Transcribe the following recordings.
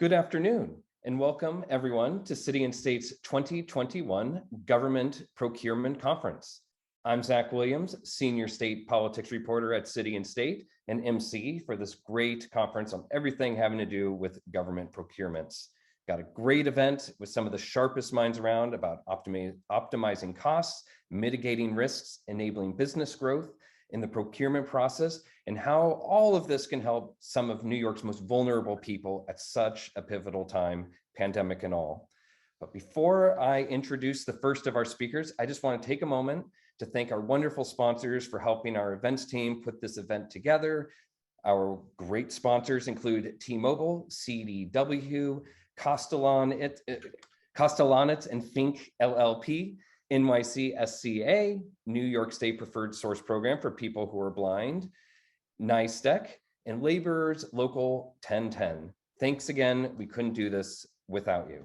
Good afternoon, and welcome everyone to City and State's 2021 Government Procurement Conference. I'm Zach Williams, Senior State Politics Reporter at City and State and MC for this great conference on everything having to do with government procurements. Got a great event with some of the sharpest minds around about optimizing costs, mitigating risks, enabling business growth in the procurement process, and how all of this can help some of New York's most vulnerable people at such a pivotal time, pandemic and all. But before I introduce the first of our speakers, I just want to take a moment to thank our wonderful sponsors for helping our events team put this event together. Our great sponsors include T-Mobile, CDW, Castellanets and Fink LLP, NYC SCA, New York State Preferred Source Program for people who are blind, NYSTEC, and Laborers Local 1010. Thanks again, we couldn't do this without you.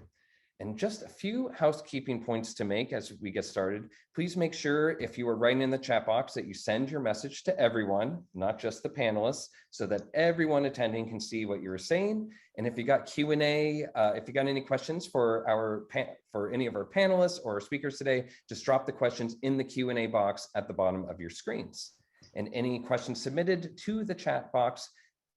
And just a few housekeeping points to make as we get started. Please make sure if you are writing in the chat box that you send your message to everyone, not just the panelists, so that everyone attending can see what you're saying. And if you got Q&A, if you got any questions for any of our panelists or speakers today, just drop the questions in the Q&A box at the bottom of your screens. And any questions submitted to the chat box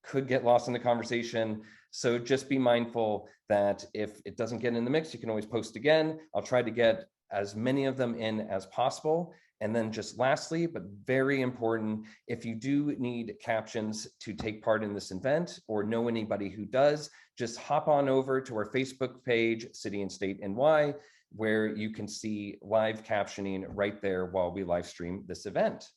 could get lost in the conversation. So just be mindful that if it doesn't get in the mix, you can always post again. I'll try to get as many of them in as possible. And then just lastly, but very important, if you do need captions to take part in this event or know anybody who does, just hop on over to our Facebook page, City and State NY, where you can see live captioning right there while we live stream this event.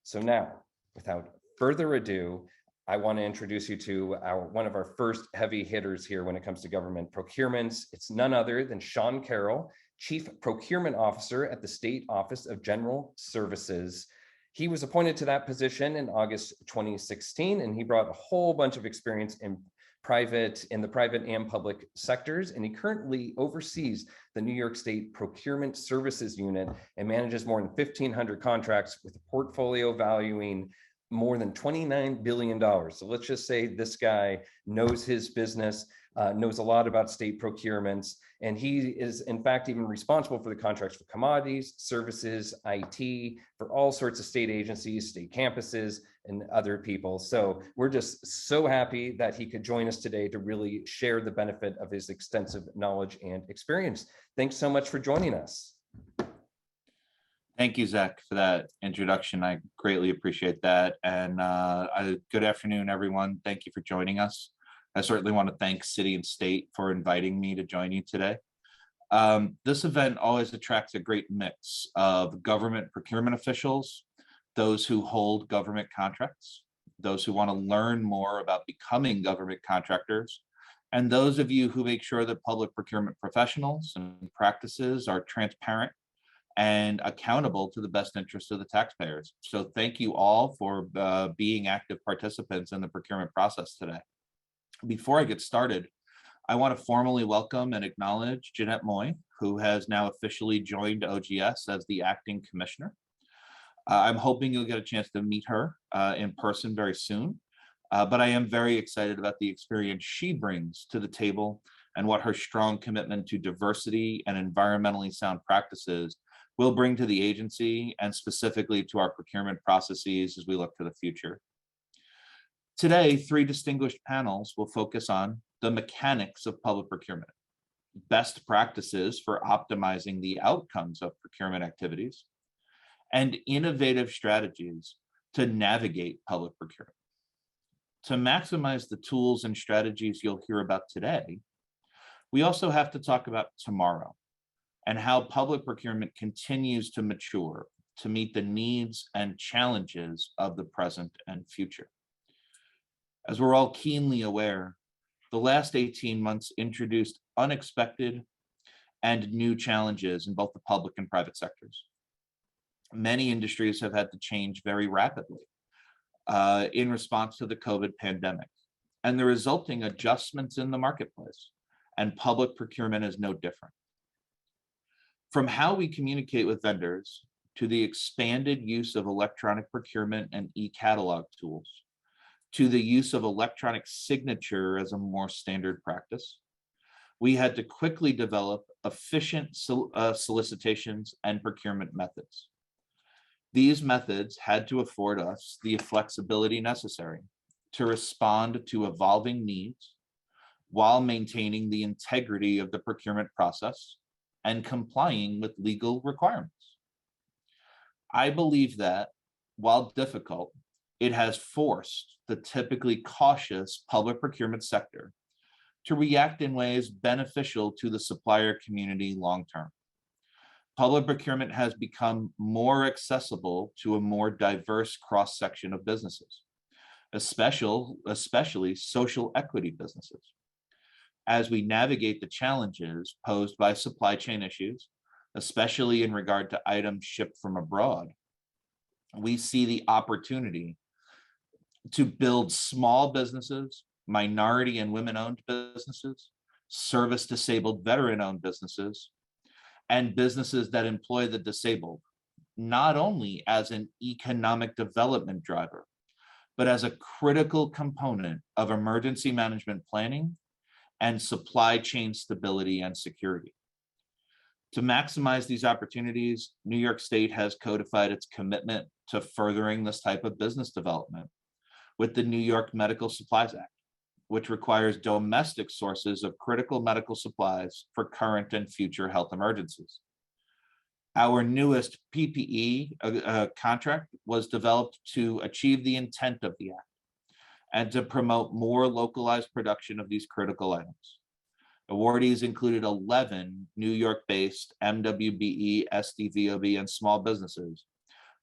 So now, without further ado, I want to introduce you to one of our first heavy hitters here when it comes to government procurements. It's none other than Sean Carroll, Chief Procurement Officer at the State Office of General Services. He was appointed to that position in August 2016, and he brought a whole bunch of experience in the private and public sectors, and he currently oversees the New York State Procurement Services Unit and manages more than 1,500 contracts with a portfolio valuing more than $29 billion. So let's just say this guy knows his business, knows a lot about state procurements, and he is in fact even responsible for the contracts for commodities, services, IT, for all sorts of state agencies, state campuses, and other people. So we're just so happy that he could join us today to really share the benefit of his extensive knowledge and experience. Thanks so much for joining us. Thank you, Zach, for that introduction. I greatly appreciate that. And good afternoon, everyone. Thank you for joining us. I certainly want to thank City and State for inviting me to join you today. This event always attracts a great mix of government procurement officials, those who hold government contracts, those who want to learn more about becoming government contractors, and those of you who make sure that public procurement professionals and practices are transparent and accountable to the best interest of the taxpayers. So thank you all for being active participants in the procurement process today. Before I get started, I want to formally welcome and acknowledge Jeanette Moy, who has now officially joined OGS as the acting commissioner. I'm hoping you'll get a chance to meet her in person very soon, but I am very excited about the experience she brings to the table and what her strong commitment to diversity and environmentally sound practices will bring to the agency and specifically to our procurement processes as we look to the future. Today, 3 distinguished panels will focus on the mechanics of public procurement, best practices for optimizing the outcomes of procurement activities, and innovative strategies to navigate public procurement. To maximize the tools and strategies you'll hear about today, we also have to talk about tomorrow and how public procurement continues to mature to meet the needs and challenges of the present and future. As we're all keenly aware, the last 18 months introduced unexpected and new challenges in both the public and private sectors. Many industries have had to change very rapidly in response to the COVID pandemic and the resulting adjustments in the marketplace, and public procurement is no different. From how we communicate with vendors to the expanded use of electronic procurement and e-catalog tools, to the use of electronic signature as a more standard practice, we had to quickly develop efficient solicitations and procurement methods. These methods had to afford us the flexibility necessary to respond to evolving needs while maintaining the integrity of the procurement process and complying with legal requirements. I believe that, while difficult, it has forced the typically cautious public procurement sector to react in ways beneficial to the supplier community long-term. Public procurement has become more accessible to a more diverse cross-section of businesses, especially social equity businesses. As we navigate the challenges posed by supply chain issues, especially in regard to items shipped from abroad, we see the opportunity to build small businesses, minority and women-owned businesses, service-disabled veteran-owned businesses, and businesses that employ the disabled, not only as an economic development driver, but as a critical component of emergency management planning and supply chain stability and security. To maximize these opportunities, New York State has codified its commitment to furthering this type of business development with the New York Medical Supplies Act, which requires domestic sources of critical medical supplies for current and future health emergencies. Our newest PPE contract was developed to achieve the intent of the act and to promote more localized production of these critical items. Awardees included 11 New York-based MWBE, SDVOB, and small businesses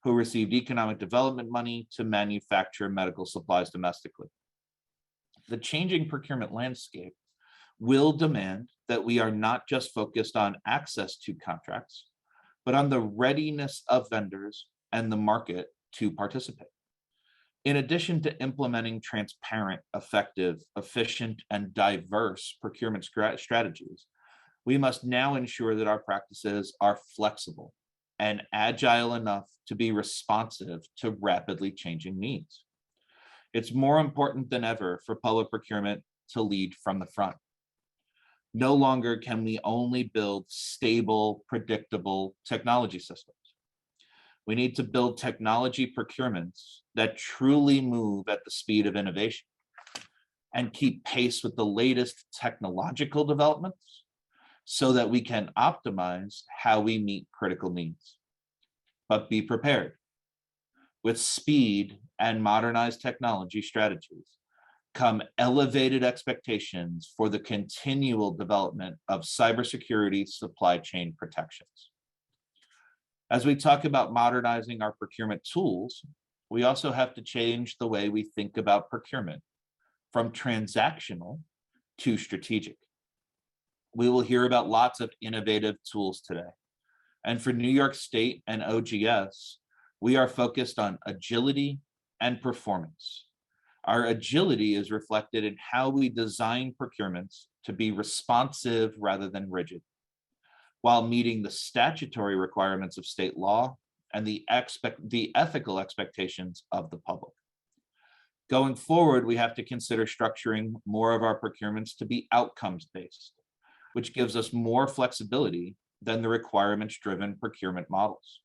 who received economic development money to manufacture medical supplies domestically. The changing procurement landscape will demand that we are not just focused on access to contracts, but on the readiness of vendors and the market to participate. In addition to implementing transparent, effective, efficient, and diverse procurement strategies, we must now ensure that our practices are flexible and agile enough to be responsive to rapidly changing needs. It's more important than ever for public procurement to lead from the front. No longer can we only build stable, predictable technology systems. We need to build technology procurements that truly move at the speed of innovation and keep pace with the latest technological developments so that we can optimize how we meet critical needs. But be prepared. With speed and modernized technology strategies come elevated expectations for the continual development of cybersecurity supply chain protections. As we talk about modernizing our procurement tools, we also have to change the way we think about procurement from transactional to strategic. We will hear about lots of innovative tools today. And for New York State and OGS, we are focused on agility and performance. Our agility is reflected in how we design procurements to be responsive rather than rigid, while meeting the statutory requirements of state law and the ethical expectations of the public. Going forward, we have to consider structuring more of our procurements to be outcomes-based, which gives us more flexibility than the requirements-driven procurement models,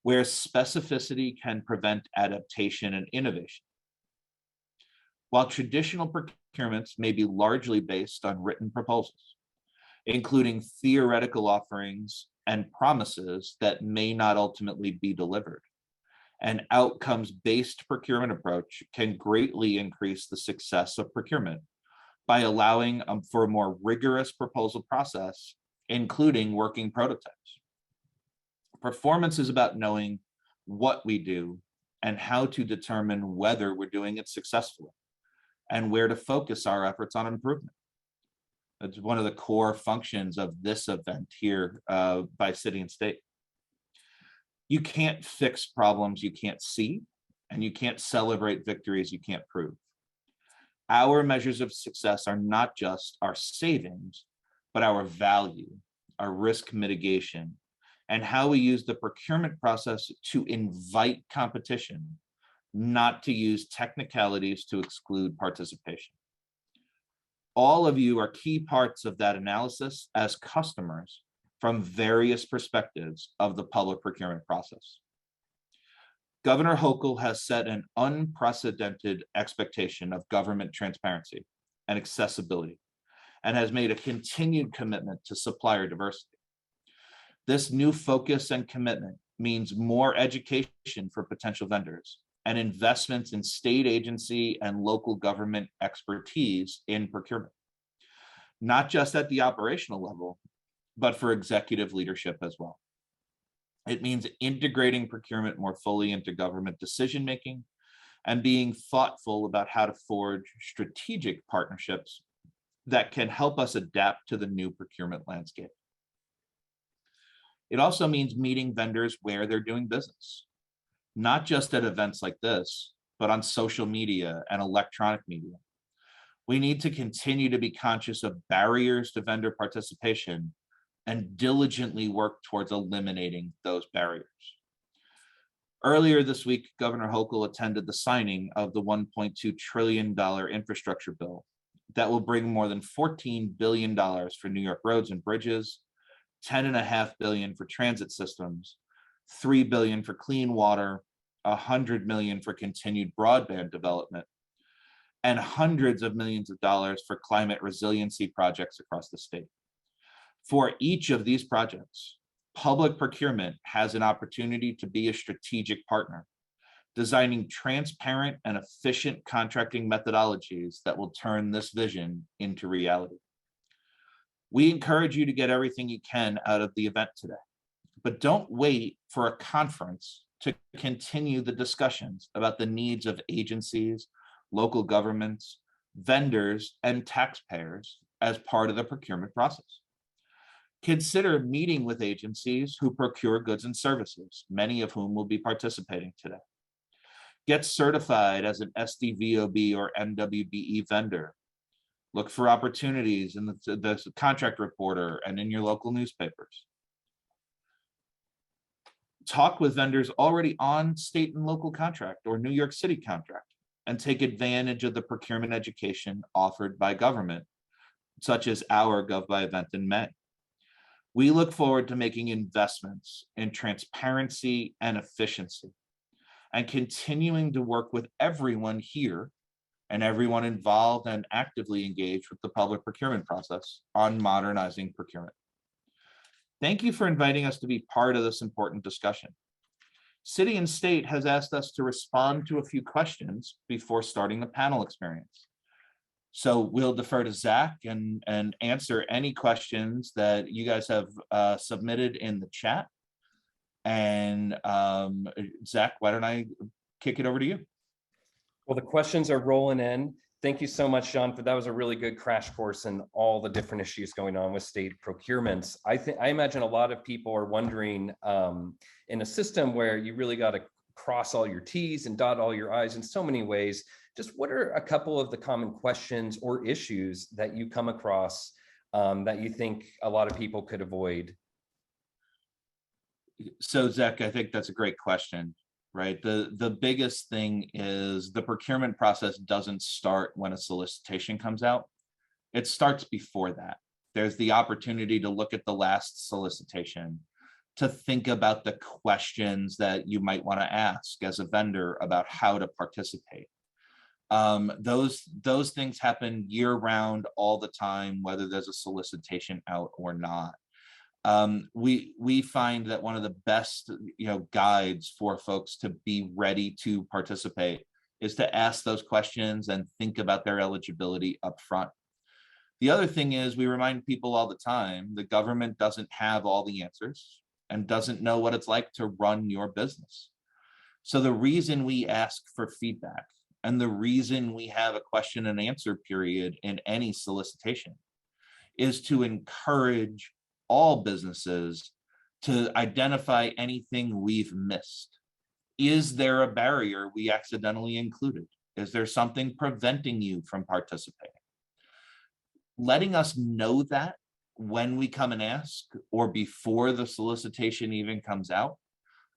where specificity can prevent adaptation and innovation. While traditional procurements may be largely based on written proposals, including theoretical offerings and promises that may not ultimately be delivered, an outcomes-based procurement approach can greatly increase the success of procurement by allowing for a more rigorous proposal process, including working prototypes. Performance is about knowing what we do and how to determine whether we're doing it successfully and where to focus our efforts on improvement. It's one of the core functions of this event here by City and State. You can't fix problems you can't see, and you can't celebrate victories you can't prove. Our measures of success are not just our savings, but our value, our risk mitigation, and how we use the procurement process to invite competition, not to use technicalities to exclude participation. All of you are key parts of that analysis as customers from various perspectives of the public procurement process. Governor Hochul has set an unprecedented expectation of government transparency and accessibility, and has made a continued commitment to supplier diversity. This new focus and commitment means more education for potential vendors and investments in state agency and local government expertise in procurement, not just at the operational level, but for executive leadership as well. It means integrating procurement more fully into government decision-making and being thoughtful about how to forge strategic partnerships that can help us adapt to the new procurement landscape. It also means meeting vendors where they're doing business, not just at events like this, but on social media and electronic media. We need to continue to be conscious of barriers to vendor participation and diligently work towards eliminating those barriers. Earlier this week, Governor Hochul attended the signing of the $1.2 trillion infrastructure bill that will bring more than $14 billion for New York roads and bridges, $10.5 billion for transit systems, $3 billion for clean water, $100 million for continued broadband development, and hundreds of millions of dollars for climate resiliency projects across the state. For each of these projects, public procurement has an opportunity to be a strategic partner, designing transparent and efficient contracting methodologies that will turn this vision into reality. We encourage you to get everything you can out of the event today, but don't wait for a conference to continue the discussions about the needs of agencies, local governments, vendors, and taxpayers as part of the procurement process. Consider meeting with agencies who procure goods and services, many of whom will be participating today. Get certified as an SDVOB or MWBE vendor. Look for opportunities in the contract reporter and in your local newspapers. Talk with vendors already on state and local contract or New York City contract and take advantage of the procurement education offered by government, such as our Gov by event in May. We look forward to making investments in transparency and efficiency and continuing to work with everyone here and everyone involved and actively engaged with the public procurement process on modernizing procurement. Thank you for inviting us to be part of this important discussion. City and State has asked us to respond to a few questions before starting the panel experience. So we'll defer to Zach and answer any questions that you guys have submitted in the chat. And Zach, why don't I kick it over to you? Well, the questions are rolling in. Thank you so much, John, for that was a really good crash course in all the different issues going on with state procurements. I imagine a lot of people are wondering, in a system where you really got to cross all your T's and dot all your I's in so many ways, just what are a couple of the common questions or issues that you come across that you think a lot of people could avoid? So Zach, I think that's a great question, right? The biggest thing is the procurement process doesn't start when a solicitation comes out. It starts before that. There's the opportunity to look at the last solicitation, to think about the questions that you might want to ask as a vendor about how to participate. Those things happen year round all the time, whether there's a solicitation out or not. We find that one of the best guides for folks to be ready to participate is to ask those questions and think about their eligibility up front. The other thing is we remind people all the time, the government doesn't have all the answers and doesn't know what it's like to run your business. So the reason we ask for feedback and the reason we have a question and answer period in any solicitation is to encourage all businesses to identify anything we've missed. Is there a barrier we accidentally included? Is there something preventing you from participating? Letting us know that when we come and ask or before the solicitation even comes out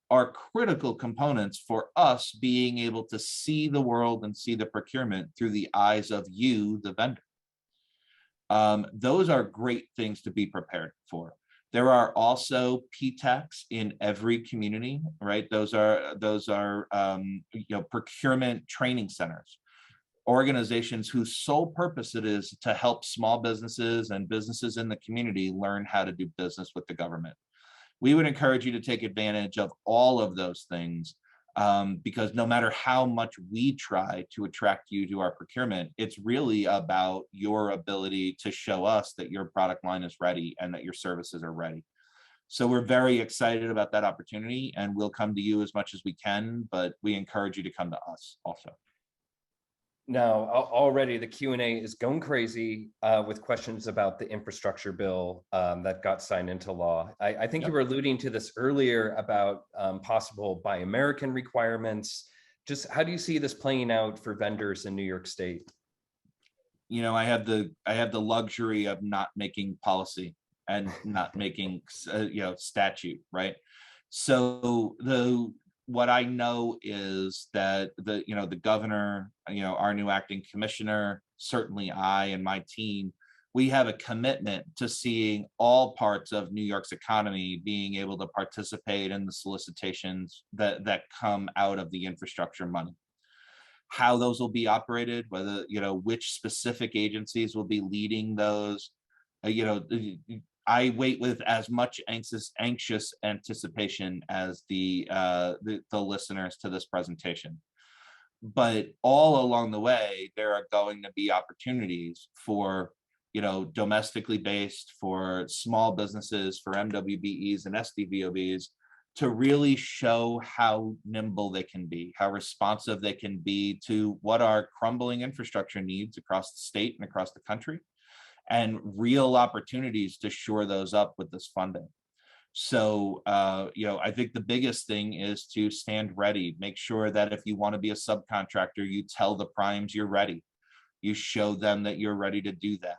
are critical components for us being able to see the world and see the procurement through the eyes of you, the vendor. Those are great things to be prepared for. There are also PTACs in every community, right? Those are procurement training centers, organizations whose sole purpose it is to help small businesses and businesses in the community learn how to do business with the government. We would encourage you to take advantage of all of those things, because no matter how much we try to attract you to our procurement, it's really about your ability to show us that your product line is ready and that your services are ready. So we're very excited about that opportunity, and we'll come to you as much as we can, but we encourage you to come to us also. Now, already the Q&A is going crazy with questions about the infrastructure bill that got signed into law. I think you were alluding to this earlier about possible Buy American requirements. Just how do you see this playing out for vendors in New York State? You know, I have the luxury of not making policy and not making statute, right? So what I know is that the governor, our new acting commissioner, certainly I and my team, we have a commitment to seeing all parts of New York's economy being able to participate in the solicitations that come out of the infrastructure money. How those will be operated, whether, which specific agencies will be leading those, I wait with as much anxious anticipation as the listeners to this presentation. But all along the way, there are going to be opportunities for, domestically based, for small businesses, for MWBEs and SDVOBs to really show how nimble they can be, how responsive they can be to what our crumbling infrastructure needs across the state and across the country, and real opportunities to shore those up with this funding. So, I think the biggest thing is to stand ready. Make sure that if you want to be a subcontractor, you tell the primes you're ready. You show them that you're ready to do that.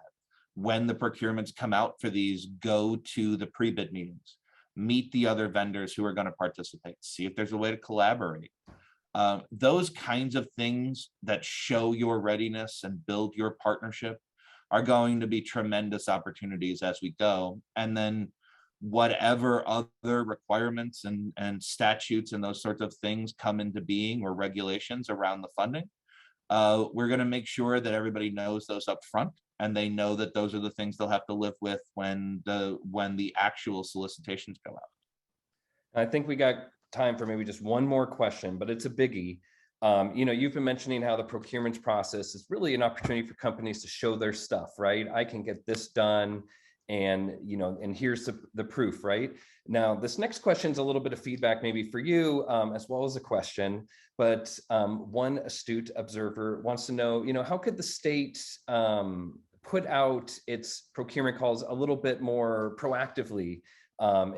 When the procurements come out for these, go to the pre-bid meetings. Meet the other vendors who are going to participate. See if there's a way to collaborate. Those kinds of things that show your readiness and build your partnership are going to be tremendous opportunities as we go. And then whatever other requirements and statutes and those sorts of things come into being, or regulations around the funding, we're going to make sure that everybody knows those up front, and they know that those are the things they'll have to live with when the actual solicitations go out. I think we got time for maybe just one more question, but it's a biggie. You've been mentioning how the procurement process is really an opportunity for companies to show their stuff, right? I can get this done, and here's the proof, right? Now, this next question is a little bit of feedback maybe for you, as well as a question, but one astute observer wants to know, how could the state put out its procurement calls a little bit more proactively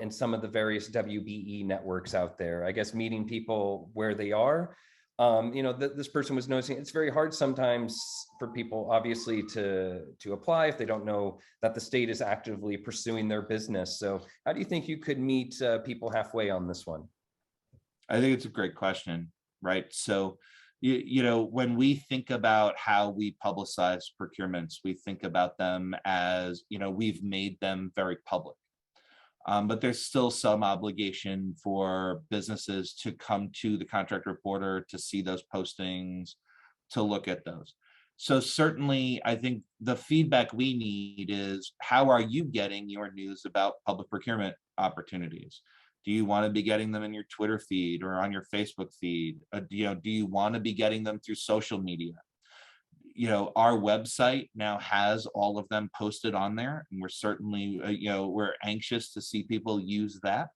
in some of the various WBE networks out there? I guess meeting people where they are. This person was noticing it's very hard sometimes for people, obviously, to apply if they don't know that the state is actively pursuing their business. So how do you think you could meet people halfway on this one? I think it's a great question, right? So, when we think about how we publicize procurements, we think about them as, we've made them very public. But there's still some obligation for businesses to come to the contract reporter to see those postings, to look at those. So certainly, I think the feedback we need is, how are you getting your news about public procurement opportunities? Do you want to be getting them in your Twitter feed or on your Facebook feed? Do you want to be getting them through social media? Our website now has all of them posted on there, and we're certainly, we're anxious to see people use that.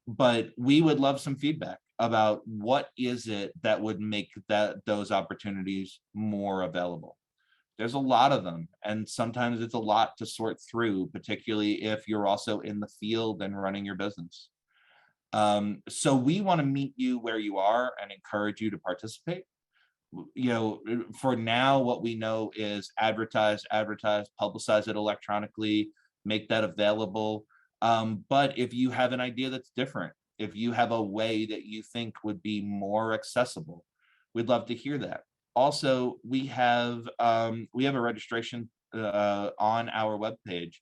But we would love some feedback about what is it that would make those opportunities more available. There's a lot of them, and sometimes it's a lot to sort through, particularly if you're also in the field and running your business. So we want to meet you where you are and encourage you to participate. For now, what we know is advertise, publicize it electronically, make that available. But if you have an idea that's different, If you have a way that you think would be more accessible, we'd love to hear that. Also, we have a registration on our webpage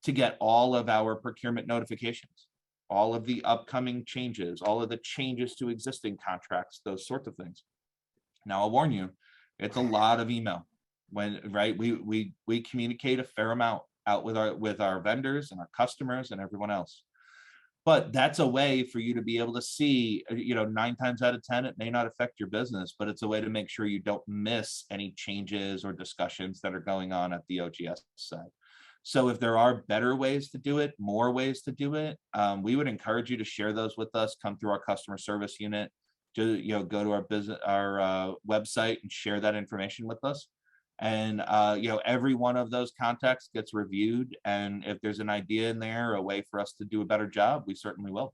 to get all of our procurement notifications, all of the upcoming changes, all of the changes to existing contracts, those sorts of things. Now, I'll warn you, it's a lot of email. We communicate a fair amount out with our vendors and our customers and everyone else. But that's a way for you to be able to see, 9 times out of 10, it may not affect your business, but it's a way to make sure you don't miss any changes or discussions that are going on at the OGS side. So if there are better ways to do it, more ways to do it, we would encourage you to share those with us. Come through our customer service unit, to go to our website and share that information with us. And every one of those contacts gets reviewed, and if there's an idea in there, a way for us to do a better job, we certainly will.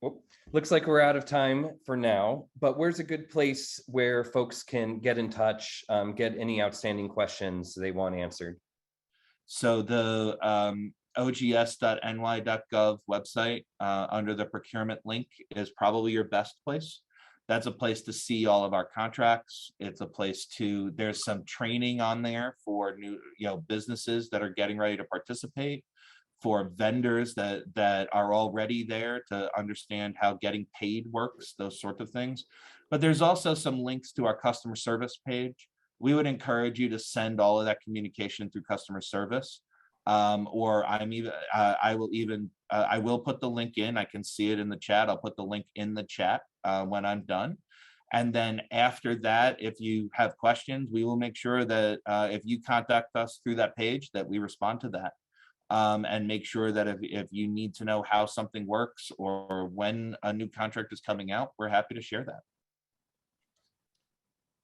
Oh, looks like we're out of time for now, but where's a good place where folks can get in touch, get any outstanding questions they want answered? So the ogs.ny.gov website under the procurement link is probably your best place. That's a place to see all of our contracts. It's a place there's some training on there for new, businesses that are getting ready to participate, for vendors that are already there to understand how getting paid works, those sorts of things. But there's also some links to our customer service page. We would encourage you to send all of that communication through customer service. Or I will put the link in. I can see it in the chat. I'll put the link in the chat when I'm done. And then after that, if you have questions, we will make sure that if you contact us through that page, that we respond to that. And make sure that if you need to know how something works or when a new contract is coming out, we're happy to share that.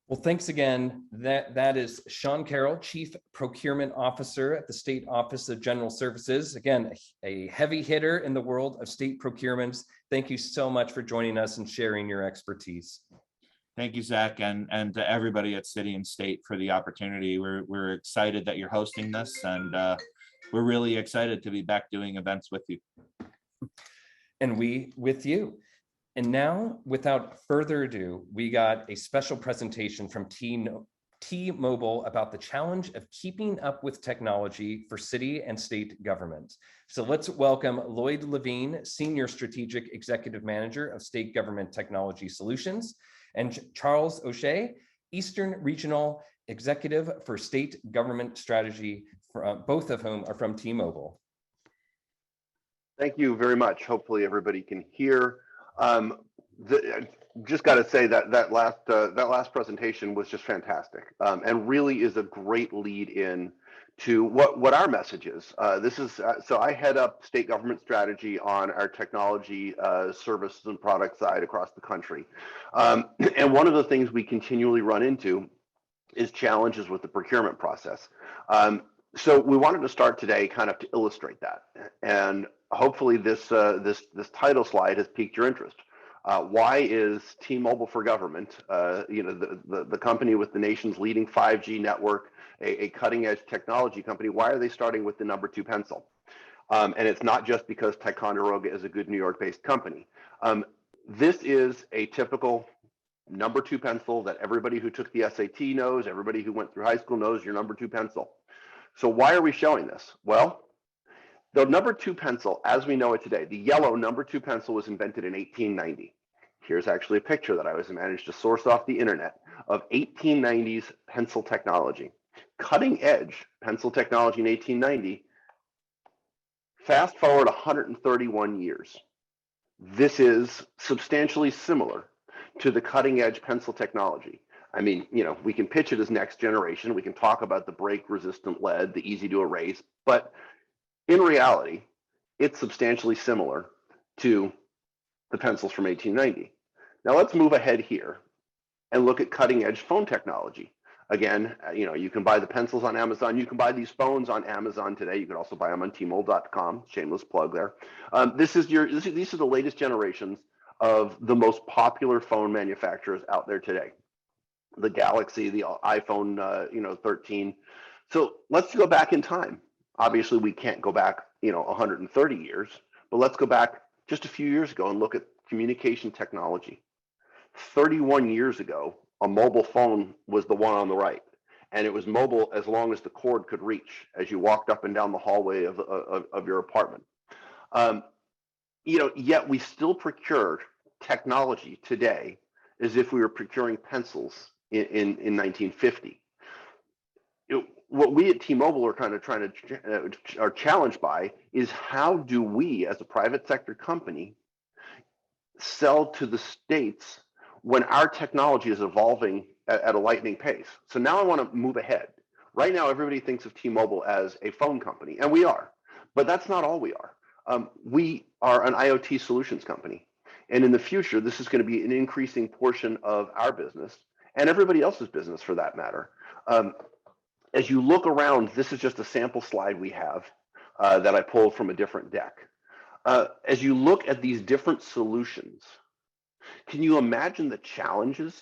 Well, thanks again. That is Sean Carroll, Chief Procurement Officer at the State Office of General Services. Again, a heavy hitter in the world of state procurements. Thank you so much for joining us and sharing your expertise. Thank you, Zach, and to everybody at City and State for the opportunity. We're excited that you're hosting this, and we're really excited to be back doing events with you. And we with you. And now, without further ado, we got a special presentation from T-Mobile about the challenge of keeping up with technology for city and state government. So let's welcome Lloyd Levine, Senior Strategic Executive Manager of State Government Technology Solutions, and Charles O'Shea, Eastern Regional Executive for State Government Strategy, both of whom are from T-Mobile. Thank you very much. Hopefully everybody can hear. Just got to say that last presentation was just fantastic, and really is a great lead in to what our message is. So I head up state government strategy on our technology services and product side across the country, and one of the things we continually run into is challenges with the procurement process. So we wanted to start today kind of to illustrate that, and hopefully this title slide has piqued your interest. Why is T-Mobile for Government, the company with the nation's leading 5G network, a cutting-edge technology company, why are they starting with the number 2 pencil? And it's not just because Ticonderoga is a good New York-based company. This is a typical number 2 pencil that everybody who took the SAT knows, everybody who went through high school knows your number 2 pencil. So why are we showing this? Well, the number 2 pencil, as we know it today, the yellow number 2 pencil was invented in 1890. Here's actually a picture that I managed to source off the internet of 1890s pencil technology. Cutting edge pencil technology in 1890. Fast forward 131 years. This is substantially similar to the cutting edge pencil technology. I mean, we can pitch it as next generation. We can talk about the break resistant lead, the easy to erase, but in reality, it's substantially similar to the pencils from 1890. Now let's move ahead here and look at cutting edge phone technology. Again, you can buy the pencils on Amazon. You can buy these phones on Amazon today. You can also buy them on tmobile.com. Shameless plug there. These are the latest generations of the most popular phone manufacturers out there today. The Galaxy, the iPhone, 13. So let's go back in time. Obviously, we can't go back, 130 years, But let's go back just a few years ago and look at communication technology. 31 years ago, a mobile phone was the one on the right, and it was mobile as long as the cord could reach as you walked up and down the hallway of your apartment. Yet we still procure technology today as if we were procuring pencils in 1950. What we at T-Mobile are kind of are challenged by is how do we, as a private sector company, sell to the states when our technology is evolving at a lightning pace? So now I want to move ahead. Right now, everybody thinks of T-Mobile as a phone company, and we are, but that's not all we are. We are an IoT solutions company. And in the future, this is going to be an increasing portion of our business and everybody else's business for that matter. As you look around, this is just a sample slide we have that I pulled from a different deck. As you look at these different solutions, can you imagine the challenges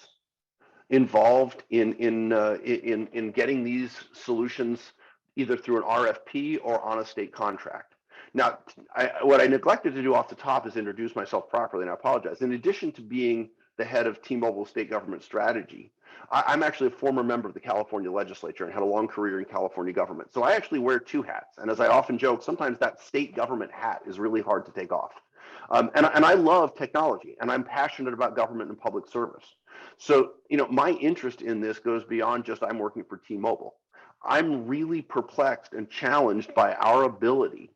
involved in getting these solutions either through an RFP or on a state contract? Now, what I neglected to do off the top is introduce myself properly, and I apologize. In addition to being the head of T-Mobile State Government Strategy, I'm actually a former member of the California legislature and had a long career in California government. So I actually wear two hats. And as I often joke, sometimes that state government hat is really hard to take off. And I love technology, and I'm passionate about government and public service. So, my interest in this goes beyond just I'm working for T-Mobile. I'm really perplexed and challenged by our ability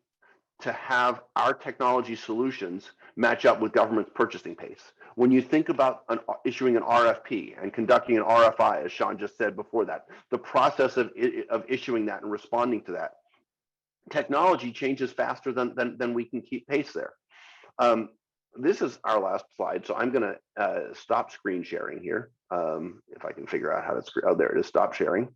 to have our technology solutions match up with government's purchasing pace. When you think about issuing an RFP and conducting an RFI, as Sean just said before that, the process of issuing that and responding to that, technology changes faster than we can keep pace there. This is our last slide, so I'm going to stop screen sharing here. If I can figure out how to screen, oh, there it is, stop sharing.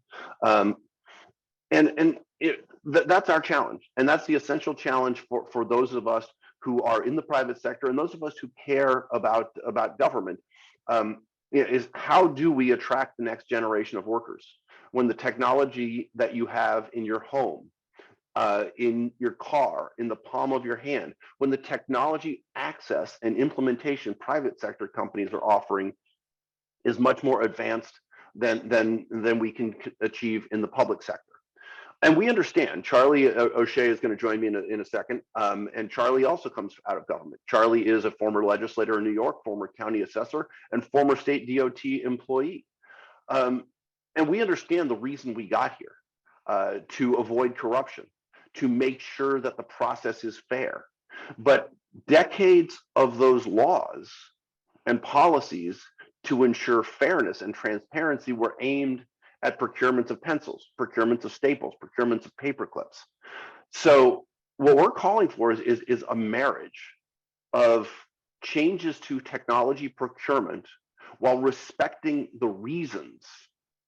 That's our challenge, and that's the essential challenge for those of us who are in the private sector and those of us who care about government. Is how do we attract the next generation of workers when the technology that you have in your home, in your car, in the palm of your hand, when the technology access and implementation private sector companies are offering is much more advanced than we can achieve in the public sector. And we understand. Charlie O'Shea is going to join me in a second. And Charlie also comes out of government. Charlie is a former legislator in New York, former county assessor, and former state DOT employee. And we understand the reason we got here, to avoid corruption, to make sure that the process is fair. But decades of those laws and policies to ensure fairness and transparency were aimed at procurements of pencils, procurements of staples, procurements of paper clips. So what we're calling for is a marriage of changes to technology procurement while respecting the reasons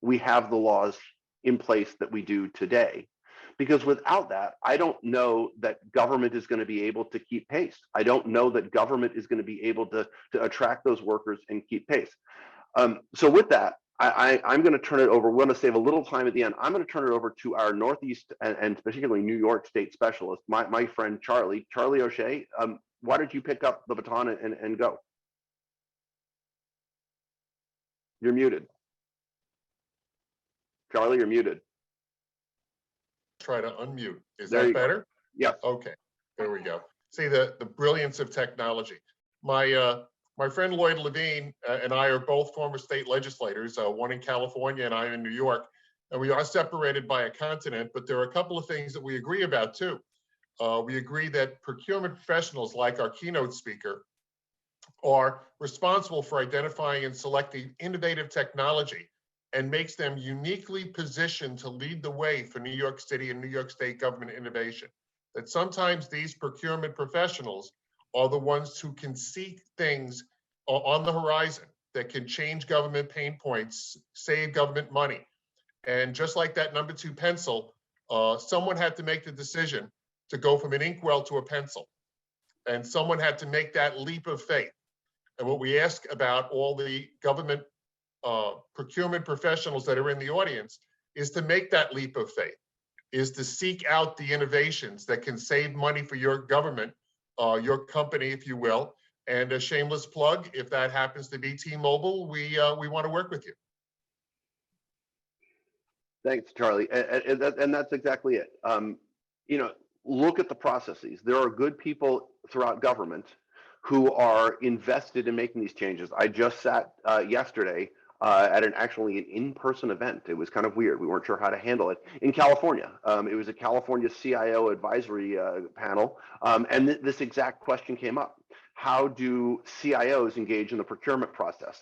we have the laws in place that we do today. Because without that, I don't know that government is going to be able to keep pace. I don't know that government is going to be able to attract those workers and keep pace. So with that, I'm going to turn it over. We're going to save a little time at the end. I'm going to turn it over to our Northeast and particularly New York State specialist, my friend Charlie O'Shea. Why don't you pick up the baton and go? You're muted. Charlie, you're muted. Try to unmute. Is There that you go. better? Yes. Okay, there we go. See the brilliance of technology. My friend Lloyd Levine and I are both former state legislators, one in California and I in New York, and we are separated by a continent, but there are a couple of things that we agree about too. We agree that procurement professionals like our keynote speaker are responsible for identifying and selecting innovative technology and makes them uniquely positioned to lead the way for New York City and New York State government innovation. That sometimes these procurement professionals are the ones who can see things on the horizon that can change government pain points, save government money. And just like that number 2 pencil, someone had to make the decision to go from an inkwell to a pencil. And someone had to make that leap of faith. And what we ask about all the government procurement professionals that are in the audience is to make that leap of faith, is to seek out the innovations that can save money for your government your company, if you will. And a shameless plug, if that happens to be T-Mobile, we want to work with you. Thanks, Charlie. And that's exactly it. Look at the processes. There are good people throughout government who are invested in making these changes. I just sat yesterday at actually an in-person event. It was kind of weird. We weren't sure how to handle it in California. It was a California CIO advisory panel, and this exact question came up. How do CIOs engage in the procurement process?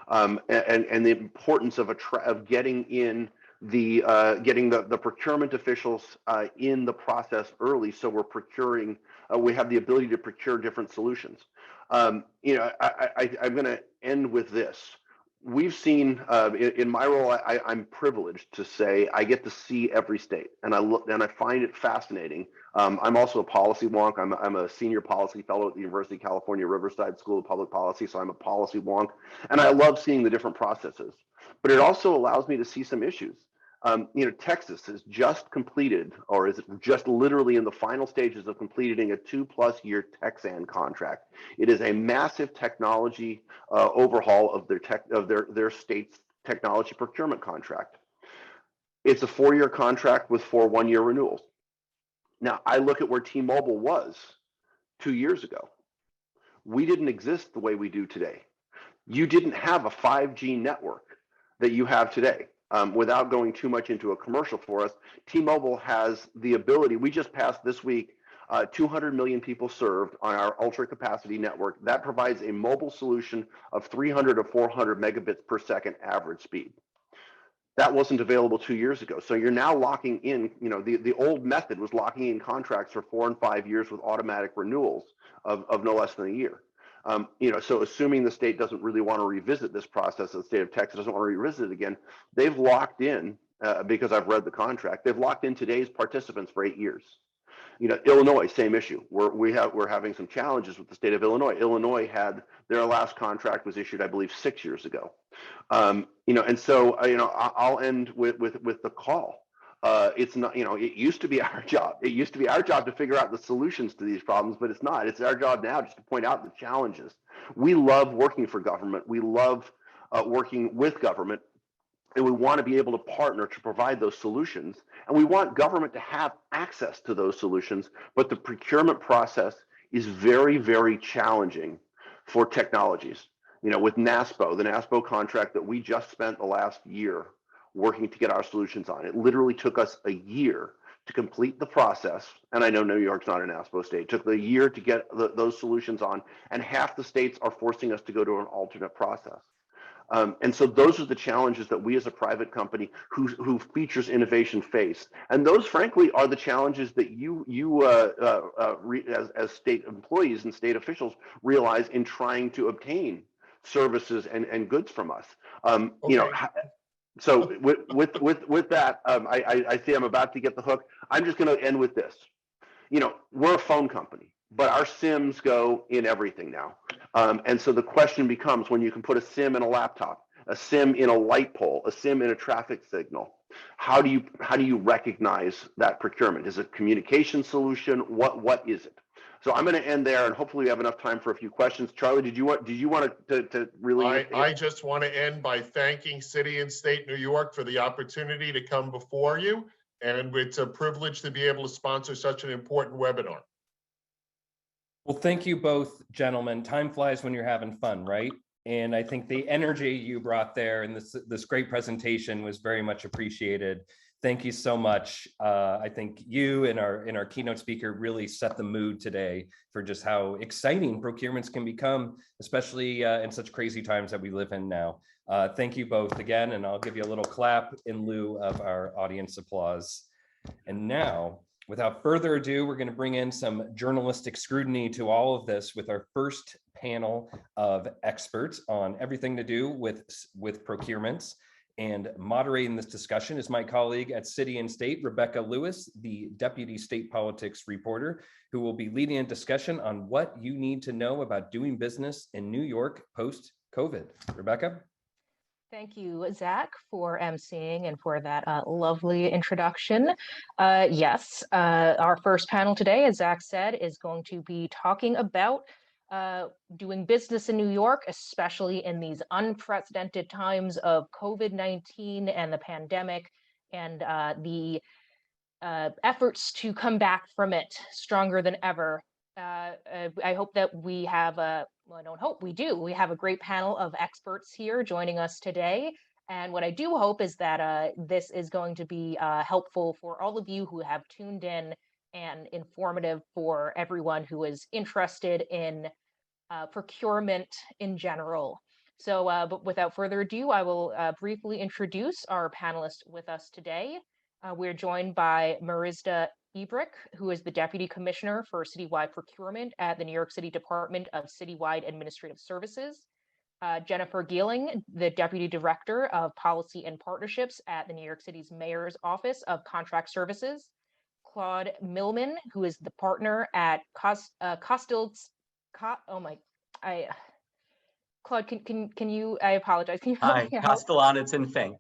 And the importance of getting in getting the procurement officials in the process early, so we're procuring. We have the ability to procure different solutions. I'm going to end with this. We've seen in my role, I'm privileged to say I get to see every state, and I find it fascinating. I'm also a policy wonk. I'm a senior policy fellow at the University of California Riverside School of Public Policy, so I'm a policy wonk, and I love seeing the different processes. But it also allows me to see some issues. Texas has just completed, or is just literally in the final stages of completing a 2+ year Texan contract. It is a massive technology overhaul of their state's technology procurement contract. It's a 4-year contract with 4 1-year renewals. Now, I look at where T-Mobile was 2 years ago. We didn't exist the way we do today. You didn't have a 5G network that you have today. Without going too much into a commercial for us, T-Mobile has the ability. We just passed this week 200 million people served on our ultra capacity network. That provides a mobile solution of 300 to 400 megabits per second average speed. That wasn't available 2 years ago. So you're now locking in, the old method was locking in contracts for 4 and 5 years with automatic renewals of no less than a year. So assuming the state doesn't really want to revisit this process, the state of Texas doesn't want to revisit it again, they've locked in, because I've read the contract, they've locked in today's participants for 8 years. Illinois, same issue. We're having some challenges with the state of Illinois. Illinois had their last contract was issued, I believe, 6 years ago. And so I'll end with the call. It's not, it used to be our job. It used to be our job to figure out the solutions to these problems, but it's not. It's our job now just to point out the challenges. We love working for government. We love working with government, and we want to be able to partner to provide those solutions. And we want government to have access to those solutions, but the procurement process is very, very challenging for technologies. With NASPO, the NASPO contract that we just spent the last year working to get our solutions on. It literally took us a year to complete the process. And I know New York's not an NASPO state. It took a year to get those solutions on. And half the states are forcing us to go to an alternate process. And so those are the challenges that we as a private company who features innovation face. And those, frankly, are the challenges that you as state employees and state officials realize in trying to obtain services and goods from us. Okay. So with that, I see I'm about to get the hook. I'm just going to end with this. We're a phone company, but our SIMs go in everything now. And so the question becomes, when you can put a SIM in a laptop, a SIM in a light pole, a SIM in a traffic signal, how do you recognize that procurement? Is it a communication solution? What is it? So I'm going to end there, and hopefully we have enough time for a few questions. Charlie, did you want to really? I just want to end by thanking City and State New York for the opportunity to come before you, and it's a privilege to be able to sponsor such an important webinar. Well, thank you both, gentlemen. Time flies when you're having fun, right? And I think the energy you brought there and this great presentation was very much appreciated. Thank you so much. I think you and our keynote speaker really set the mood today for just how exciting procurements can become, especially in such crazy times that we live in now. Thank you both again, and I'll give you a little clap in lieu of our audience applause. And now, without further ado, we're going to bring in some journalistic scrutiny to all of this with our first panel of experts on everything to do with procurements. And moderating this discussion is my colleague at City and State, Rebecca Lewis, the Deputy State Politics Reporter, who will be leading a discussion on what you need to know about doing business in New York post-COVID. Rebecca? Thank you, Zach, for emceeing and for that lovely introduction. Yes, our first panel today, as Zach said, is going to be talking about doing business in New York, especially in these unprecedented times of COVID-19 and the pandemic, and the efforts to come back from it stronger than ever. I hope that we have well, I don't hope we do. We have a great panel of experts here joining us today. And what I do hope is that this is going to be helpful for all of you who have tuned in and informative for everyone who is interested in procurement in general. So, but without further ado, I will briefly introduce our panelists with us today. We're joined by Mersida Ibric, who is the Deputy Commissioner for Citywide Procurement at the New York City Department of Citywide Administrative Services. Jennifer Geeling, the Deputy Director of Policy and Partnerships at the New York City's Mayor's Office of Contract Services. Claude Millman, who is the partner at Claude, can you, I apologize. Can you help Hi, me out? Castellanets and Fink.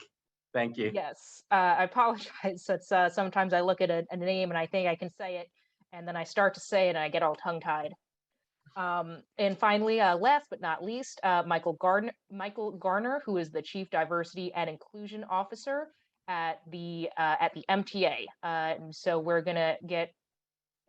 Thank you. Yes, I apologize. It's sometimes I look at a name and I think I can say it, and then I start to say it and I get all tongue-tied. And finally, last but not least, Michael Garner, who is the Chief Diversity and Inclusion Officer at the MTA. And so we're gonna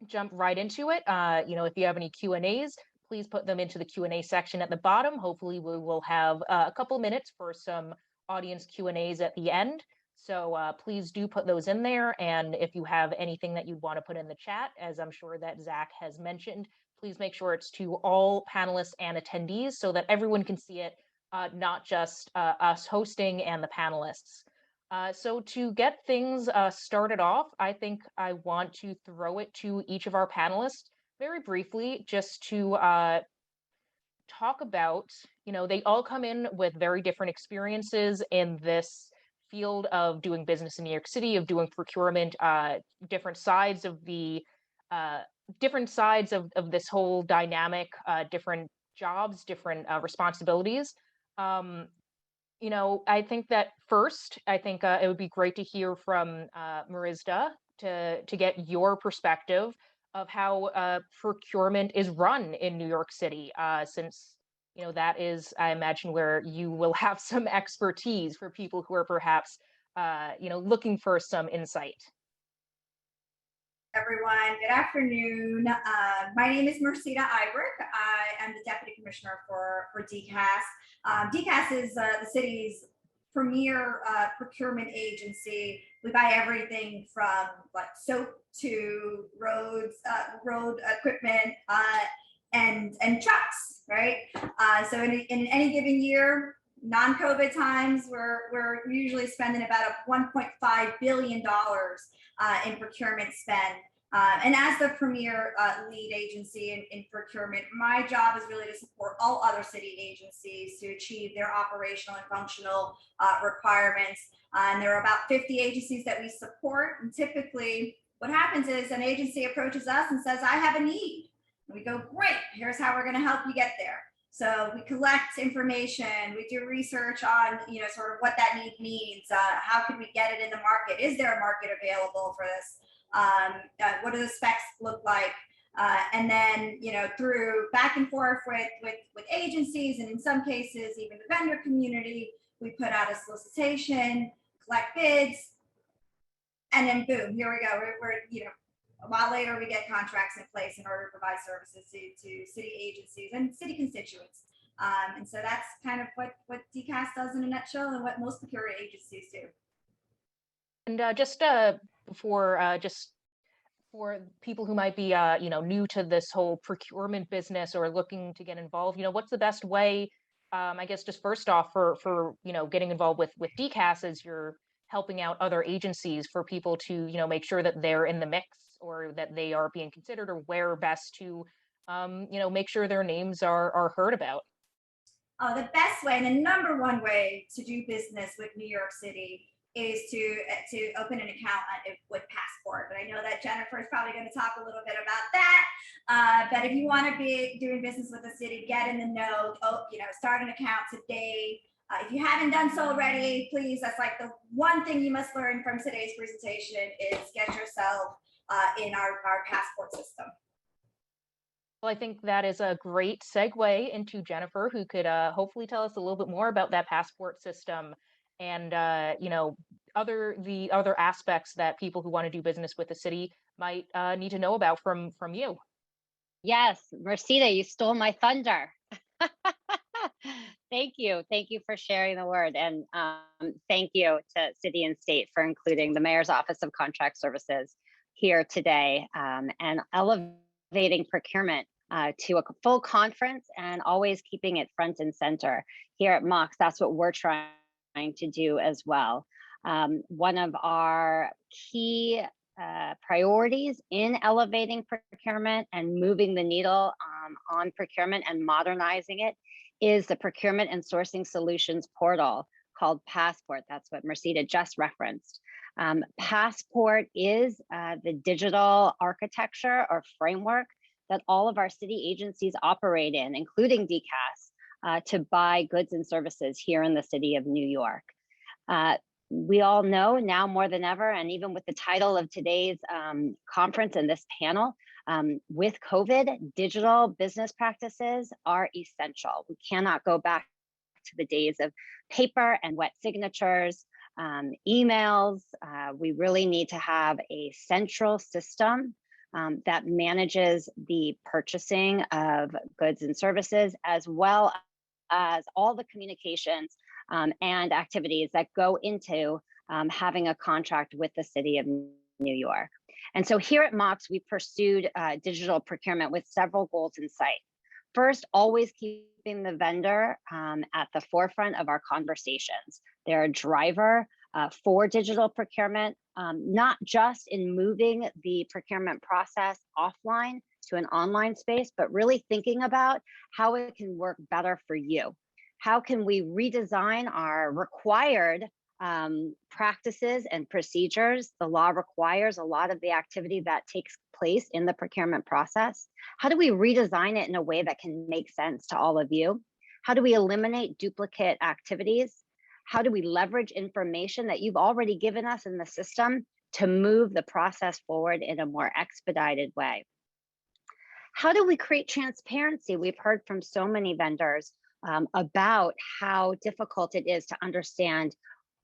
jump right into it. If you have any Q&As, please put them into the Q&A section at the bottom. Hopefully, we will have a couple minutes for some audience Q&As at the end. So please do put those in there. And if you have anything that you'd want to put in the chat, as I'm sure that Zach has mentioned, please make sure it's to all panelists and attendees so that everyone can see it, not just us hosting and the panelists. So to get things started off, I think I want to throw it to each of our panelists very briefly, just to talk about, they all come in with very different experiences in this field of doing business in New York City, of doing procurement, different sides of the of this whole dynamic, different jobs, different responsibilities. I think that first, it would be great to hear from Mersida to get your perspective of how procurement is run in New York City, since that is, I imagine, where you will have some expertise for people who are perhaps looking for some insight. Everyone, good afternoon. My name is Mersida Ibric. I am the Deputy Commissioner for DCAS. DCAS is the city's premier procurement agency. We buy everything from soap to road equipment and trucks, right? So in any given year, non-COVID times, we're usually spending about $1.5 billion in procurement spend. And as the premier lead agency in procurement, my job is really to support all other city agencies to achieve their operational and functional requirements. And there are about 50 agencies that we support. And typically what happens is an agency approaches us and says, I have a need. And we go, great, here's how we're gonna help you get there. So we collect information, we do research on, sort of what that need means. How can we get it in the market? Is there a market available for this? What do the specs look like? And then, through back and forth with agencies, and in some cases, even the vendor community, we put out a solicitation, collect bids, and then boom, here we go. We're a while later, we get contracts in place in order to provide services to city agencies and city constituents. And so that's kind of what DCAS does in a nutshell, and what most procurement agencies do. And just for people who might be new to this whole procurement business or looking to get involved, what's the best way? I guess just first off for getting involved with DCAS as you're helping out other agencies, for people to make sure that they're in the mix, or that they are being considered, or where best to make sure their names are heard about. The best way, and the number one way to do business with New York City, is to open an account with Passport. But I know that Jennifer is probably going to talk a little bit about that. But if you want to be doing business with the city, get in the know. Start an account today. If you haven't done so already, please, that's like the one thing you must learn from today's presentation is get yourself in our passport system. Well, I think that is a great segue into Jennifer, who could hopefully tell us a little bit more about that passport system and the other aspects that people who want to do business with the city might need to know about from you. Yes, Mersida, you stole my thunder. Thank you. Thank you for sharing the word. And thank you to City and State for including the Mayor's Office of Contract Services here today and elevating procurement to a full conference and always keeping it front and center. Here at Mox, that's what we're trying to do as well. One of our key priorities in elevating procurement and moving the needle on procurement and modernizing it is the Procurement and Sourcing Solutions portal called Passport. That's what Mersida just referenced. Passport is the digital architecture or framework that all of our city agencies operate in, including DCAS, to buy goods and services here in the city of New York. We all know now more than ever, and even with the title of today's conference and this panel, with COVID, digital business practices are essential. We cannot go back to the days of paper and wet signatures, emails. We really need to have a central system that manages the purchasing of goods and services, as well as all the communications and activities that go into having a contract with the city of New York. And so here at Mox, we pursued digital procurement with several goals in sight. First, always keeping the vendor at the forefront of our conversations. They're a driver for digital procurement, not just in moving the procurement process offline to an online space, but really thinking about how it can work better for you. How can we redesign our required practices and procedures? The law requires a lot of the activity that takes place in the procurement process. How do we redesign it in a way that can make sense to all of you? How do we eliminate duplicate activities? How do we leverage information that you've already given us in the system to move the process forward in a more expedited way? How do we create transparency? We've heard from so many vendors about how difficult it is to understand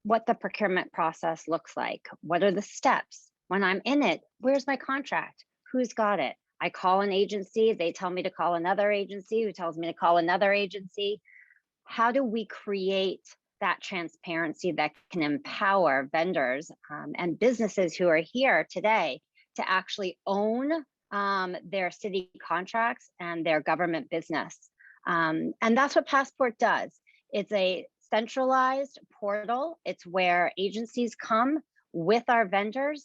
what the procurement process looks like. What are the steps? When I'm in it, where's my contract? Who's got it? I call an agency, they tell me to call another agency, who tells me to call another agency. How do we create that transparency that can empower vendors and businesses who are here today to actually own their city contracts and their government business? And that's what Passport does. It's a centralized portal. It's where agencies come with our vendors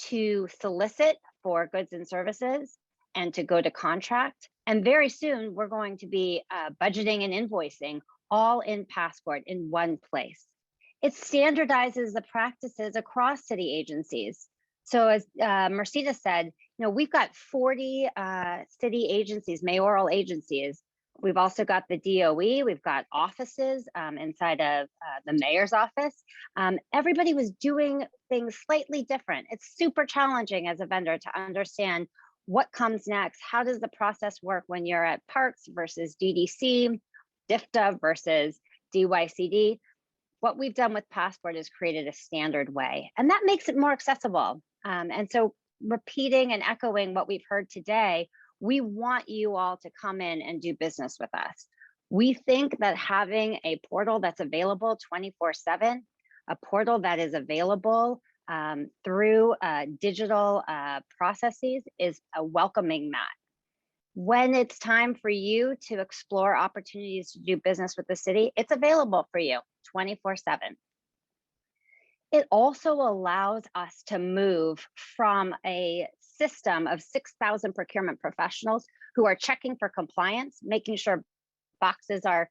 to solicit for goods and services and to go to contract. And very soon, we're going to be budgeting and invoicing all in Passport in one place. It standardizes the practices across city agencies. So as Mersida said, we've got 40 city agencies, mayoral agencies. We've also got the DOE, we've got offices inside of the mayor's office. Everybody was doing things slightly different. It's super challenging as a vendor to understand what comes next. How does the process work when you're at Parks versus DDC, DFTA versus DYCD? What we've done with Passport is created a standard way, and that makes it more accessible. And so repeating and echoing what we've heard today, we want you all to come in and do business with us. We think that having a portal that's available 24/7, a portal that is available through digital processes is a welcoming mat. When it's time for you to explore opportunities to do business with the city, it's available for you 24/7. It also allows us to move from a system of 6,000 procurement professionals who are checking for compliance, making sure boxes are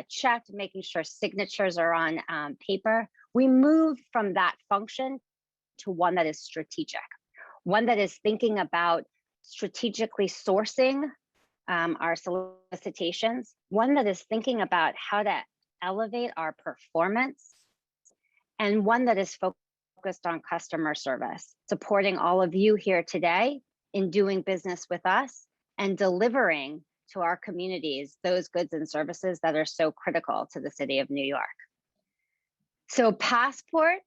checked, making sure signatures are on paper. We move from that function to one that is strategic, one that is thinking about strategically sourcing our solicitations, one that is thinking about how to elevate our performance, and one that is focused on customer service, supporting all of you here today in doing business with us and delivering to our communities those goods and services that are so critical to the city of New York. So Passport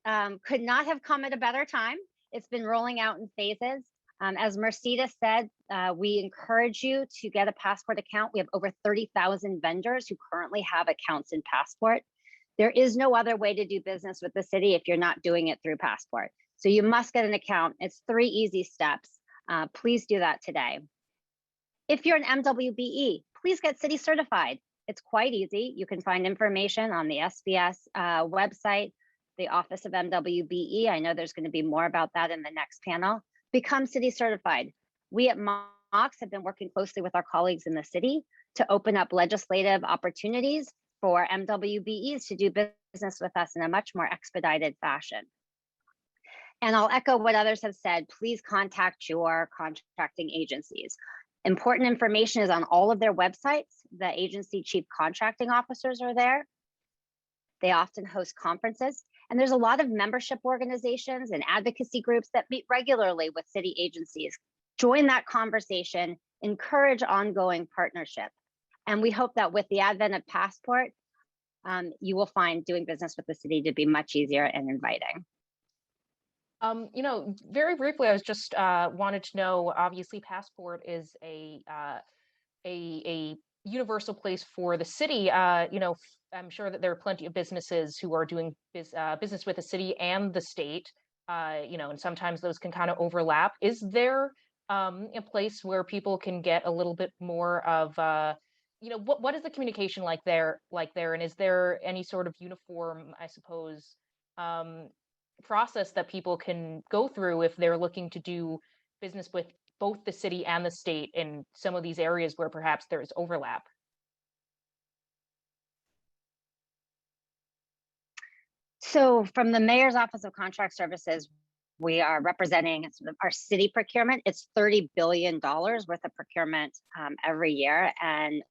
could not have come at a better time. It's been rolling out in phases. As Mersida said, we encourage you to get a Passport account. We have over 30,000 vendors who currently have accounts in Passport. There is no other way to do business with the city if you're not doing it through Passport. So you must get an account. It's 3 easy steps. Please do that today. If you're an MWBE, please get city certified. It's quite easy. You can find information on the SBS website, the Office of MWBE. I know there's going to be more about that in the next panel. Become city certified. We at MOX have been working closely with our colleagues in the city to open up legislative opportunities for MWBEs to do business with us in a much more expedited fashion. And I'll echo what others have said. Please contact your contracting agencies. Important information is on all of their websites. The agency chief contracting officers are there. They often host conferences. And there's a lot of membership organizations and advocacy groups that meet regularly with city agencies. Join that conversation, encourage ongoing partnership. And we hope that with the advent of Passport, you will find doing business with the city to be much easier and inviting. You know, very briefly, I was just wanted to know, obviously Passport is a universal place for the city. You know, I'm sure that there are plenty of businesses who are doing business with the city and the state, you know, and sometimes those can kind of overlap. Is there a place where people can get a little bit more of, you know, what is the communication like there? And is there any sort of uniform, I suppose, process that people can go through if they're looking to do business with both the city and the state in some of these areas where perhaps there is overlap? So from the Mayor's Office of Contract Services, we are representing sort of our city procurement. It's $30 billion worth of procurement every year. And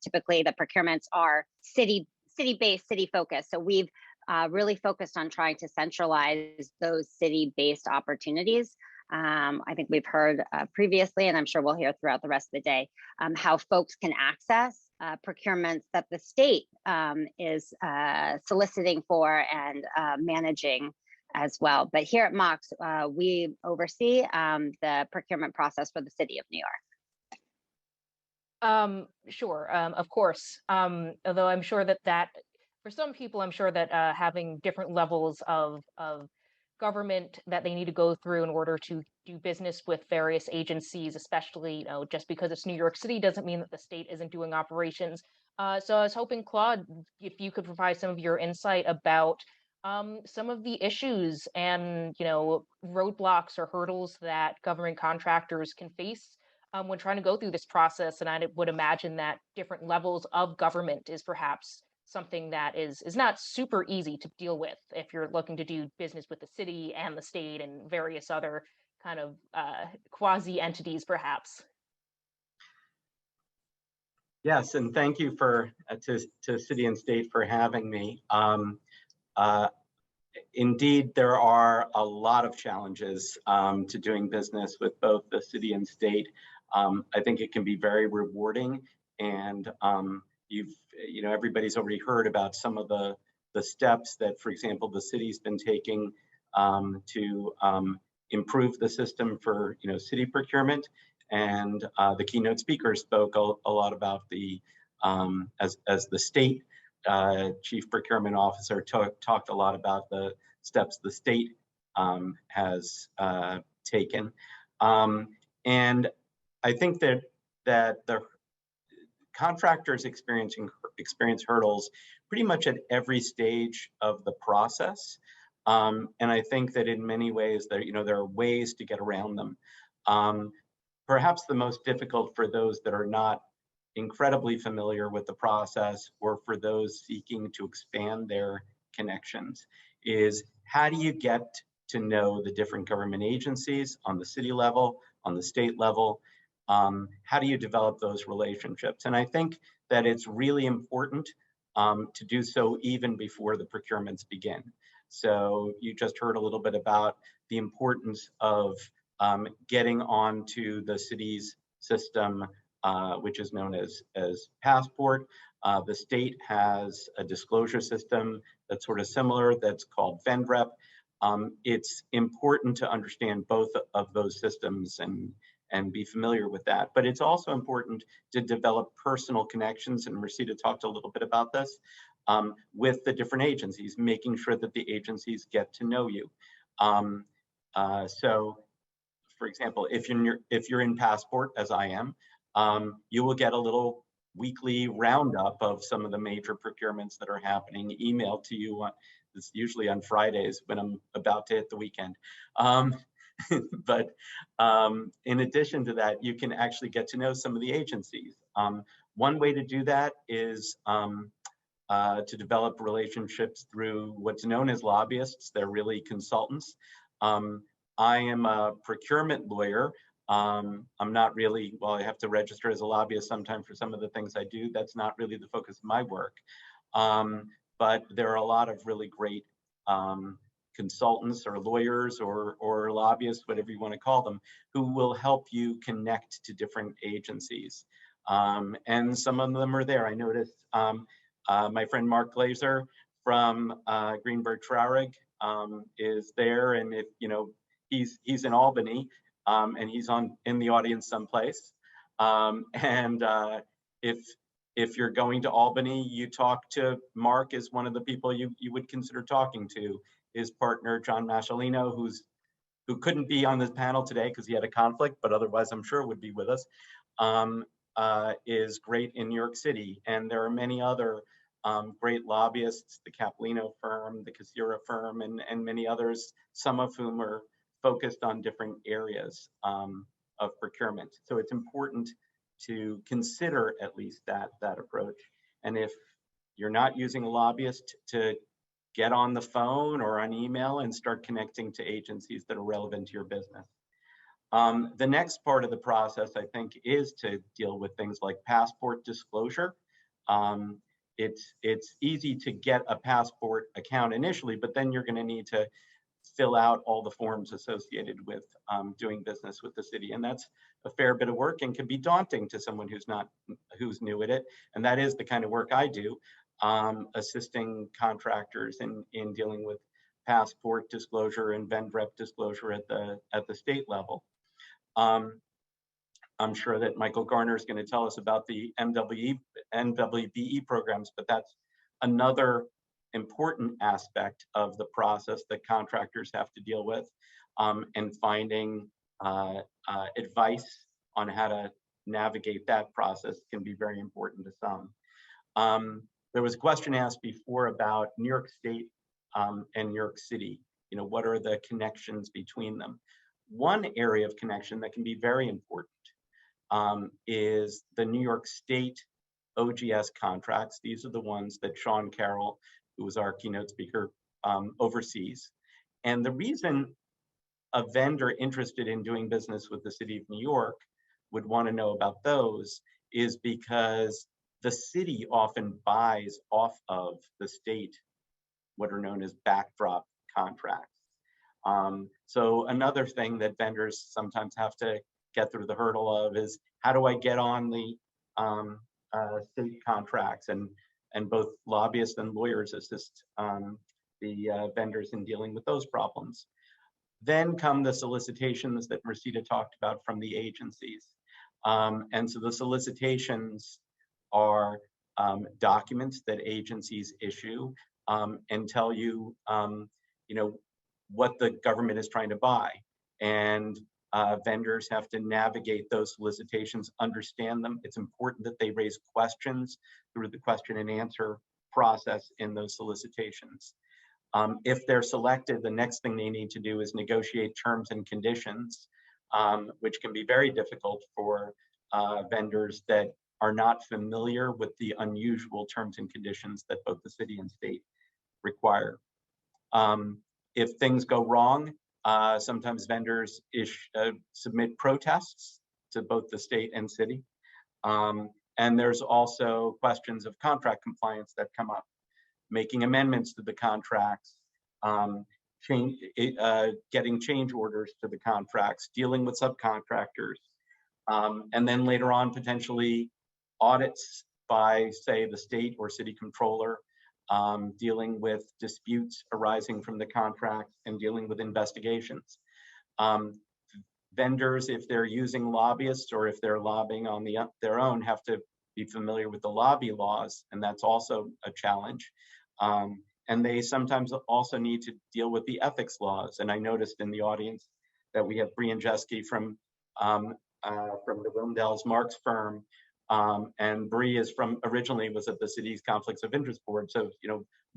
typically the procurements are city-based, city-focused. So we've really focused on trying to centralize those city-based opportunities. I think we've heard previously, and I'm sure we'll hear throughout the rest of the day, how folks can access procurements that the state is soliciting for and managing as well. But here at MOX, we oversee the procurement process for the city of New York. Sure, of course. Although I'm sure that for some people, I'm sure that having different levels of government that they need to go through in order to do business with various agencies, especially, you know, just because it's New York City doesn't mean that the state isn't doing operations. So I was hoping, Claude, if you could provide some of your insight about some of the issues and, you know, roadblocks or hurdles that government contractors can face when trying to go through this process. And I would imagine that different levels of government is perhaps something that is not super easy to deal with if you're looking to do business with the city and the state and various other kind of quasi entities, perhaps. Yes, and thank you to City and State for having me. Indeed, there are a lot of challenges to doing business with both the city and state. I think it can be very rewarding, and everybody's already heard about some of the steps that, for example, the city's been taking to improve the system for city procurement. And the keynote speaker spoke a lot about the as the state chief procurement officer talked a lot about the steps the state has taken. And I think that the contractors experience hurdles pretty much at every stage of the process. And I think that in many ways there are ways to get around them. Perhaps the most difficult for those that are not incredibly familiar with the process, or for those seeking to expand their connections, is how do you get to know the different government agencies on the city level, on the state level? How do you develop those relationships? And I think that it's really important to do so even before the procurements begin. So you just heard a little bit about the importance of getting onto the city's system, which is known as Passport. The state has a disclosure system that's sort of similar, that's called VendRep. It's important to understand both of those systems and be familiar with that. But it's also important to develop personal connections, and Mersida talked a little bit about this, with the different agencies, making sure that the agencies get to know you. So, for example, if you're in Passport, as I am, you will get a little weekly roundup of some of the major procurements that are happening emailed to you. It's usually on Fridays when I'm about to hit the weekend. But in addition to that, you can actually get to know some of the agencies. One way to do that is to develop relationships through what's known as lobbyists. They're really consultants. I am a procurement lawyer. I'm not really, well, I have to register as a lobbyist sometimes for some of the things I do. That's not really the focus of my work. But there are a lot of really great consultants or lawyers or lobbyists, whatever you want to call them, who will help you connect to different agencies. And some of them are there. I noticed my friend Mark Glazer from Greenberg Traurig is there, and if you know, he's in Albany, and he's in the audience someplace. And if you're going to Albany, you talk to Mark as one of the people you would consider talking to. His partner, John Maschalino, who couldn't be on this panel today because he had a conflict, but otherwise I'm sure would be with us, is great in New York City. And there are many other great lobbyists, the Capolino firm, the Casira firm, and many others, some of whom are focused on different areas of procurement. So it's important to consider at least that approach. And if you're not using a lobbyist, to get on the phone or on email and start connecting to agencies that are relevant to your business. The next part of the process, I think, is to deal with things like passport disclosure. It's easy to get a passport account initially, but then you're going to need to fill out all the forms associated with doing business with the city, and that's a fair bit of work and can be daunting to someone who's new at it. And that is the kind of work I do, assisting contractors in dealing with passport disclosure and VendRep disclosure at the state level. I'm sure that Michael Garner is going to tell us about the MWBE programs, but that's another important aspect of the process that contractors have to deal with, and finding advice on how to navigate that process can be very important to some. There was a question asked before about New York State and New York City. You know, what are the connections between them? One area of connection that can be very important is the New York State OGS contracts. These are the ones that Sean Carroll, who was our keynote speaker, oversees. And the reason a vendor interested in doing business with the city of New York would want to know about those is because the city often buys off of the state what are known as backdrop contracts. So another thing that vendors sometimes have to get through the hurdle of is, how do I get on the state contracts? And both lobbyists and lawyers assist the vendors in dealing with those problems. Then come the solicitations that Mersida talked about from the agencies. And so the solicitations are documents that agencies issue and tell you, you know, what the government is trying to buy. And vendors have to navigate those solicitations, understand them. It's important that they raise questions through the question and answer process in those solicitations. If they're selected, the next thing they need to do is negotiate terms and conditions, which can be very difficult for vendors that are not familiar with the unusual terms and conditions that both the city and state require. If things go wrong, sometimes vendors submit protests to both the state and city. And there's also questions of contract compliance that come up, making amendments to the contracts, getting change orders to the contracts, dealing with subcontractors, and then later on potentially audits by, say, the state or city controller, dealing with disputes arising from the contract and dealing with investigations. Vendors, if they're using lobbyists or if they're lobbying on their own, have to be familiar with the lobby laws, and that's also a challenge. And they sometimes also need to deal with the ethics laws. And I noticed in the audience that we have Bree and Jeske from the Wilmdels Marks firm, and Bree is originally was at the city's Conflicts of Interest Board. So,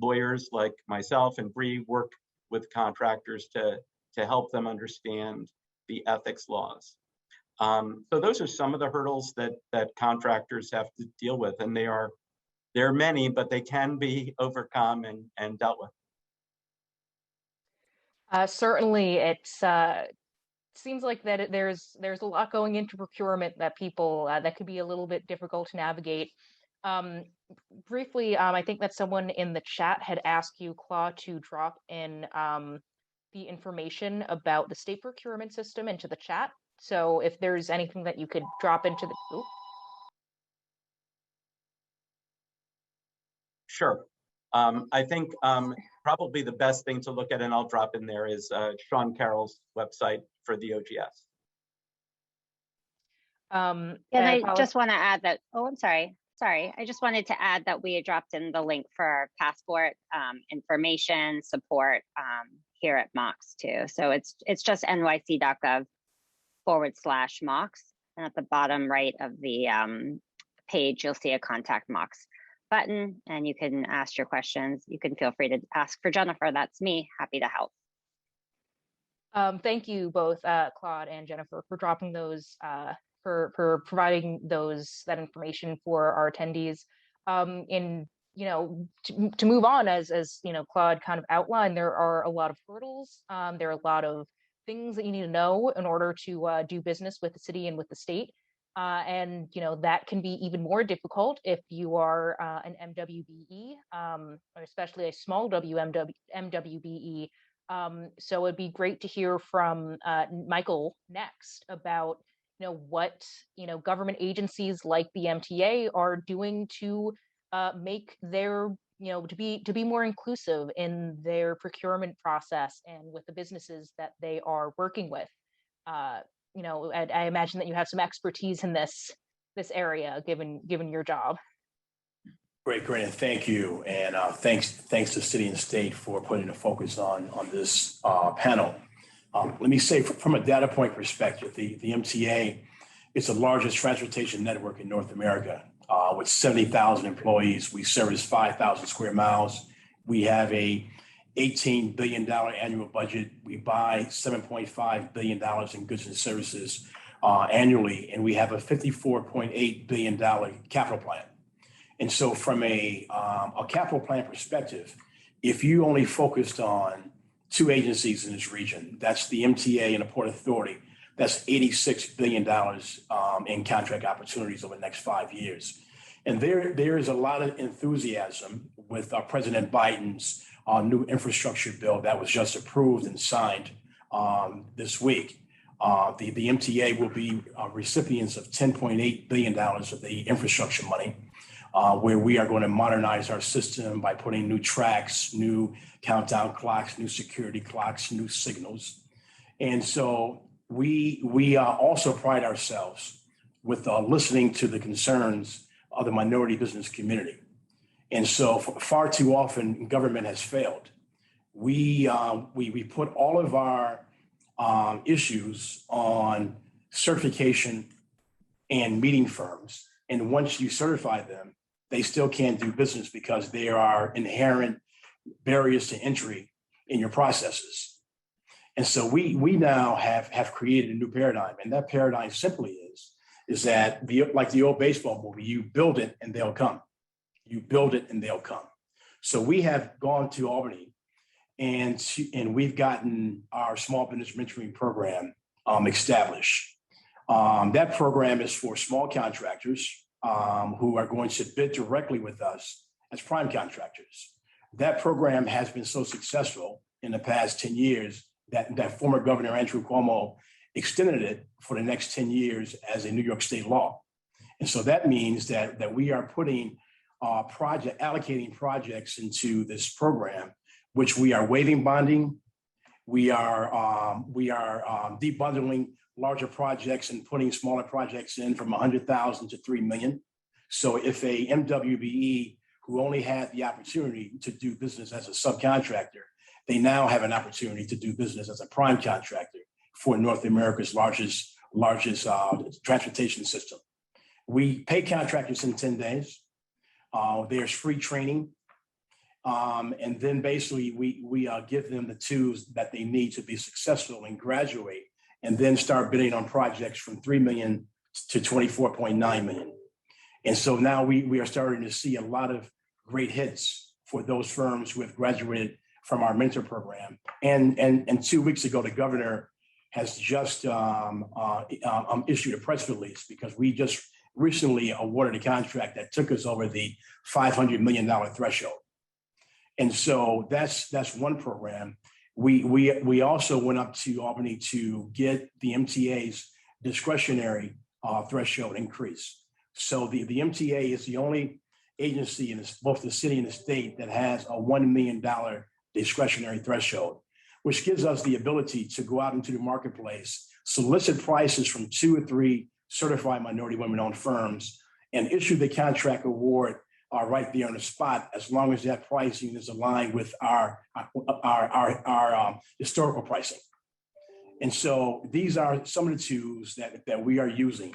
lawyers like myself and Bree work with contractors to help them understand the ethics laws. So those are some of the hurdles that contractors have to deal with, and there are many, but they can be overcome and dealt with. Certainly, it seems like that there's a lot going into procurement that people that could be a little bit difficult to navigate. Briefly, I think that someone in the chat had asked you, Claude, to drop in the information about the state procurement system into the chat. So if there's anything that you could drop into the group. Sure. I think probably the best thing to look at, and I'll drop in there, is Sean Carroll's website for the OGS. And I just want to add that, I'm sorry. I just wanted to add that we had dropped in the link for our passport information support here at MOX too. So it's just nyc.gov/MOX. And at the bottom right of the page, you'll see a contact MOX button, and you can ask your questions. You can feel free to ask for Jennifer. That's me. Happy to help. Thank you both, Claude and Jennifer, for dropping those, for providing that information for our attendees. To move on, as Claude kind of outlined, there are a lot of hurdles. There are a lot of things that you need to know in order to do business with the city and with the state. And that can be even more difficult if you are an MWBE, or especially a small MWBE. So it'd be great to hear from Michael next about what government agencies like the MTA are doing to make their to be more inclusive in their procurement process and with the businesses that they are working with. I imagine that you have some expertise in this area, given your job. Great, and thank you, and thanks to City and State for putting a focus on this panel. Let me say, from a data point perspective, the MTA is the largest transportation network in North America. With 70,000 employees, we service 5,000 square miles. We have a $18 billion annual budget. We buy $7.5 billion in goods and services annually, and we have a $54.8 billion capital plan. And so from a capital plan perspective, if you only focused on two agencies in this region, that's the MTA and the Port Authority, that's $86 billion in contract opportunities over the next 5 years. And there is a lot of enthusiasm with President Biden's new infrastructure bill that was just approved and signed this week. The MTA will be recipients of $10.8 billion of the infrastructure money, where we are going to modernize our system by putting new tracks, new countdown clocks, new security clocks, new signals. And so we also pride ourselves with listening to the concerns of the minority business community. And so far too often, government has failed. We put all of our issues on certification and meeting firms. And once you certify them, they still can't do business because there are inherent barriers to entry in your processes. And so we now have created a new paradigm. And that paradigm simply is that like the old baseball movie, you build it and they'll come. You build it and they'll come. So we have gone to Albany and we've gotten our small business mentoring program established. That program is for small contractors who are going to bid directly with us as prime contractors. That program has been so successful in the past 10 years that former Governor Andrew Cuomo extended it for the next 10 years as a New York State law. And so that means that we are putting allocating projects into this program, which we are waiving bonding. We are debundling larger projects and putting smaller projects in from 100,000 to 3 million. So if a MWBE who only had the opportunity to do business as a subcontractor, they now have an opportunity to do business as a prime contractor for North America's largest transportation system. We pay contractors in 10 days. There's free training. And then basically we give them the tools that they need to be successful and graduate, and then start bidding on projects from 3 million to 24.9 million. And so now we are starting to see a lot of great hits for those firms who have graduated from our mentor program. And 2 weeks ago, the governor has just issued a press release because we just recently awarded a contract that took us over the $500 million threshold. And so that's one program. We also went up to Albany to get the MTA's discretionary threshold increase. So the MTA is the only agency in both the city and the state that has a $1 million discretionary threshold, which gives us the ability to go out into the marketplace, solicit prices from 2 or 3 certified minority women-owned firms, and issue the contract award right there on the spot, as long as that pricing is aligned with our historical pricing. And so these are some of the tools that we are using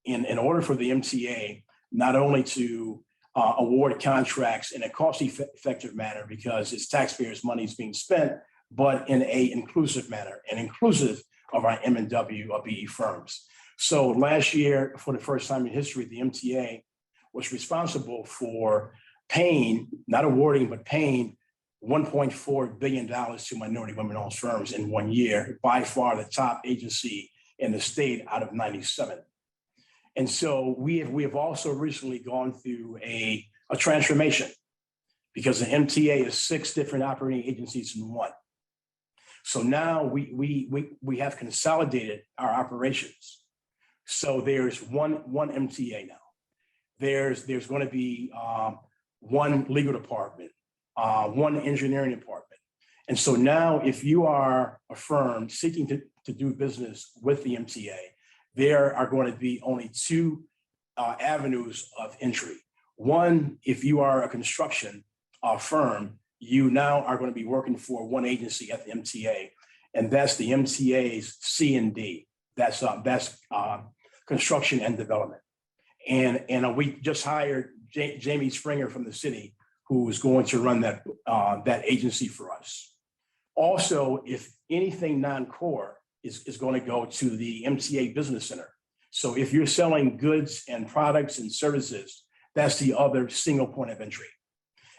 in order for the MTA not only to award contracts in a cost-effective manner because it's taxpayers' money is being spent, but in a inclusive manner and inclusive of our M&W or BE firms. So last year, for the first time in history, the MTA was responsible for paying, not awarding, but paying $1.4 billion to minority women-owned firms in 1 year, by far the top agency in the state out of 97. And so we have also recently gone through a transformation because the MTA is 6 different operating agencies in one. So now we have consolidated our operations. So there's one MTA now. There's going to be one legal department, one engineering department. And so now if you are a firm seeking to do business with the MTA, there are going to be only 2 avenues of entry. One, if you are a construction firm, you now are going to be working for one agency at the MTA, and that's the MTA's C&D. That's construction and development. And we just hired Jamie Springer from the city, who is going to run that agency for us. Also, if anything non-core is going to go to the MTA Business Center. So if you're selling goods and products and services, that's the other single point of entry.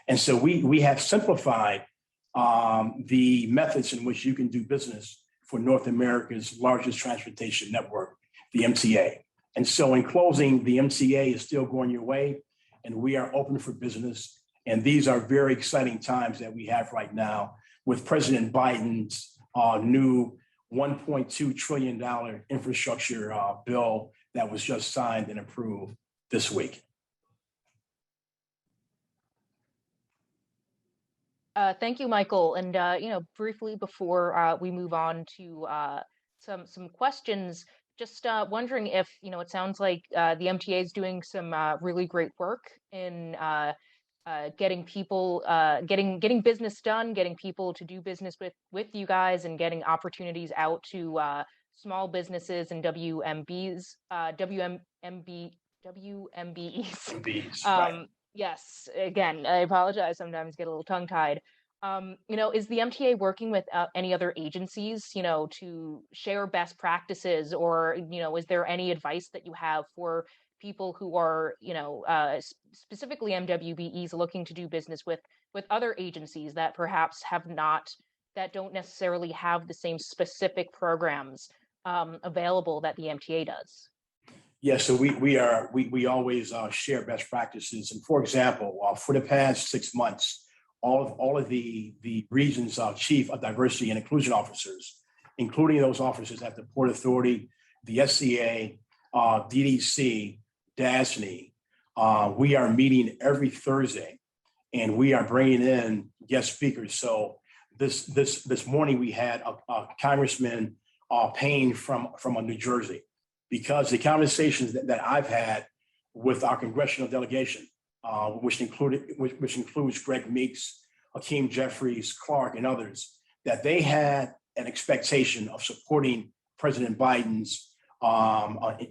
And so we have simplified the methods in which you can do business for North America's largest transportation network, the MTA. And so in closing, the MTA is still going your way, and we are open for business. And these are very exciting times that we have right now with President Biden's new $1.2 trillion infrastructure bill that was just signed and approved this week. Thank you, Michael. And briefly before we move on to some questions, just wondering if it sounds like the MTA is doing some really great work in getting people, getting business done, getting people to do business with you guys, and getting opportunities out to small businesses and WMBs, WMBEs. Right. Yes, again, I apologize. Sometimes get a little tongue-tied. Is the MTA working with any other agencies, to share best practices, or, is there any advice that you have for people who are, specifically MWBEs looking to do business with other agencies that perhaps that don't necessarily have the same specific programs available that the MTA does? Yeah, so we always share best practices. And for example, for the past 6 months, all of the region's chief of diversity and inclusion officers, including those officers at the Port Authority, the SCA, DDC, DASNY, we are meeting every Thursday, and we are bringing in guest speakers. So this morning we had a Congressman Payne from New Jersey, because the conversations that I've had with our congressional delegation, which includes Greg Meeks, Hakeem Jeffries, Clark, and others, that they had an expectation of supporting President Biden's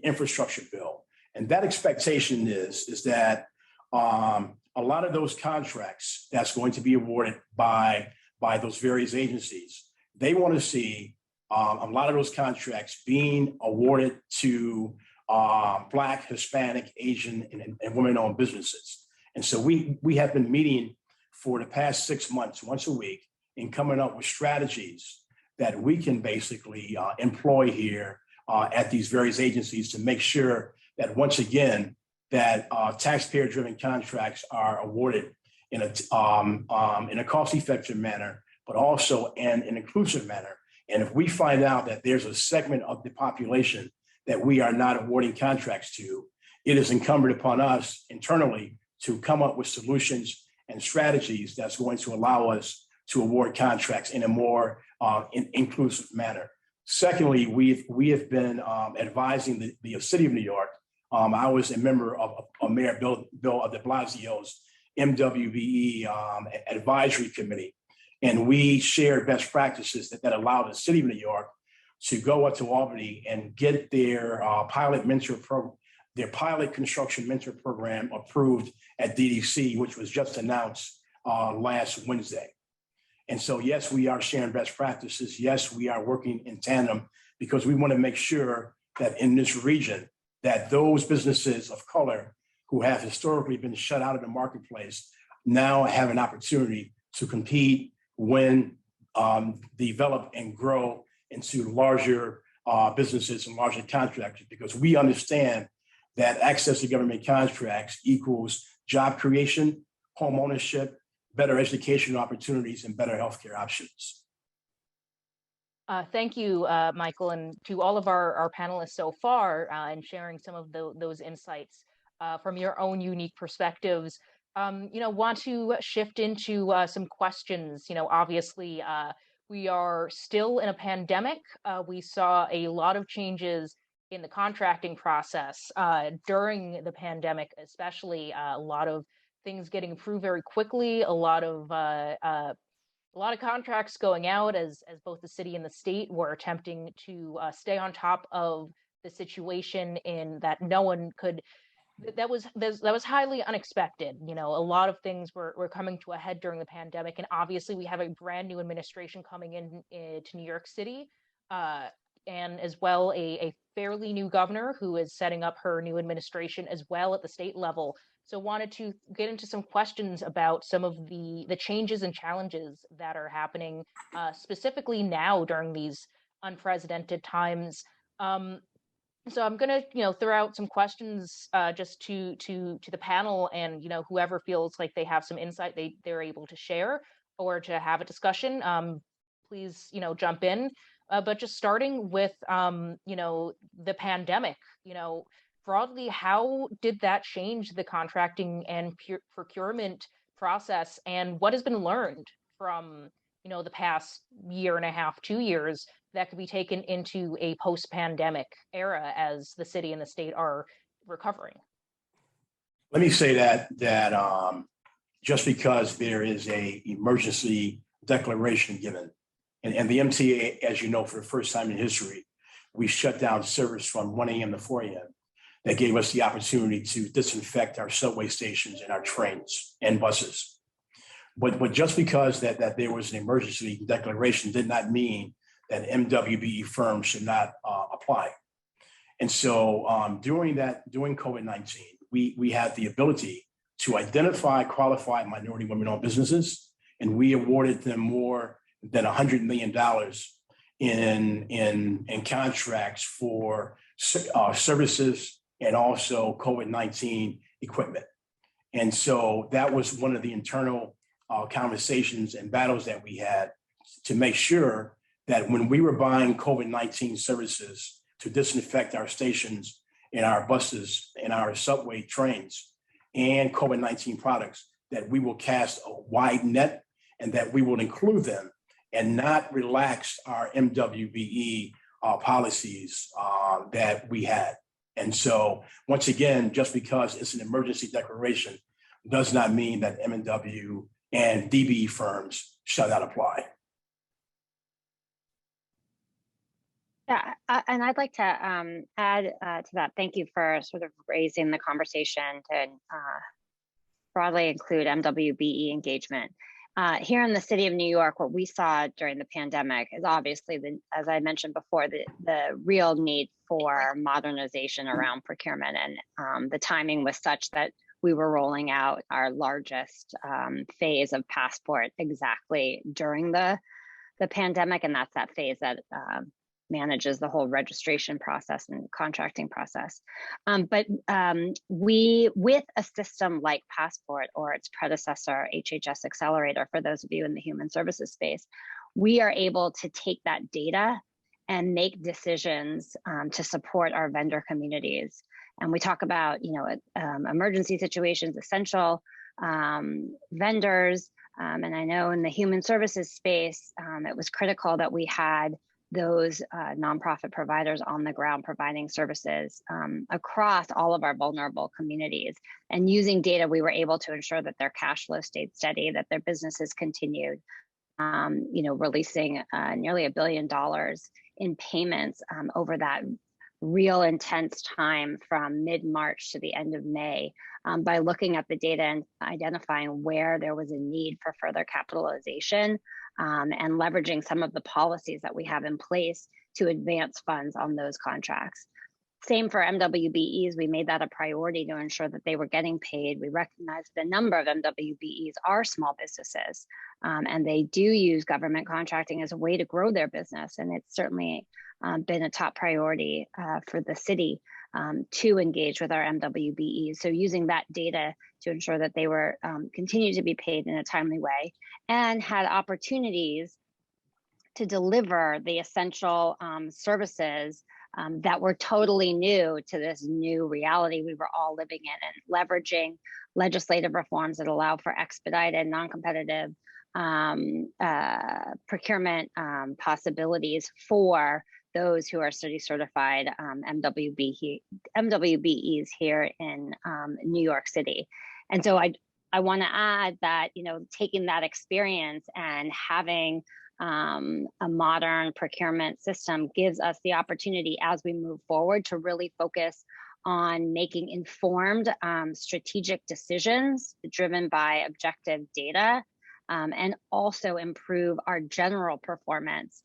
infrastructure bill. And that expectation is that a lot of those contracts that's going to be awarded by those various agencies, they want to see a lot of those contracts being awarded to Black, Hispanic, Asian, and women-owned businesses. And so we have been meeting for the past 6 months, once a week, and coming up with strategies that we can basically employ here at these various agencies to make sure that, once again, that taxpayer-driven contracts are awarded in a cost-effective manner, but also in an inclusive manner. And if we find out that there's a segment of the population that we are not awarding contracts to, it is incumbent upon us internally to come up with solutions and strategies that's going to allow us to award contracts in a more inclusive manner. Secondly, we have been advising the city of New York. I was a member of Mayor Bill de Blasio's MWBE advisory committee. And we shared best practices that allowed the city of New York to go up to Albany and get their pilot construction mentor program approved at DDC, which was just announced last Wednesday. And so, yes, we are sharing best practices. Yes, we are working in tandem, because we want to make sure that in this region, that those businesses of color who have historically been shut out of the marketplace now have an opportunity to compete, win, develop, and grow into larger businesses and larger contractors, because we understand that access to government contracts equals job creation, home ownership, better education opportunities, and better healthcare options. Thank you, Michael, and to all of our panelists so far, and sharing some of those insights from your own unique perspectives. Want to shift into some questions. Obviously, we are still in a pandemic. We saw a lot of changes in the contracting process during the pandemic, especially a lot of things getting approved very quickly, a lot of contracts going out as both the city and the state were attempting to stay on top of the situation, in that no one could. That was highly unexpected. A lot of things were coming to a head during the pandemic, and obviously we have a brand new administration coming in to New York City, and as well a fairly new governor who is setting up her new administration as well at the state level. So wanted to get into some questions about some of the changes and challenges that are happening specifically now during these unprecedented times. So I'm going to, throw out some questions just to the panel, and, whoever feels like they have some insight they're able to share or to have a discussion, please, jump in. But just starting with, the pandemic, broadly, how did that change the contracting and procurement process, and what has been learned from, the past year and a half, 2 years, that could be taken into a post-pandemic era as the city and the state are recovering? Let me say that just because there is a emergency declaration given, and the MTA, as you know, for the first time in history, we shut down service from 1 a.m. to 4 a.m. That gave us the opportunity to disinfect our subway stations and our trains and buses. But just because that there was an emergency declaration did not mean that MWBE firms should not apply. And so during COVID-19, we had the ability to identify qualified minority women-owned businesses, and we awarded them more than $100 million in contracts for services, and also COVID-19 equipment. And so that was one of the internal conversations and battles that we had to make sure that when we were buying COVID-19 services to disinfect our stations and our buses and our subway trains and COVID-19 products, that we will cast a wide net and that we will include them and not relax our MWBE policies that we had. And so once again, just because it's an emergency declaration does not mean that M&W and DBE firms shall not apply. Yeah, and I'd like to add to that. Thank you for sort of raising the conversation to broadly include MWBE engagement. Here in the city of New York, what we saw during the pandemic is obviously, as I mentioned before, the real need for modernization around procurement. And the timing was such that we were rolling out our largest phase of Passport exactly during the pandemic. And that's that phase that manages the whole registration process and contracting process. But we, with a system like Passport or its predecessor, HHS Accelerator, for those of you in the human services space, we are able to take that data and make decisions to support our vendor communities. And we talk about, emergency situations, essential vendors. And I know in the human services space, it was critical that we had those nonprofit providers on the ground providing services across all of our vulnerable communities. And using data, we were able to ensure that their cash flow stayed steady, that their businesses continued, releasing nearly $1 billion in payments over that real intense time from mid-March to the end of May by looking at the data and identifying where there was a need for further capitalization and leveraging some of the policies that we have in place to advance funds on those contracts. Same for MWBEs, we made that a priority to ensure that they were getting paid. We recognize the number of MWBEs are small businesses, and they do use government contracting as a way to grow their business. And it's certainly been a top priority for the city to engage with our MWBEs. So using that data to ensure that they were continue to be paid in a timely way and had opportunities to deliver the essential services that were totally new to this new reality we were all living in, and leveraging legislative reforms that allow for expedited, non-competitive procurement possibilities for those who are study certified MWBEs here in New York City. And so I want to add that, taking that experience and having a modern procurement system gives us the opportunity as we move forward to really focus on making informed strategic decisions driven by objective data and also improve our general performance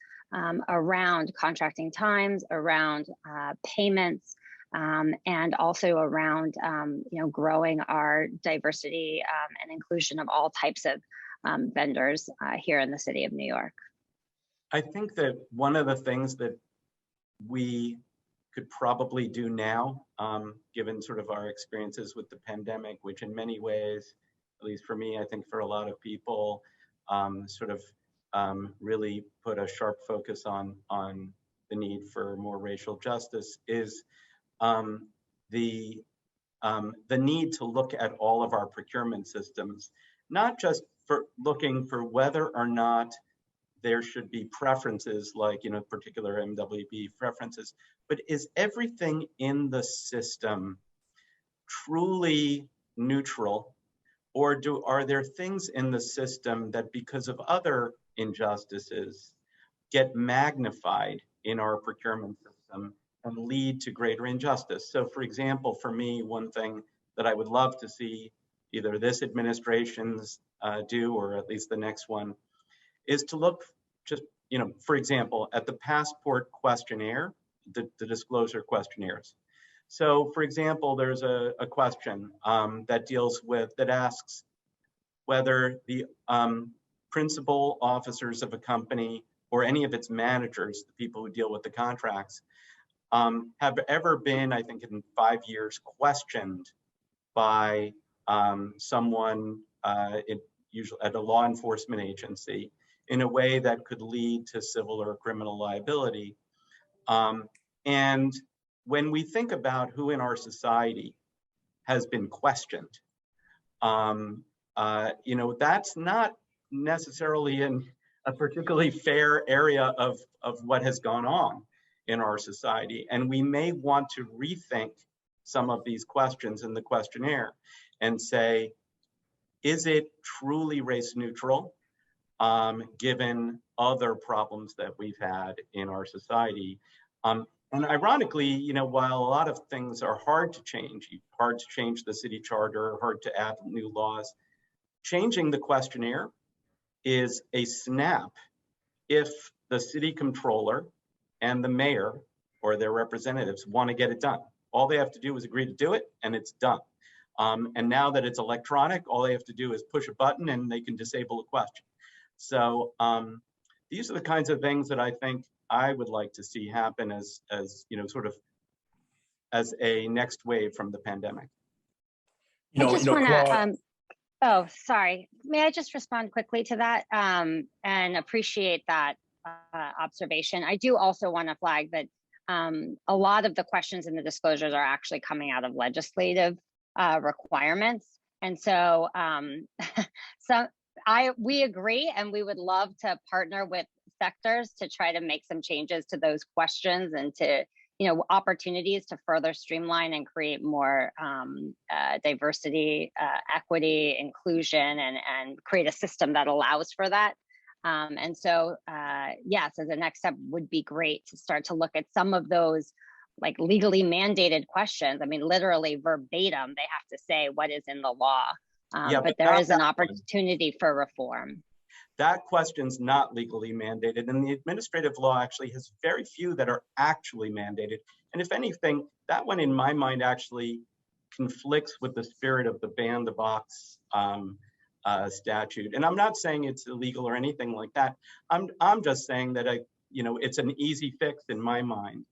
around contracting times, around payments, and also around growing our diversity and inclusion of all types of vendors here in the city of New York. I think that one of the things that we could probably do now, given sort of our experiences with the pandemic, which in many ways, at least for me, I think for a lot of people, really put a sharp focus on the need for more racial justice, is the need to look at all of our procurement systems, not just for looking for whether or not there should be preferences like, particular MWB preferences, but is everything in the system truly neutral? Or are there things in the system that because of other injustices get magnified in our procurement system and lead to greater injustice? So for example, for me, one thing that I would love to see either this administration's do, or at least the next one, is to look just, for example, at the Passport questionnaire, the disclosure questionnaires. So for example, there's a question that asks whether the principal officers of a company or any of its managers, the people who deal with the contracts, have ever been, I think in 5 years, questioned by someone usually at a law enforcement agency in a way that could lead to civil or criminal liability. And when we think about who in our society has been questioned, that's not necessarily in a particularly fair area of what has gone on in our society. And we may want to rethink some of these questions in the questionnaire and say, is it truly race neutral, given other problems that we've had in our society? And ironically, while a lot of things are hard to change the city charter, hard to add new laws, changing the questionnaire is a snap if the city controller and the mayor or their representatives want to get it done. All they have to do is agree to do it, and it's done. And now that it's electronic, all they have to do is push a button and they can disable a question. So these are the kinds of things that I think I would like to see happen as sort of as a next wave from the pandemic. I just want to, oh, sorry. May I just respond quickly to that and appreciate that observation. I do also want to flag that a lot of the questions in the disclosures are actually coming out of legislative requirements. And so, we agree, and we would love to partner with sectors to try to make some changes to those questions and to, opportunities to further streamline and create more diversity, equity, inclusion, and create a system that allows for that. And so, yes, as a next step would be great to start to look at some of those like legally mandated questions. I mean, literally verbatim, they have to say what is in the law, but there is an opportunity for reform. That question's not legally mandated, and the administrative law actually has very few that are actually mandated. And if anything, that one in my mind actually conflicts with the spirit of the ban the box statute. And I'm not saying it's illegal or anything like that. I'm just saying that it's an easy fix in my mind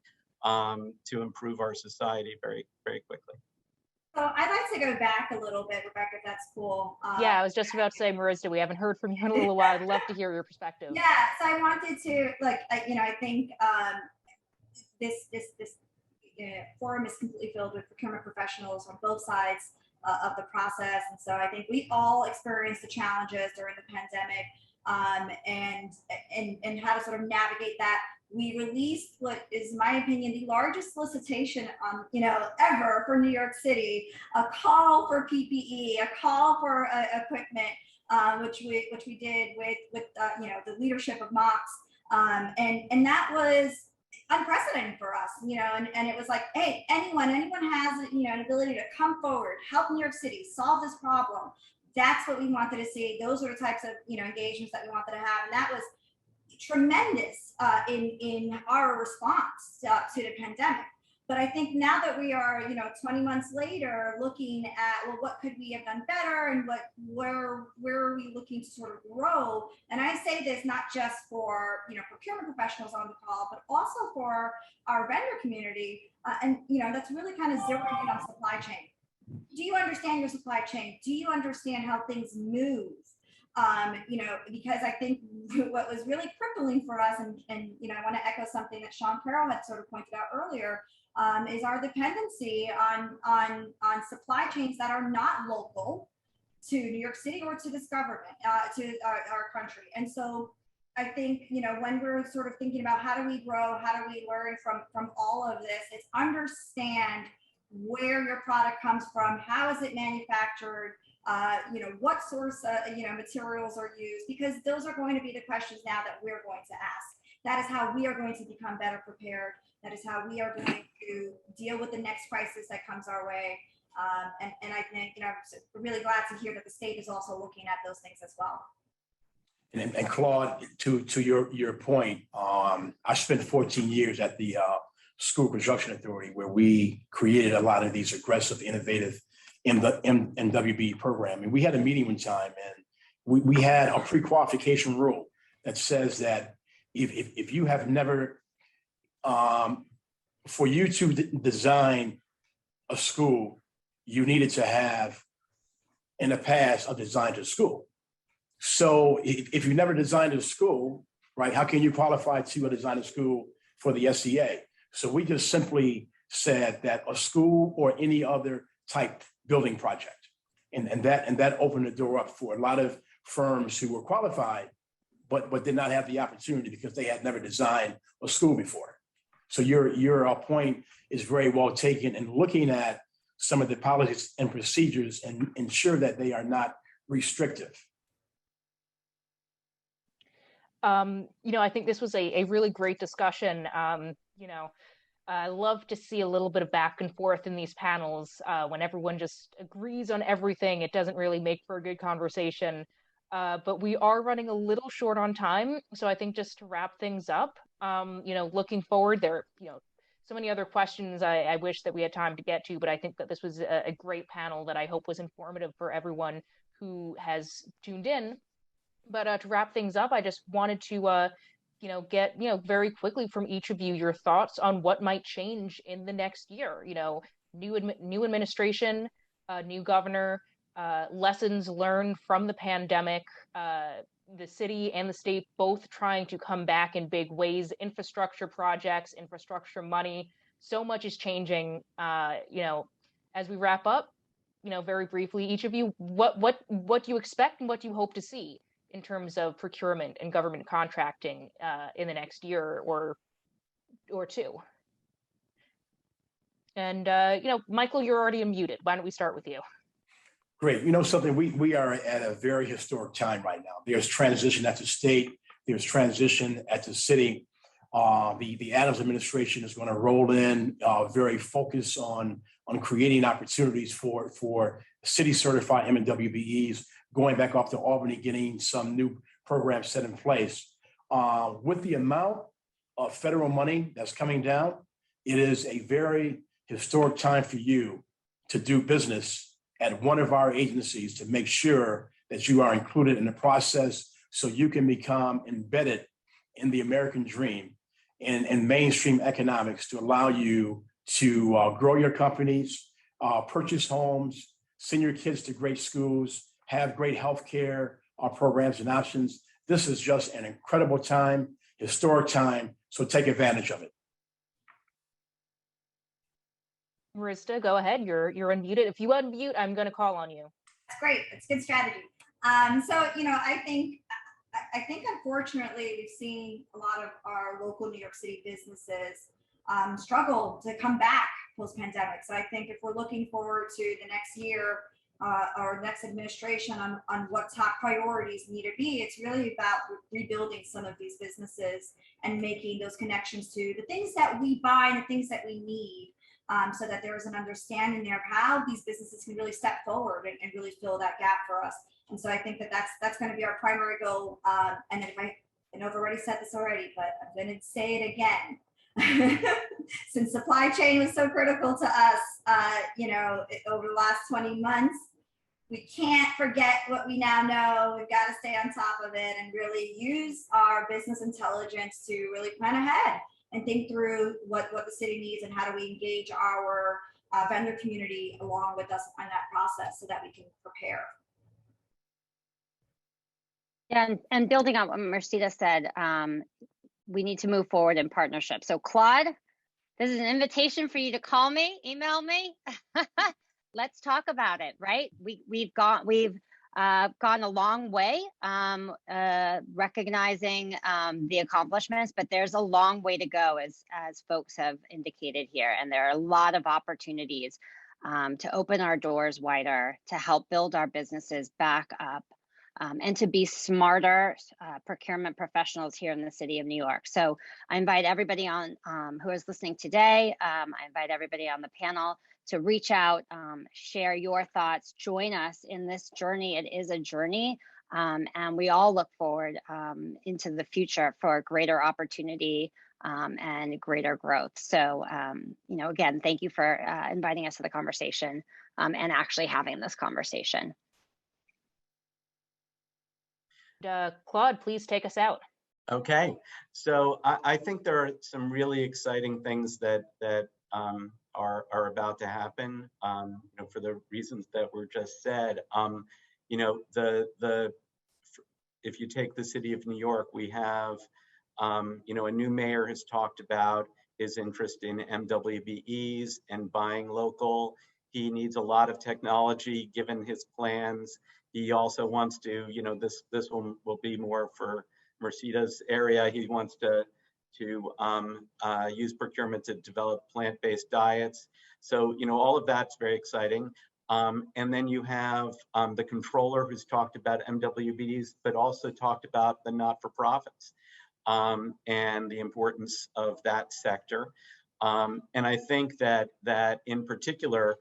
to improve our society very, very quickly. So I'd like to go back a little bit, Rebecca, if that's cool. Yeah, I was just about to say, Mersida, we haven't heard from you in a little while. I'd love to hear your perspective. Yeah, so I wanted to, I think this forum is completely filled with procurement professionals on both sides of the process. And so I think we all experienced the challenges during the pandemic and how to sort of navigate that. We released what is, in my opinion, the largest solicitation ever for New York City, a call for PPE, a call for equipment, which we did with the leadership of Mox, and that was unprecedented for us, and it was like, hey, anyone has an ability to come forward, help New York City solve this problem. That's what we wanted to see. Those are the types of engagements that we wanted to have, and that was tremendous in our response to the pandemic. But I think now that we are 20 months later, looking at, well, what could we have done better, and where are we looking to sort of grow? And I say this not just for procurement professionals on the call, but also for our vendor community, and that's really kind of zeroing in on supply chain. Do you understand your supply chain? Do you understand how things move? Because I think what was really crippling for us, and I want to echo something that Carroll had sort of pointed out earlier, is our dependency on supply chains that are not local to New York City or to this government, to our country. And so I think, when we're sort of thinking about how do we grow, how do we learn from all of this, it's understand where your product comes from, how is it manufactured, what source materials are used, because those are going to be the questions now that we're going to ask. That is how we are going to become better prepared. That is how we are going to deal with the next crisis that comes our way. And I think I'm really glad to hear that the state is also looking at those things as well. And Claude, to your point, I spent 14 years at the School Construction Authority, where we created a lot of these aggressive, innovative MWB program. And we had a meeting one time, and we had a pre-qualification rule that says that if you have never for you to design a school, you needed to have in the past a design to school. So if you never designed a school, right, how can you qualify to a design a school for the SCA? So we just simply said that a school or any other type building project. And that opened the door up for a lot of firms who were qualified, but did not have the opportunity because they had never designed a school before. So your point is very well taken, and looking at some of the policies and procedures and ensure that they are not restrictive. I think this was a really great discussion. I love to see a little bit of back and forth in these panels. When everyone just agrees on everything, it doesn't really make for a good conversation. But we are running a little short on time. So I think just to wrap things up, looking forward, there are, so many other questions I wish that we had time to get to, but I think that this was a great panel that I hope was informative for everyone who has tuned in. But to wrap things up, I just wanted to, get, very quickly from each of you, your thoughts on what might change in the next year. New administration, new governor, lessons learned from the pandemic, the city and the state both trying to come back in big ways, infrastructure projects, infrastructure money. So much is changing. As we wrap up, very briefly, each of you, what do you expect and what do you hope to see in terms of procurement and government contracting in the next year or two? And Michael, you're already unmuted. Why don't we start with you? Great. Something, we are at a very historic time right now. There's transition at the state. There's transition at the city. The Adams administration is going to roll in, very focused on creating opportunities for city certified M&WBEs, going back off to Albany, getting some new programs set in place. With the amount of federal money that's coming down, it is a very historic time for you to do business at one of our agencies to make sure that you are included in the process so you can become embedded in the American dream and mainstream economics to allow you to grow your companies, purchase homes, send your kids to great schools, have great healthcare programs and options. This is just an incredible time, historic time, so take advantage of it. Mersida, go ahead. You're unmuted. If you unmute, I'm going to call on you. That's great. That's good strategy. I think unfortunately we've seen a lot of our local New York City businesses struggle to come back post-pandemic. So I think if we're looking forward to the next year, our next administration on what top priorities need to be, it's really about rebuilding some of these businesses and making those connections to the things that we buy and the things that we need. So that there is an understanding there of how these businesses can really step forward and really fill that gap for us. And so I think that that's going to be our primary goal. And if I know I've already said this already, but I'm going to say it again. Since supply chain was so critical to us, over the last 20 months, we can't forget what we now know. We've got to stay on top of it and really use our business intelligence to really plan ahead and think through what the city needs and how do we engage our vendor community along with us on that process so that we can prepare. Yeah, and building on what Mersida said, we need to move forward in partnership. So Claude, this is an invitation for you to call me, email me. Let's talk about it, right? We've gone a long way recognizing the accomplishments, but there's a long way to go as folks have indicated here. And there are a lot of opportunities to open our doors wider, to help build our businesses back up, and to be smarter procurement professionals here in the city of New York. So I invite everybody on who is listening today, I invite everybody on the panel to reach out, share your thoughts, join us in this journey. It is a journey, and we all look forward into the future for greater opportunity and greater growth. So, again, thank you for inviting us to the conversation and actually having this conversation. Claude, please take us out. Okay, so I think there are some really exciting things that are about to happen. For the reasons that were just said. You know, if you take the city of New York, we have a new mayor has talked about his interest in MWBEs and buying local. He needs a lot of technology given his plans. He also wants to, this one will be more for Mersida's area. He wants to use procurement to develop plant-based diets. So, all of that's very exciting. And then you have the controller who's talked about MWBs, but also talked about the not-for-profits and the importance of that sector. And I think that in particular,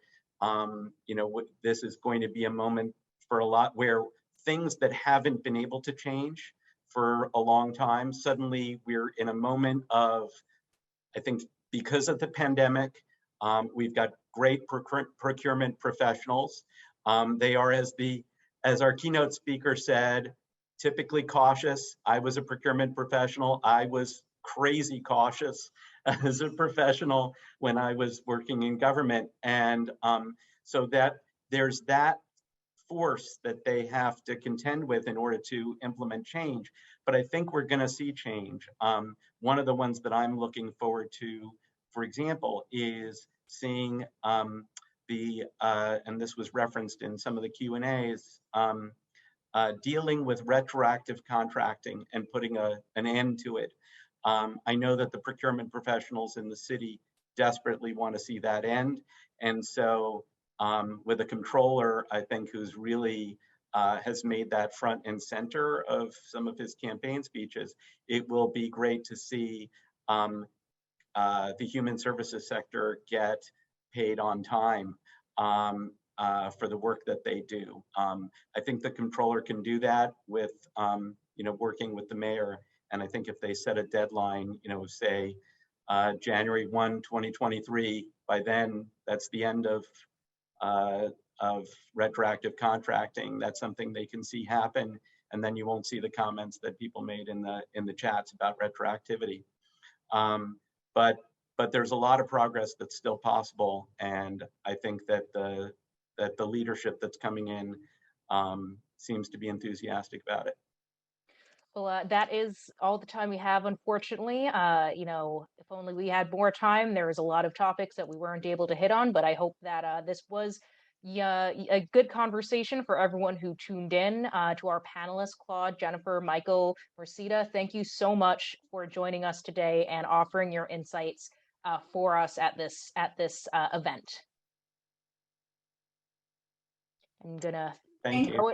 this is going to be a moment for a lot where things that haven't been able to change for a long time, suddenly we're in a moment of, I think, because of the pandemic, we've got great procurement professionals. They are, as our keynote speaker said, typically cautious. I was a procurement professional. I was crazy cautious as a professional when I was working in government. And so that there's that force that they have to contend with in order to implement change. But I think we're going to see change. One of the ones that I'm looking forward to, for example, is seeing and this was referenced in some of the Q&As, dealing with retroactive contracting and putting an end to it. I know that the procurement professionals in the city desperately want to see that end. And so with a controller, I think, who's really has made that front and center of some of his campaign speeches, it will be great to see the human services sector get paid on time for the work that they do. I think the controller can do that with, working with the mayor. And I think if they set a deadline, say January 1, 2023, by then that's the end of retroactive contracting. That's something they can see happen, and then you won't see the comments that people made in the chats about retroactivity. But there's a lot of progress that's still possible, and I think that the leadership that's coming in seems to be enthusiastic about it. Well, that is all the time we have, unfortunately. If only we had more time. There was a lot of topics that we weren't able to hit on, but I hope that this was a good conversation for everyone who tuned in. To our panelists, Claude, Jennifer, Michael, Mersida, thank you so much for joining us today and offering your insights for us at this event. I'm gonna throw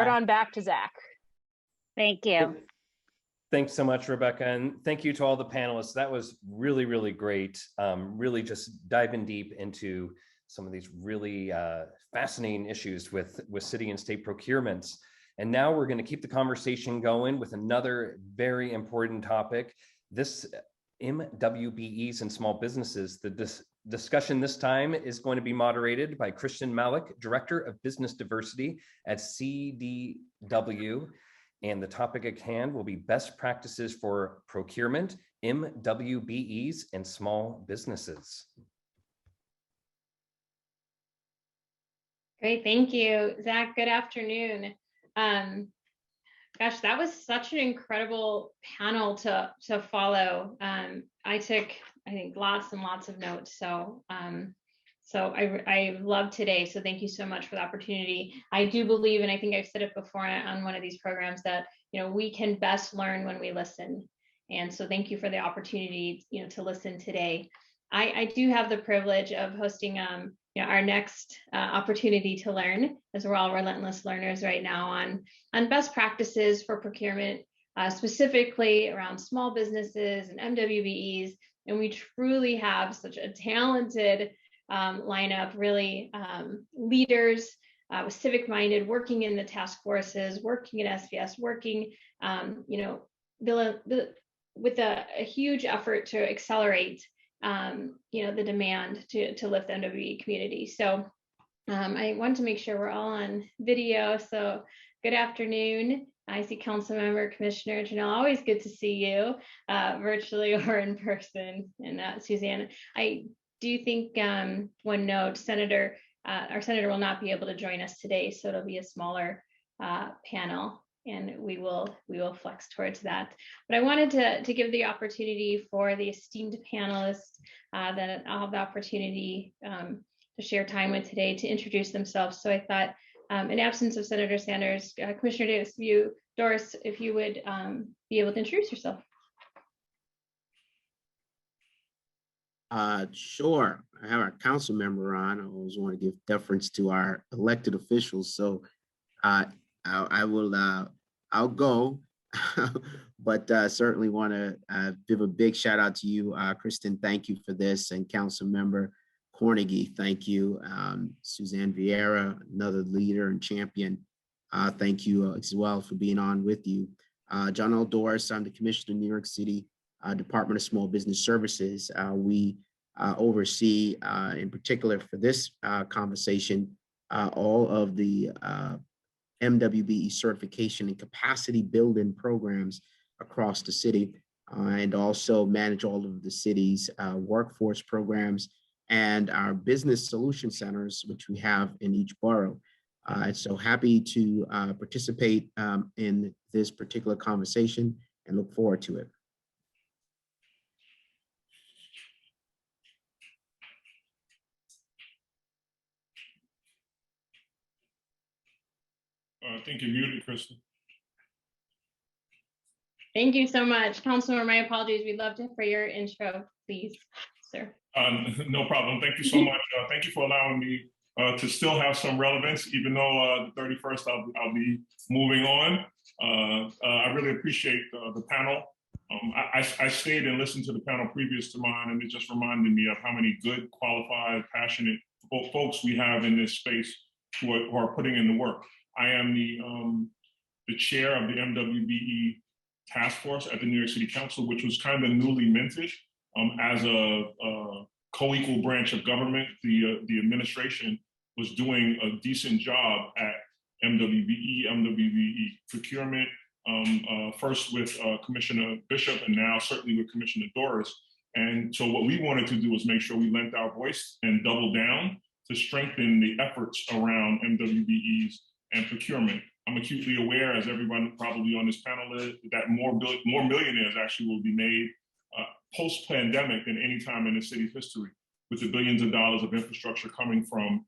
it on back to Zach. Thank you. Thanks so much, Rebecca. And thank you to all the panelists. That was really, really great. Really just diving deep into some of these really fascinating issues with city and state procurements. And now we're going to keep the conversation going with another very important topic. This MWBEs and small businesses. The discussion this time is going to be moderated by Christian Malik, Director of Business Diversity at CDW. And the topic at hand will be best practices for procurement, MWBEs, and small businesses. Great, thank you, Zach. Good afternoon. Gosh, that was such an incredible panel to follow. I took, I think, lots and lots of notes. So I love today. So thank you so much for the opportunity. I do believe, and I think I've said it before on one of these programs, that we can best learn when we listen. And so thank you for the opportunity to listen today. I do have the privilege of hosting our next opportunity to learn, as we're all relentless learners right now, on best practices for procurement, specifically around small businesses and MWBEs. And we truly have such a talented lineup, really leaders with civic minded, working in the task forces, working at SVS, working with a huge effort to accelerate the demand to lift the MWBE community. So I want to make sure we're all on video. So good afternoon. I see Councilmember Commissioner Jonnel. Always good to see you virtually or in person. And Suzanne, I do think one note, our senator will not be able to join us today, so it'll be a smaller panel, and we will flex towards that. But I wanted to give the opportunity for the esteemed panelists that I'll have the opportunity to share time with today to introduce themselves. So I thought, in absence of Senator Sanders, Commissioner Davis, Doris, if you would be able to introduce yourself. Sure. I have our council member on. I always want to give deference to our elected officials. So I'll go, but certainly want to give a big shout out to you, Kristen. Thank you for this, and Council Member Cornegie, thank you. Suzanne Vera, another leader and champion. Thank you as well for being on with you. Jonnel, Doris, I'm the Commissioner of New York City Department of Small Business Services. We oversee, in particular for this conversation, all of the MWBE certification and capacity building programs across the city, and also manage all of the city's workforce programs and our business solution centers, which we have in each borough. So happy to participate in this particular conversation and look forward to it. I think you're muted, Kristen. Thank you so much. Councilmember, my apologies. We'd love to hear your intro, please, sir. No problem. Thank you so much. Thank you for allowing me to still have some relevance, even though the 31st I'll be moving on. I really appreciate the panel. I stayed and listened to the panel previous to mine, and it just reminded me of how many good, qualified, passionate folks we have in this space who are putting in the work. I am the chair of the MWBE task force at the New York City Council, which was kind of newly minted as a co-equal branch of government. The administration was doing a decent job at MWBE procurement, first with Commissioner Bishop and now certainly with Commissioner Doris. And so what we wanted to do was make sure we lent our voice and double down to strengthen the efforts around MWBEs and procurement. I'm acutely aware, as everyone probably on this panel is, that more millionaires actually will be made post-pandemic than any time in the city's history, with the billions of dollars of infrastructure coming from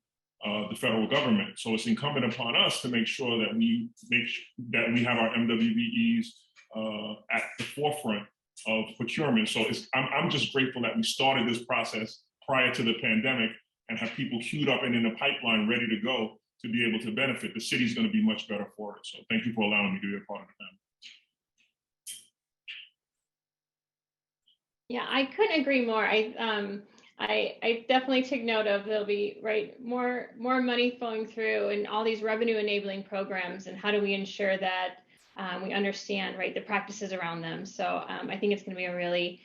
the federal government. So it's incumbent upon us to make sure that we have our MWBEs at the forefront of procurement. So I'm just grateful that we started this process prior to the pandemic and have people queued up and in the pipeline ready to go to be able to benefit. The city's going to be much better for it. So thank you for allowing me to be a part of the panel. Yeah, I couldn't agree more. I definitely took note of there'll be more money flowing through and all these revenue enabling programs, and how do we ensure that we understand the practices around them. So I think it's going to be a really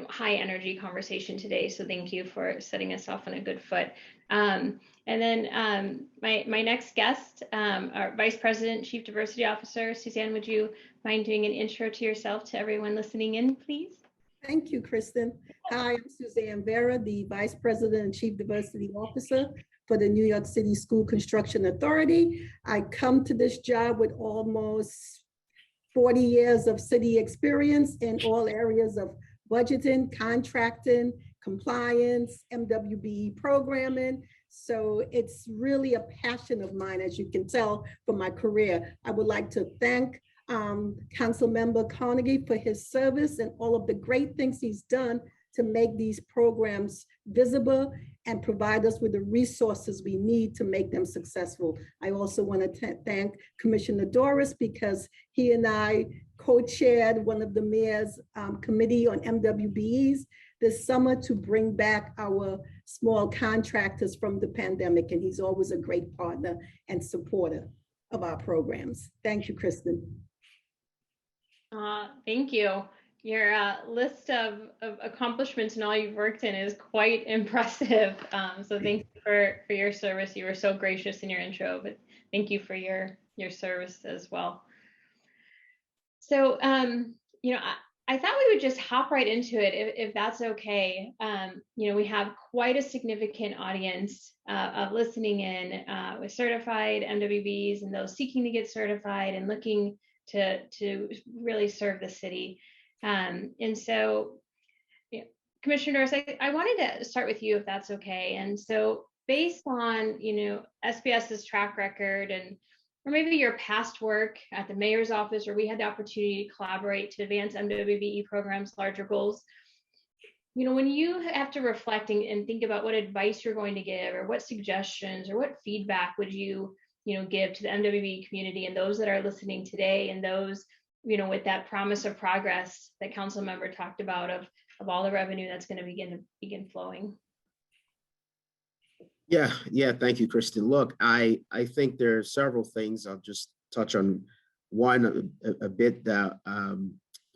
high energy conversation today. So thank you for setting us off on a good foot. And then my next guest, our Vice President, Chief Diversity Officer, Suzanne, would you mind doing an intro to yourself to everyone listening in, please? Thank you, Kristen. Hi, I'm Suzanne Vera, the Vice President and Chief Diversity Officer for the New York City School Construction Authority. I come to this job with almost 40 years of city experience in all areas of budgeting, contracting, compliance, MWBE programming. So it's really a passion of mine, as you can tell from my career. I would like to thank Council Member Carnegie for his service and all of the great things he's done to make these programs visible and provide us with the resources we need to make them successful. I also want to thank Commissioner Doris, because he and I co-chaired one of the mayor's committee on MWBEs this summer to bring back our small contractors from the pandemic. And he's always a great partner and supporter of our programs. Thank you, Kristen. Thank you. your list of accomplishments and all you've worked in is quite impressive. So thank you for your service. You were so gracious in your intro, but thank you for your service as well. So, you know, I thought we would just hop right into it if that's okay. You know, we have quite a significant audience of listening in with certified MWBs and those seeking to get certified and looking to really serve the city. And so, yeah, Commissioner Doris, I wanted to start with you if that's okay. And so based on, you know, SPS's track record and or maybe your past work at the mayor's office, or we had the opportunity to collaborate to advance MWBE programs, larger goals. You know, when you have to reflect and think about what advice you're going to give, or what suggestions, or what feedback would you, you know, give to the MWBE community and those that are listening today, and those, you know, with that promise of progress that council member talked about of all the revenue that's going to begin flowing. Yeah, thank you, Kristen. Look, I think there are several things. I'll just touch on one a bit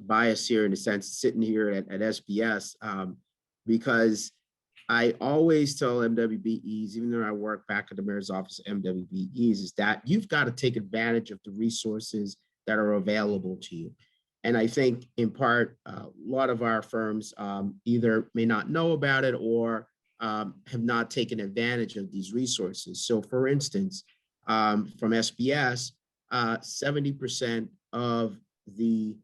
bias here in a sense, sitting here at SPS, because I always tell MWBEs, even though I work back at the mayor's office of MWBEs, is that you've got to take advantage of the resources that are available to you. And I think in part, a lot of our firms either may not know about it or have not taken advantage of these resources. So for instance, from SPS, 70% of the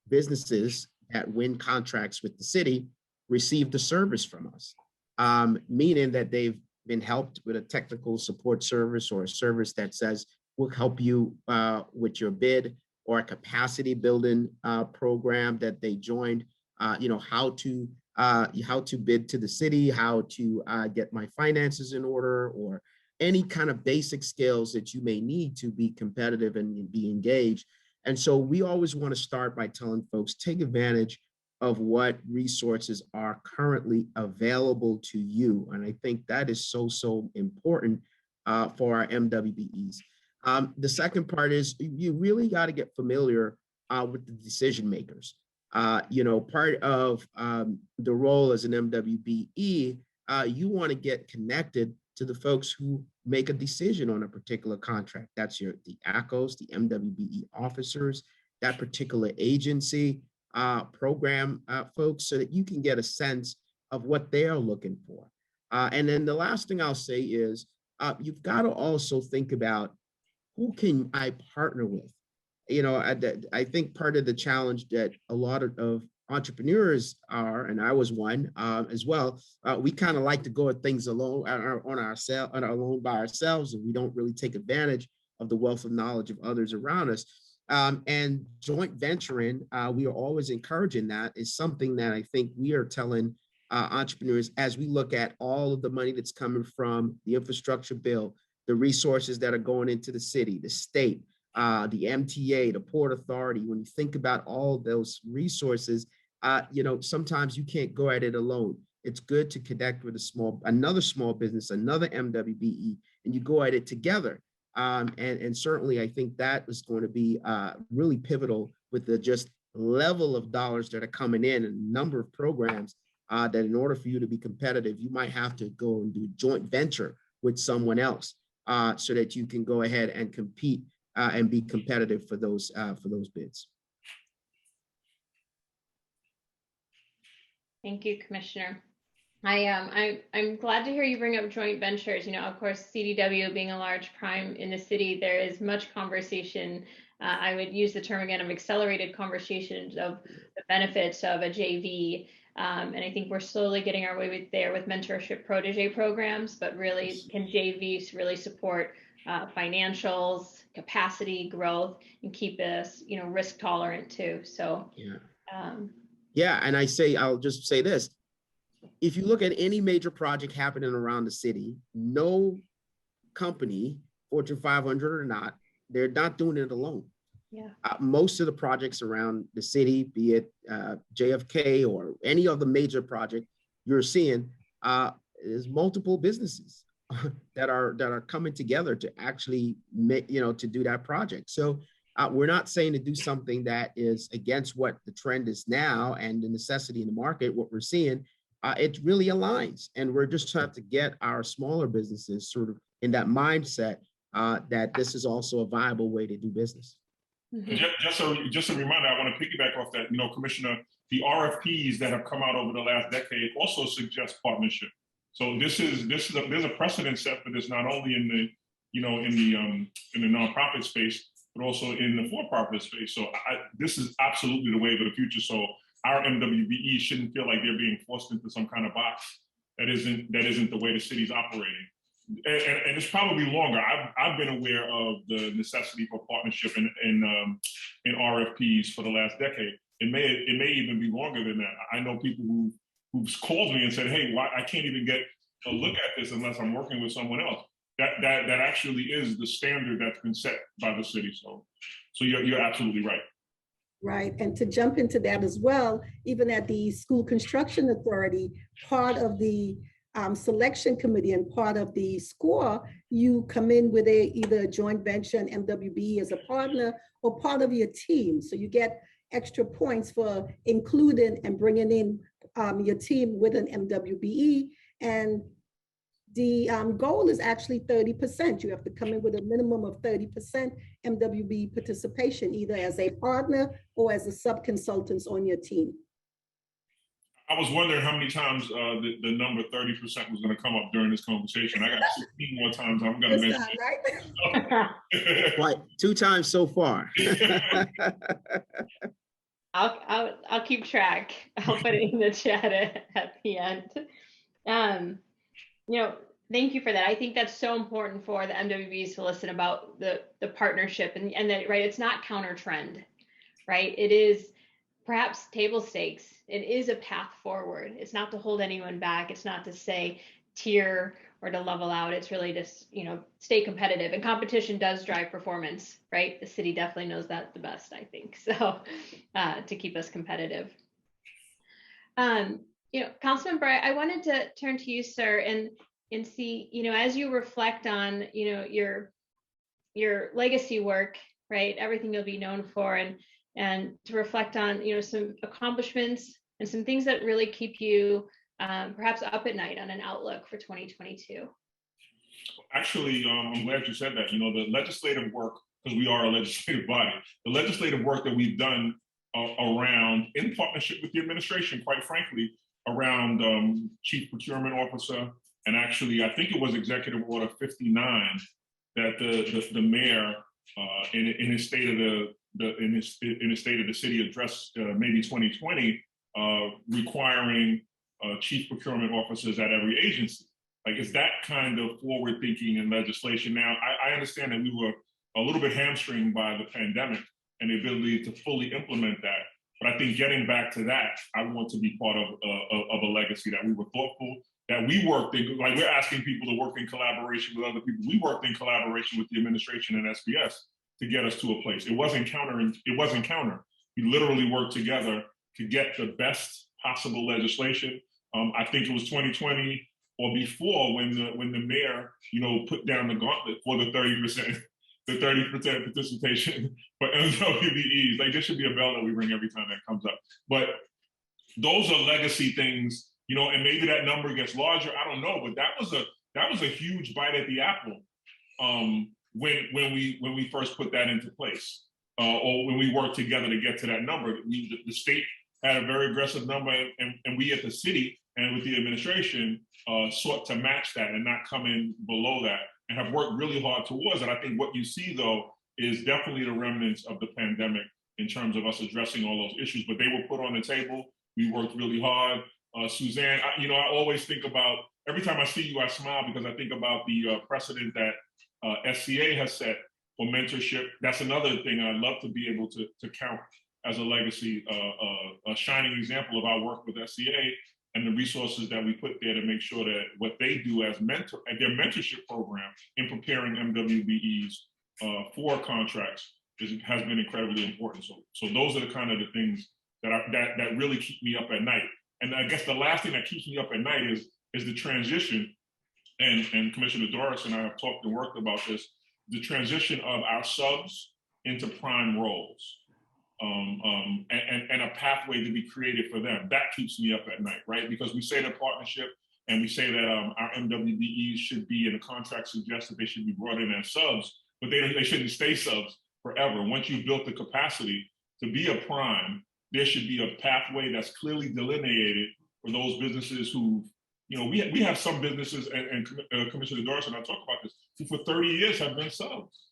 businesses that win contracts with the city receive the service from us, meaning that they've been helped with a technical support service or a service that says, we'll help you with your bid, or a capacity building program that they joined, you know, how to bid to the city, how to get my finances in order, or any kind of basic skills that you may need to be competitive and be engaged. And so we always want to start by telling folks, take advantage of what resources are currently available to you. And I think that is so important for our MWBEs. The second part is you really got to get familiar with the decision makers. You know, part of the role as an MWBE, you want to get connected to the folks who make a decision on a particular contract. That's the ACOs, the MWBE officers, that particular agency, program folks, so that you can get a sense of what they are looking for. And then the last thing I'll say is you've got to also think about, who can I partner with? You know, I think part of the challenge that a lot of entrepreneurs are, and I was one as well, we kind of like to go at things alone alone by ourselves, and we don't really take advantage of the wealth of knowledge of others around us. And joint venturing, we are always encouraging that, is something that I think we are telling entrepreneurs as we look at all of the money that's coming from the infrastructure bill, the resources that are going into the city, the state, the MTA, the Port Authority. When you think about all those resources, you know, sometimes you can't go at it alone. It's good to connect with another small business, another MWBE, and you go at it together. And certainly, I think that is going to be really pivotal with the just level of dollars that are coming in and number of programs that in order for you to be competitive, you might have to go and do joint venture with someone else so that you can go ahead and compete and be competitive for those bids. Thank you, Commissioner. I'm glad to hear you bring up joint ventures. You know, of course, CDW being a large prime in the city, there is much conversation. I would use the term again of accelerated conversations of the benefits of a JV. And I think we're slowly getting our way there with mentorship protege programs, but really, can JVs really support financials, capacity, growth, and keep us, you know, risk tolerant too. So yeah, and I'll just say this. If you look at any major project happening around the city, no company, Fortune 500 or not, they're not doing it alone. Yeah. Most of the projects around the city, be it JFK or any of the major project you're seeing, is multiple businesses that are coming together to actually make, you know, to do that project. So We're not saying to do something that is against what the trend is now and the necessity in the market. What we're seeing, it really aligns, and we're just trying to get our smaller businesses sort of in that mindset that this is also a viable way to do business. Just a reminder, I want to piggyback off that. Commissioner, the RFPs that have come out over the last decade also suggest partnership. So there's a precedent set for this, not only in the nonprofit space, but also in the for-profit space. So this is absolutely the wave of the future. So our MWBE shouldn't feel like they're being forced into some kind of box that isn't the way the city's operating. And it's probably longer. I've been aware of the necessity for partnership in RFPs for the last decade. It may even be longer than that. I know people who've called me and said, "Hey, why I can't even get a look at this unless I'm working with someone else." That actually is the standard that's been set by the city. So you're absolutely right. Right, and to jump into that as well, even at the School Construction Authority, part of the selection committee and part of the score, you come in with either a joint venture and MWBE as a partner or part of your team. So you get extra points for including and bringing in your team with an MWBE. And the goal is actually 30%. You have to come in with a minimum of 30% MWBE participation, either as a partner or as a sub-consultant on your team. I was wondering how many times the number 30% was going to come up during this conversation. I got 16 more times I'm going to mention it. Right? Like 2 times so far. I'll keep track. I'll put it in the chat at the end. Thank you for that. I think that's so important for the MWBs to listen about the partnership and that, right, it's not counter trend, right? It is perhaps table stakes. It is a path forward. It's not to hold anyone back. It's not to say tier or to level out. It's really just, stay competitive, and competition does drive performance, right? The city definitely knows that the best, I think. So to keep us competitive. Councilmember, I wanted to turn to you, sir, and see, as you reflect on, your legacy work, right? Everything you'll be known for, and to reflect on, some accomplishments and some things that really keep you perhaps up at night on an outlook for 2022. Actually, I'm glad you said that. The legislative work, because we are a legislative body, the legislative work that we've done around, in partnership with the administration, quite frankly, around Chief Procurement Officer, and actually, I think it was Executive Order 59 that the mayor, in his state of the state of the city address, maybe 2020, requiring chief procurement officers at every agency. Like, it's that kind of forward thinking in legislation. Now, I understand that we were a little bit hamstringed by the pandemic and the ability to fully implement that. But I think getting back to that, I want to be part of a legacy that we were thoughtful, that we worked in, like we're asking people to work in collaboration with other people. We worked in collaboration with the administration and SBS to get us to a place. It wasn't counter. We literally worked together to get the best possible legislation. I think it was 2020 or before when the mayor, put down the gauntlet for the 30%. The 30% participation for MWBEs. Like, there should be a bell that we ring every time that comes up. But those are legacy things, and maybe that number gets larger. I don't know, but that was a huge bite at the apple when we first put that into place, or when we worked together to get to that number. The state had a very aggressive number, and we at the city and with the administration sought to match that and not come in below that, and have worked really hard towards it. I think what you see, though, is definitely the remnants of the pandemic in terms of us addressing all those issues, but they were put on the table. We worked really hard. Suzanne, I always think about, every time I see you, I smile, because I think about the precedent that SCA has set for mentorship. That's another thing I'd love to be able to count as a legacy, a shining example of our work with SCA and the resources that we put there to make sure that what they do as their mentorship program in preparing MWBEs for contracts has been incredibly important. So those are the kind of the things that really keep me up at night. And I guess the last thing that keeps me up at night is the transition. And Commissioner Doris and I have talked and worked about this, the transition of our subs into prime roles. And a pathway to be created for them. That keeps me up at night, right? Because we say the partnership and we say that our MWBEs should be, and the contract suggests that they should be brought in as subs, but they shouldn't stay subs forever. Once you've built the capacity to be a prime, there should be a pathway that's clearly delineated for those businesses who, you know, we have some businesses, and Commissioner Doris and I talk about this, who for 30 years have been subs.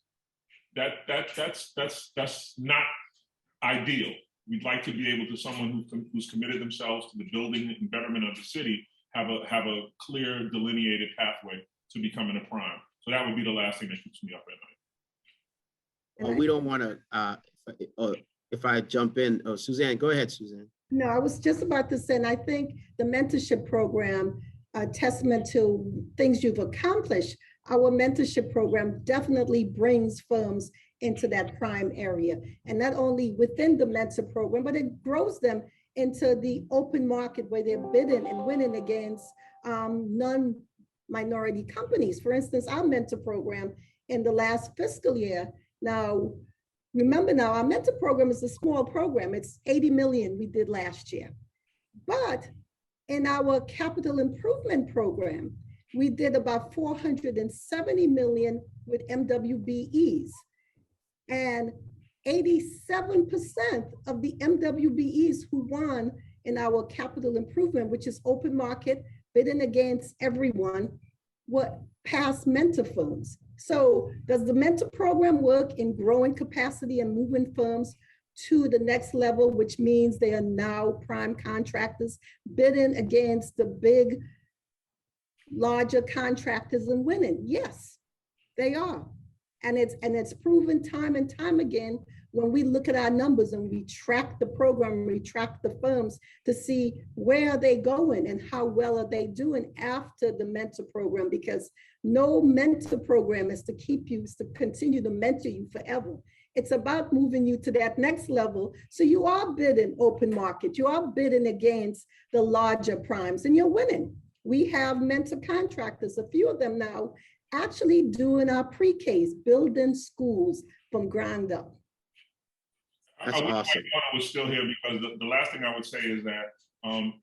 That's not ideal. We'd like to be able to someone who's committed themselves to the building and betterment of the city have a clear delineated pathway to becoming a prime. So that would be the last thing that keeps me up at night. Well, we don't want to, if I jump in, oh, Suzanne, go ahead, Suzanne. No, I was just about to say, and I think the mentorship program, a testament to things you've accomplished, our mentorship program definitely brings firms into that prime area. And not only within the mentor program, but it grows them into the open market where they're bidding and winning against non-minority companies. For instance, our mentor program in the last fiscal year. Now, remember now, our mentor program is a small program. It's 80 million we did last year. But in our capital improvement program, we did about 470 million with MWBEs. And 87% of the MWBEs who won in our capital improvement, which is open market, bidding against everyone, were past mentor firms. So does the mentor program work in growing capacity and moving firms to the next level, which means they are now prime contractors bidding against the big, larger contractors and winning? Yes, they are. And it's proven time and time again when we look at our numbers and we track the program, we track the firms to see where are they going and how well are they doing after the mentor program, because no mentor program is to keep you, is to continue to mentor you forever. It's about moving you to that next level. So you are bidding open market, you are bidding against the larger primes and you're winning. We have mentor contractors, a few of them now, actually doing our pre-Ks, building schools from ground up. That's I wish awesome. I was still here, because the last thing I would say is that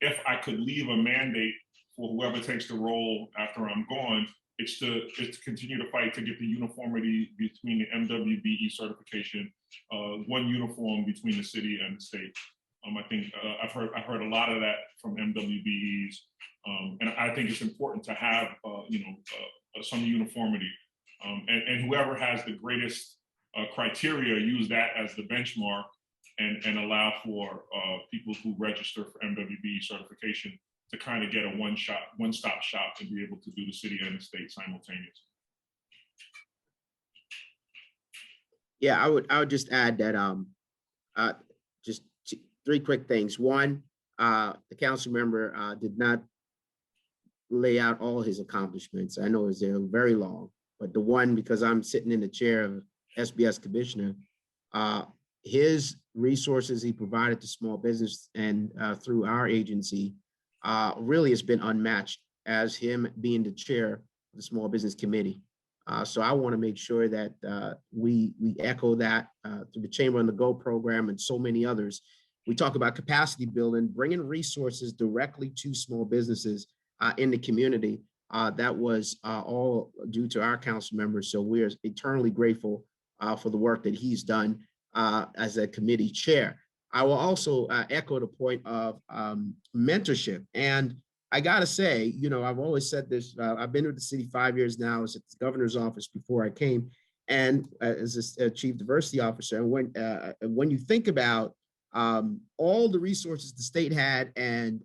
if I could leave a mandate for whoever takes the role after I'm gone, it's to continue to fight to get the uniformity between the MWBE certification, one uniform between the city and the state. I think I've heard a lot of that from MWBEs, and I think it's important to have some uniformity, and whoever has the greatest criteria, use that as the benchmark, and allow for people who register for MWBE certification to kind of get a one-stop shop and be able to do the city and the state simultaneously. Yeah, I would just add that just three quick things. One, the council member did not lay out all his accomplishments. I know they're very long, but the one, because I'm sitting in the chair of SBS commissioner, his resources he provided to small business and through our agency really has been unmatched, as him being the chair of the small business committee. So I want to make sure that we echo that through the Chamber on the Go program and so many others. We talk about capacity building, bringing resources directly to small businesses in the community. That was all due to our council members. So we're eternally grateful for the work that he's done as a committee chair. I will also echo the point of mentorship. And I gotta say, I've always said this, I've been with the city 5 years now. I was at the governor's office before I came, and as a chief diversity officer. And when you think about all the resources the state had and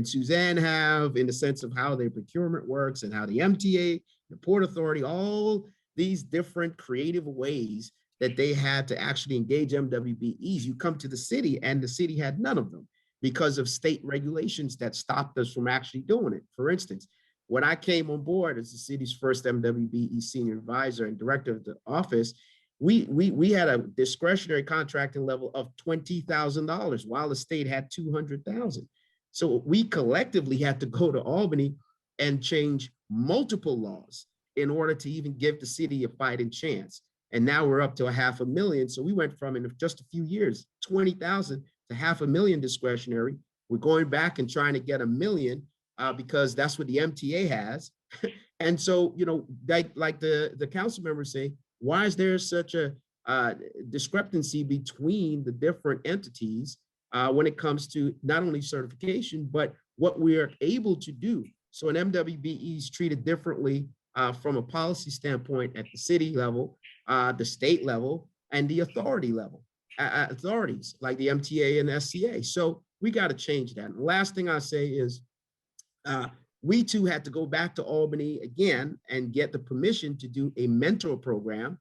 Suzanne have, in the sense of how their procurement works and how the MTA, the Port Authority, all these different creative ways that they had to actually engage MWBEs, you come to the city and the city had none of them because of state regulations that stopped us from actually doing it. For instance, when I came on board as the city's first MWBE senior advisor and director of the office, we had a discretionary contracting level of $20,000 while the state had 200,000. So we collectively had to go to Albany and change multiple laws in order to even give the city a fighting chance. And now we're up to 500,000. So we went from, in just a few years, 20,000 to 500,000 discretionary. We're going back and trying to get 1 million because that's what the MTA has. And so, you know, like the council members say, why is there such a discrepancy between the different entities when it comes to not only certification, but what we are able to do? So an MWBE is treated differently from a policy standpoint at the city level, the state level, and the authority level, authorities like the MTA and SCA. So we got to change that. And the last thing I say is we too had to go back to Albany again and get the permission to do a mentor program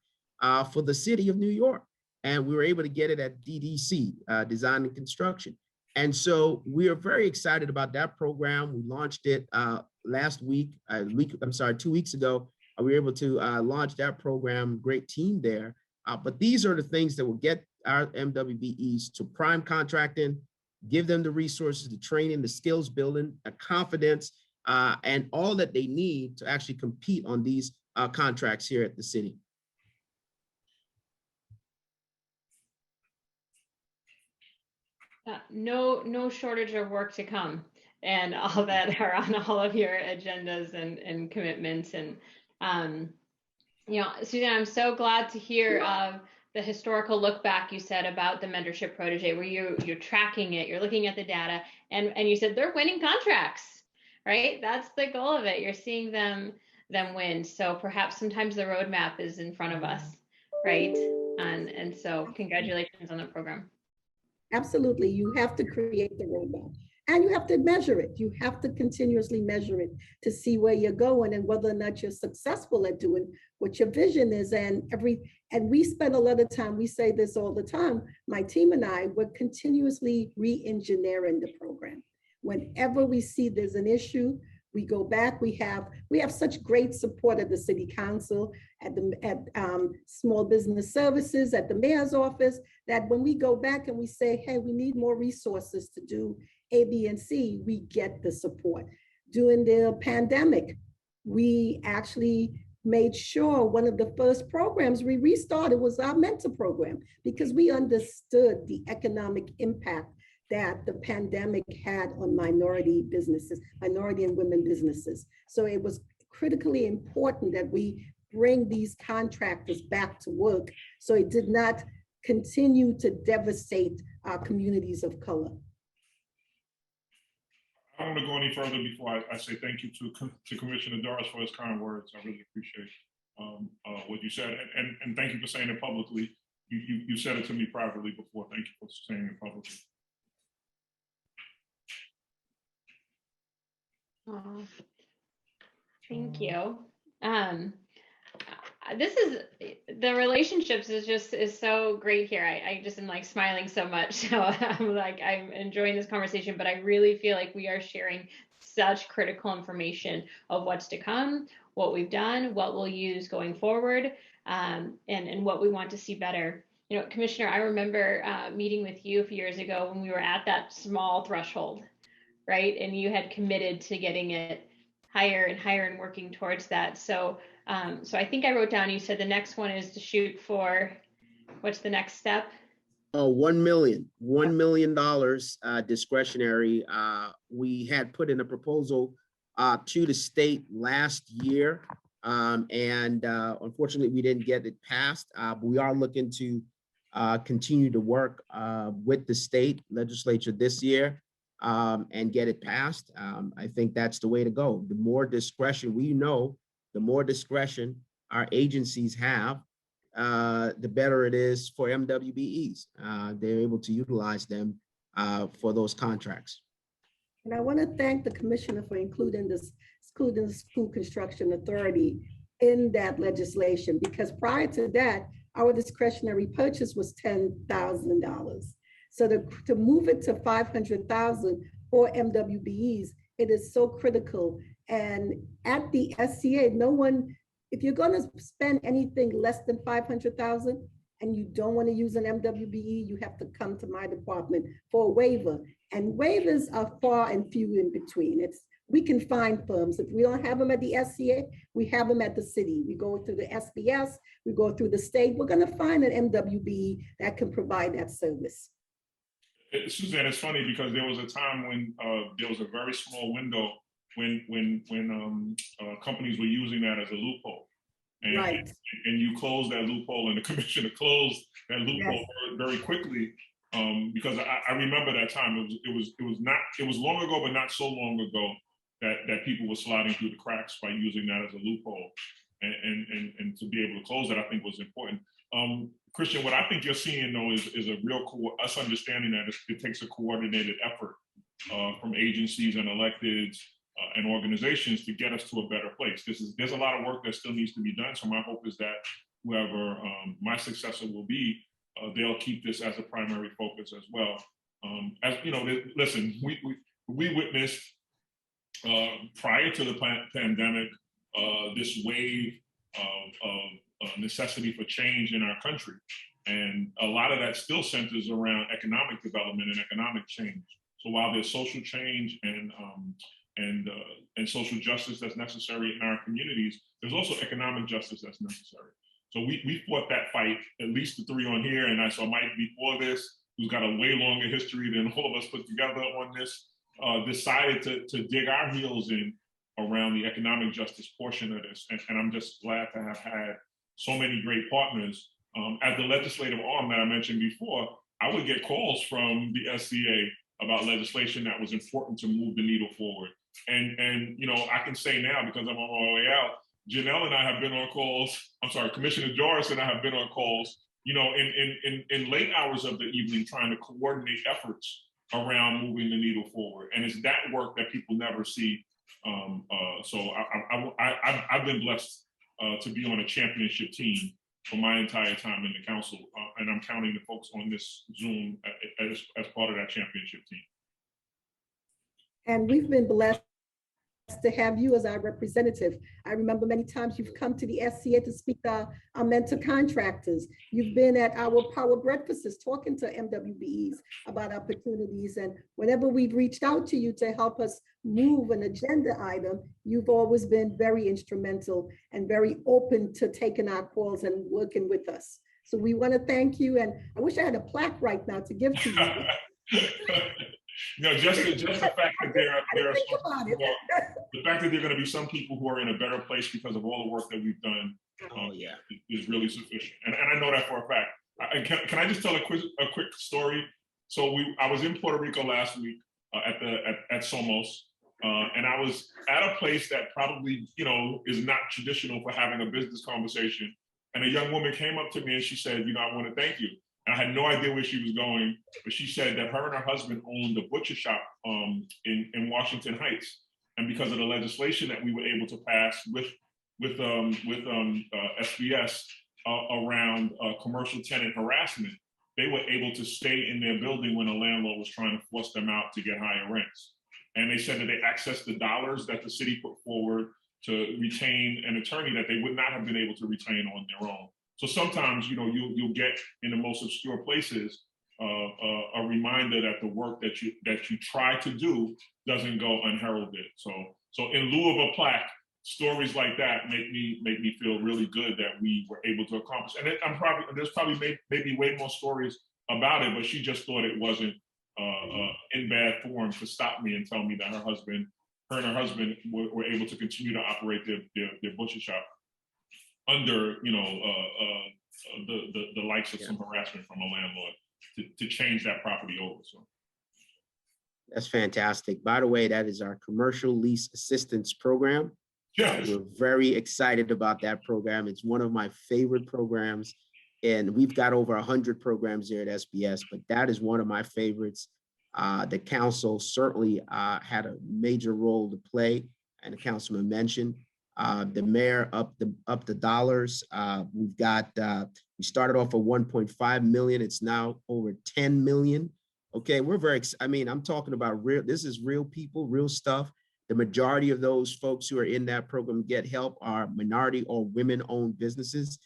for the city of New York. And we were able to get it at DDC, Design and Construction. And so we are very excited about that program. We launched it last week, 2 weeks ago. We were able to launch that program, great team there. But these are the things that will get our MWBEs to prime contracting, give them the resources, the training, the skills building, the confidence, and all that they need to actually compete on these contracts here at the city. No shortage of work to come, and all that are on all of your agendas and commitments. And you know, Suzanne, I'm so glad to hear of the historical look back you said about the mentorship protege, where you're tracking it, you're looking at the data, and you said they're winning contracts, right? That's the goal of it. You're seeing them win. So perhaps sometimes the roadmap is in front of us, right? And so congratulations on the program. Absolutely. You have to create the roadmap and you have to measure it. You have to continuously measure it to see where you're going and whether or not you're successful at doing what your vision is. And we spend a lot of time, we say this all the time, my team and I, we're continuously re-engineering the program. Whenever we see there's an issue, we go back. We have such great support at the city council, at small business services, at the mayor's office, that when we go back and we say, hey, we need more resources to do A, B, and C, we get the support. During the pandemic, we actually made sure one of the first programs we restarted was our mentor program, because we understood the economic impact that the pandemic had on minority businesses, minority and women businesses. So it was critically important that we bring these contractors back to work so it did not continue to devastate our communities of color. I don't want to go any further before I say thank you to Commissioner Doris for his kind words. I really appreciate what you said, and thank you for saying it publicly. You said it to me privately before. Thank you for saying it publicly. Oh, thank you. This is, the relationships is so great here. I just am like smiling so much. So I'm enjoying this conversation, but I really feel like we are sharing such critical information of what's to come, what we've done, what we'll use going forward, and what we want to see better. You know, Commissioner, I remember meeting with you a few years ago when we were at that small threshold, right? And you had committed to getting it higher and higher and working towards that. So I think I wrote down, you said the next one is to shoot for, what's the next step? Oh, $1 million discretionary. We had put in a proposal to the state last year. Unfortunately, we didn't get it passed. But we are looking to continue to work with the state legislature this year and get it passed. I think that's the way to go. The more discretion we know, the more discretion our agencies have, the better it is for MWBEs. They're able to utilize them for those contracts. And I want to thank the commissioner for including the School Construction Authority in that legislation, because prior to that, our discretionary purchase was $10,000. So to move it to $500,000 for MWBEs, it is so critical. And at the SCA, no one, if you're going to spend anything less than $500,000 and you don't want to use an MWBE, you have to come to my department for a waiver. And waivers are far and few in between. we can find firms. If we don't have them at the SCA, we have them at the city. We go through the SBS, we go through the state. We're going to find an MWB that can provide that service. Suzanne, it's funny because there was a time when there was a very small window when companies were using that as a loophole. And, right. and you closed that loophole, and the commissioner closed that loophole Yes. very quickly. Because I remember that time. It was long ago, but not so long ago that people were sliding through the cracks by using that as a loophole, and to be able to close that, I think, was important. Christian, what I think you're seeing though is a real us understanding that it takes a coordinated effort from agencies and electeds and organizations to get us to a better place. There's a lot of work that still needs to be done. So my hope is that whoever my successor will be, they'll keep this as a primary focus as well. As you know, listen, we witnessed prior to the pandemic this wave of necessity for change in our country, and a lot of that still centers around economic development and economic change. So while there's social change and social justice that's necessary in our communities, there's also economic justice that's necessary. So we fought that fight, at least the three on here, and I saw Mike before this, who's got a way longer history than all of us put together on this, decided to dig our heels in around the economic justice portion of this. And I'm just glad to have had so many great partners. As the legislative arm that I mentioned before, I would get calls from the SCA about legislation that was important to move the needle forward. And you know, I can say now, because I'm on my way out, Jonnel and I have been on calls. I'm sorry, Commissioner Doris and I have been on calls, you know, in late hours of the evening, trying to coordinate efforts around moving the needle forward. And it's that work that people never see. So I've been blessed to be on a championship team for my entire time in the council, and I'm counting the folks on this Zoom as part of that championship team. And we've been blessed to have you as our representative. I remember many times you've come to the SCA to speak to our mentor contractors. You've been at our power breakfasts talking to MWBEs about opportunities. And whenever we've reached out to you to help us move an agenda item, you've always been very instrumental and very open to taking our calls and working with us. So we want to thank you. And I wish I had a plaque right now to give to you. No, just the fact that there are the fact that there are going to be some people who are in a better place because of all the work that we've done is really sufficient. And I know that for a fact. Can I just tell a quick story? So I was in Puerto Rico last week at Somos, and I was at a place that probably, you know, is not traditional for having a business conversation. And a young woman came up to me and she said, you know, I want to thank you. I had no idea where she was going, but she said that her and her husband owned a butcher shop in Washington Heights, and because of the legislation that we were able to pass with SBS around commercial tenant harassment, they were able to stay in their building when a landlord was trying to force them out to get higher rents. And they said that they accessed the dollars that the city put forward to retain an attorney that they would not have been able to retain on their own. So sometimes, you know, you'll get in the most obscure places a reminder that the work that you try to do doesn't go unheralded. So in lieu of a plaque, stories like that make me feel really good that we were able to accomplish. And there's probably maybe way more stories about it, but she just thought it wasn't in bad form to stop me and tell me that her and her husband were able to continue to operate their butcher shop under, you know, the likes of some harassment from a landlord to change that property over. So that's fantastic. By the way, that is our commercial lease assistance program. Yeah, we're very excited about that program. It's one of my favorite programs, and we've got over 100 programs here at SBS, but that is one of my favorites. The council certainly had a major role to play, and the councilman mentioned. The mayor upped the dollars. We've got, we started off at 1.5 million. It's now over 10 million. Okay, we're very, I mean, I'm talking about this is real people, real stuff. The majority of those folks who are in that program get help are minority or women-owned businesses.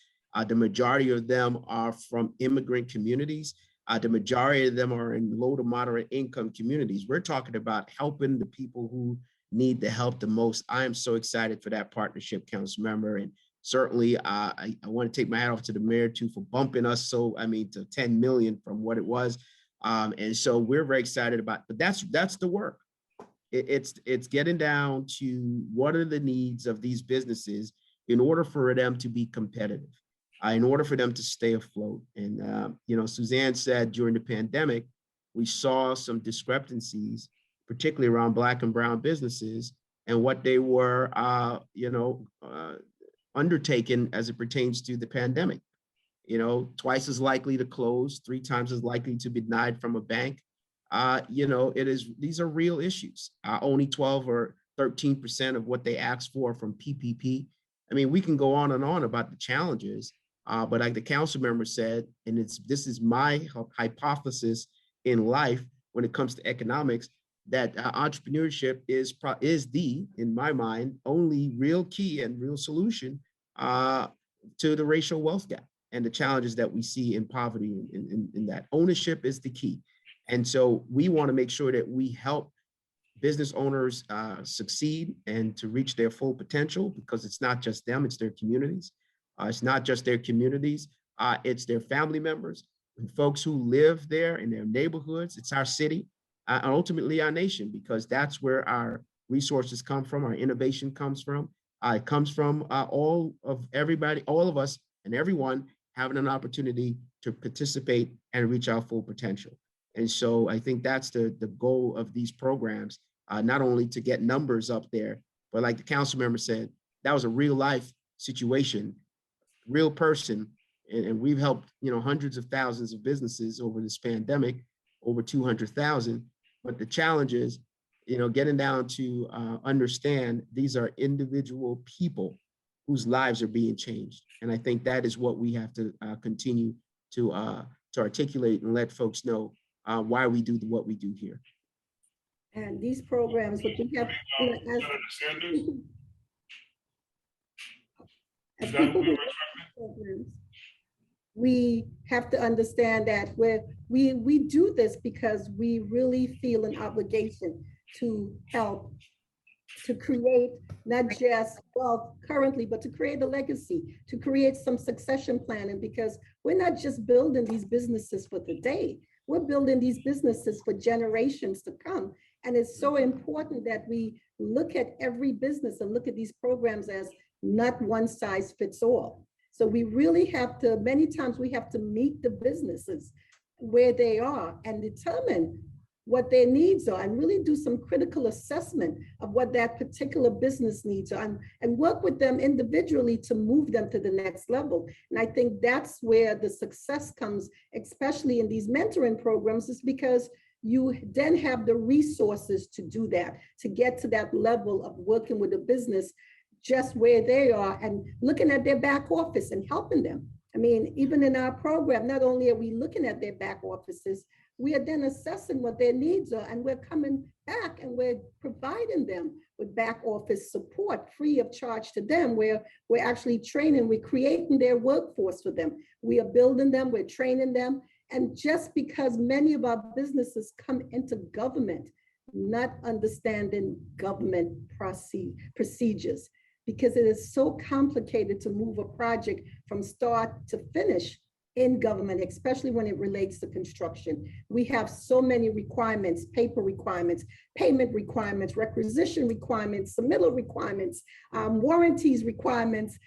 The majority of them are from immigrant communities. The majority of them are in low to moderate income communities. We're talking about helping the people who need the help the most. I am so excited for that partnership, council member. And certainly I want to take my hat off to the mayor too for bumping us. To 10 million from what it was. And so we're very excited about, but that's the work. It's getting down to what are the needs of these businesses in order for them to be competitive, in order for them to stay afloat. And, Suzanne said during the pandemic, we saw some discrepancies, particularly around Black and brown businesses and what they were, undertaken as it pertains to the pandemic. Twice as likely to close, 3 times as likely to be denied from a bank. These are real issues. Only 12 or 13% of what they asked for from PPP. I mean, we can go on and on about the challenges, but like the council member said, and this is my hypothesis in life when it comes to economics, that entrepreneurship is in my mind, only real key and real solution to the racial wealth gap and the challenges that we see in poverty. In that ownership is the key. And so we want to make sure that we help business owners succeed and to reach their full potential, because it's not just them, it's their communities. It's not just their communities, it's their family members and folks who live there in their neighborhoods. It's our city, and ultimately our nation, because that's where our resources come from, our innovation comes from. It comes from all of us and everyone having an opportunity to participate and reach our full potential. And so I think that's the goal of these programs, not only to get numbers up there, but like the council member said, that was a real life situation, real person. And we've helped, hundreds of thousands of businesses over this pandemic, over 200,000. But the challenge is, getting down to understand these are individual people whose lives are being changed. And I think that is what we have to continue to articulate and let folks know why we do what we do here. And these programs, what we have, we have to understand that we do this because we really feel an obligation to help to create not just wealth currently, but to create a legacy, to create some succession planning, because we're not just building these businesses for today, we're building these businesses for generations to come. And it's so important that we look at every business and look at these programs as not one size fits all. So we really have to, many times we have to meet the businesses where they are and determine what their needs are and really do some critical assessment of what that particular business needs are and work with them individually to move them to the next level. And I think that's where the success comes, especially in these mentoring programs, is because you then have the resources to do that, to get to that level of working with a business just where they are and looking at their back office and helping them. I mean, even in our program, not only are we looking at their back offices, we are then assessing what their needs are, and we're coming back and we're providing them with back office support free of charge to them, where we're actually training, we're creating their workforce for them. We are building them, we're training them. And just because many of our businesses come into government not understanding government procedures, because it is so complicated to move a project from start to finish in government, especially when it relates to construction. We have so many requirements, paper requirements, payment requirements, requisition requirements, submittal requirements, warranties requirements,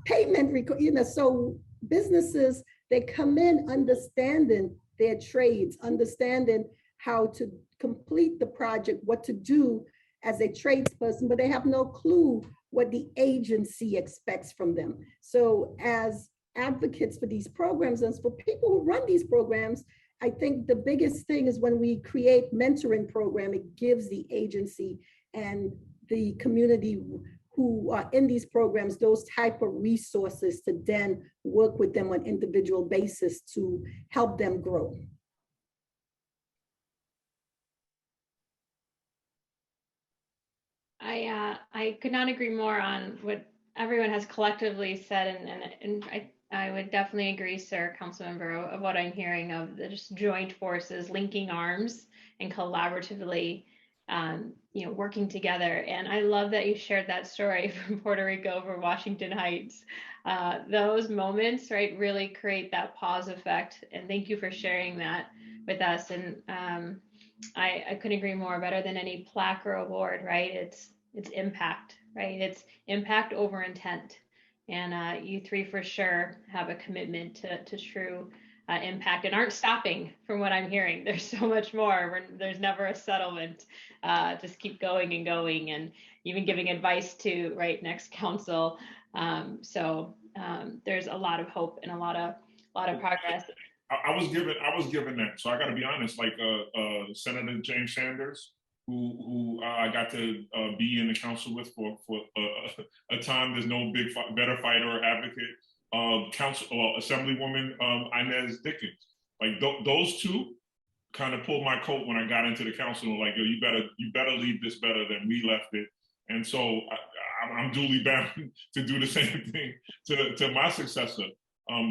payment, so businesses, they come in understanding their trades, understanding how to complete the project, what to do as a tradesperson, but they have no clue what the agency expects from them. So as advocates for these programs and for people who run these programs, I think the biggest thing is when we create mentoring program, it gives the agency and the community who are in these programs those type of resources to then work with them on individual basis to help them grow. I could not agree more on what everyone has collectively said, and I would definitely agree, sir, Councilmember, of what I'm hearing of the just joint forces, linking arms and collaboratively working together. And I love that you shared that story from Puerto Rico for Washington Heights. Those moments, right, really create that pause effect. And thank you for sharing that with us. And I couldn't agree more. Better than any plaque or award, right? It's impact, right? It's impact over intent. And you three for sure have a commitment to true impact and aren't stopping from what I'm hearing. There's so much more. There's never a settlement. Just keep going and going, and even giving advice to next council. There's a lot of hope and a lot of progress. I was given that. So I got to be honest, like Senator James Sanders, who I got to be in the council with for a time. There's no better fighter or advocate. Assemblywoman Inez Dickens. Like those two kind of pulled my coat when I got into the council. And like, yo, you better lead this better than we left it. And so I'm duly bound to do the same thing to my successor.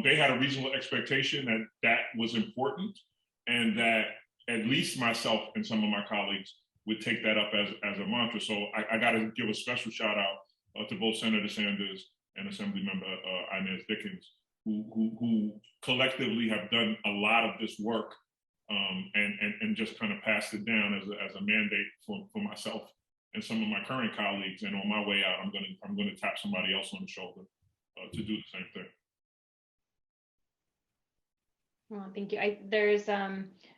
They had a reasonable expectation that was important, and that at least myself and some of my colleagues would take that up as a mantra. So I got to give a special shout out to both Senator Sanders and Assemblymember Inez Dickens, who collectively have done a lot of this work, and just kind of passed it down as a mandate for myself and some of my current colleagues. And on my way out, I'm going to tap somebody else on the shoulder to do the same thing. Well, thank you. There's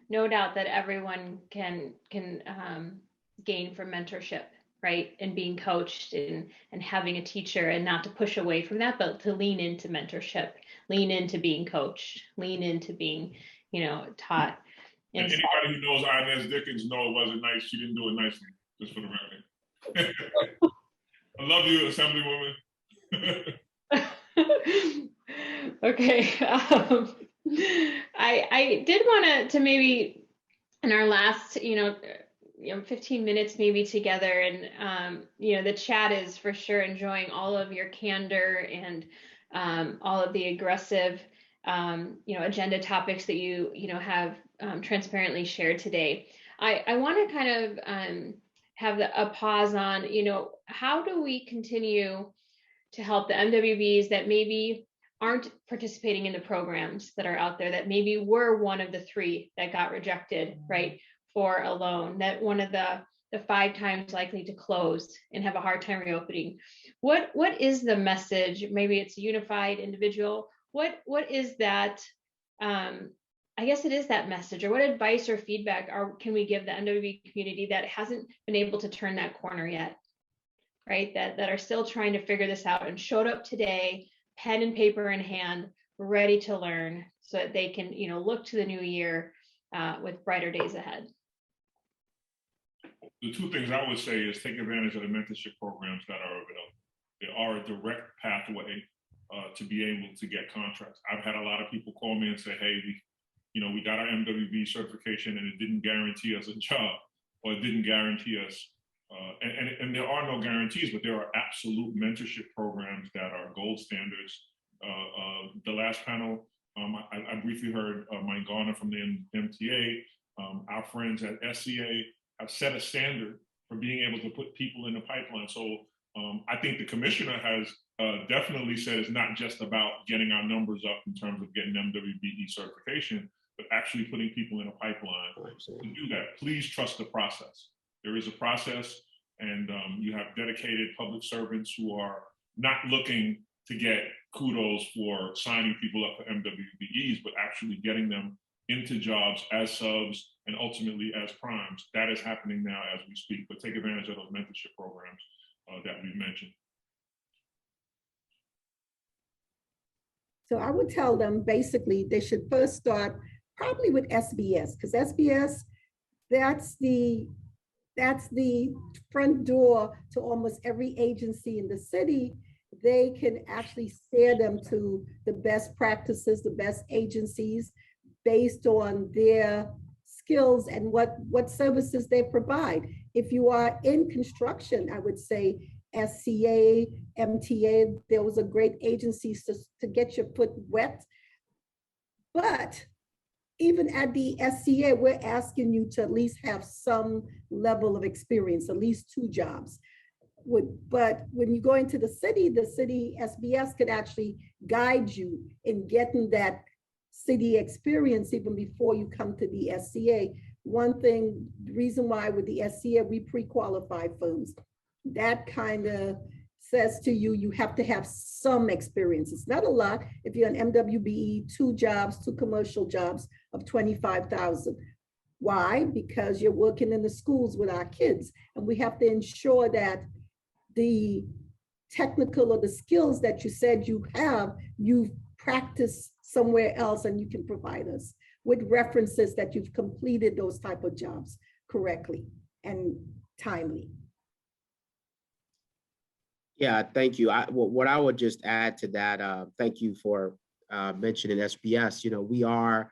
no doubt that everyone can gain from mentorship, right? And being coached and having a teacher, and not to push away from that, but to lean into mentorship, lean into being coached, lean into being, taught. And anybody who knows Inez Dickens know it wasn't nice. She didn't do it nicely, just for the record. I love you, Assemblywoman. Okay. I did want to maybe in our last, 15 minutes maybe together, and the chat is for sure enjoying all of your candor and all of the aggressive agenda topics that you have transparently shared today. I want to kind of have a pause on, how do we continue to help the MWBs that maybe aren't participating in the programs that are out there, that maybe were one of the 3 that got rejected, right, for a loan, that one of the 5 times likely to close and have a hard time reopening. What is the message? Maybe it's unified, individual. What is that? I guess it is that message, or what advice or feedback can we give the MWB community that hasn't been able to turn that corner yet, right? That are still trying to figure this out and showed up today, pen and paper in hand, ready to learn, so that they can, look to the new year with brighter days ahead. The 2 things I would say is take advantage of the mentorship programs that are available. They are a direct pathway to be able to get contracts. I've had a lot of people call me and say, hey, we got our MWB certification and it didn't guarantee us a job, or it didn't guarantee us. And there are no guarantees, but there are absolute mentorship programs that are gold standards. The last panel, I briefly heard Mike Garner from the MTA. Our friends at SCA have set a standard for being able to put people in the pipeline. So I think the commissioner has definitely said it's not just about getting our numbers up in terms of getting MWBE certification, but actually putting people in a pipeline. To do that, please trust the process. There is a process, and you have dedicated public servants who are not looking to get kudos for signing people up for MWBEs, but actually getting them into jobs as subs and ultimately as primes. That is happening now as we speak, but take advantage of those mentorship programs that we've mentioned. So I would tell them basically they should first start probably with SBS, because SBS, that's the front door to almost every agency in the city. They can actually steer them to the best practices, the best agencies based on their skills and what services they provide. If you are in construction, I would say SCA, MTA, those are great agencies to get your foot wet. But even at the SCA, we're asking you to at least have some level of experience, at least 2 jobs. But when you go into the city SBS could actually guide you in getting that city experience even before you come to the SCA. One thing, the reason why with the SCA, we pre-qualify firms. That kind of says to you, you have to have some experience. It's not a lot. If you're an MWBE, 2 jobs, 2 commercial jobs of 25,000. Why? Because you're working in the schools with our kids, and we have to ensure that the technical or the skills that you said you have, you've practiced somewhere else, and you can provide us with references that you've completed those type of jobs correctly and timely. Yeah, thank you. What I would just add to that, thank you for mentioning SBS. You know, we are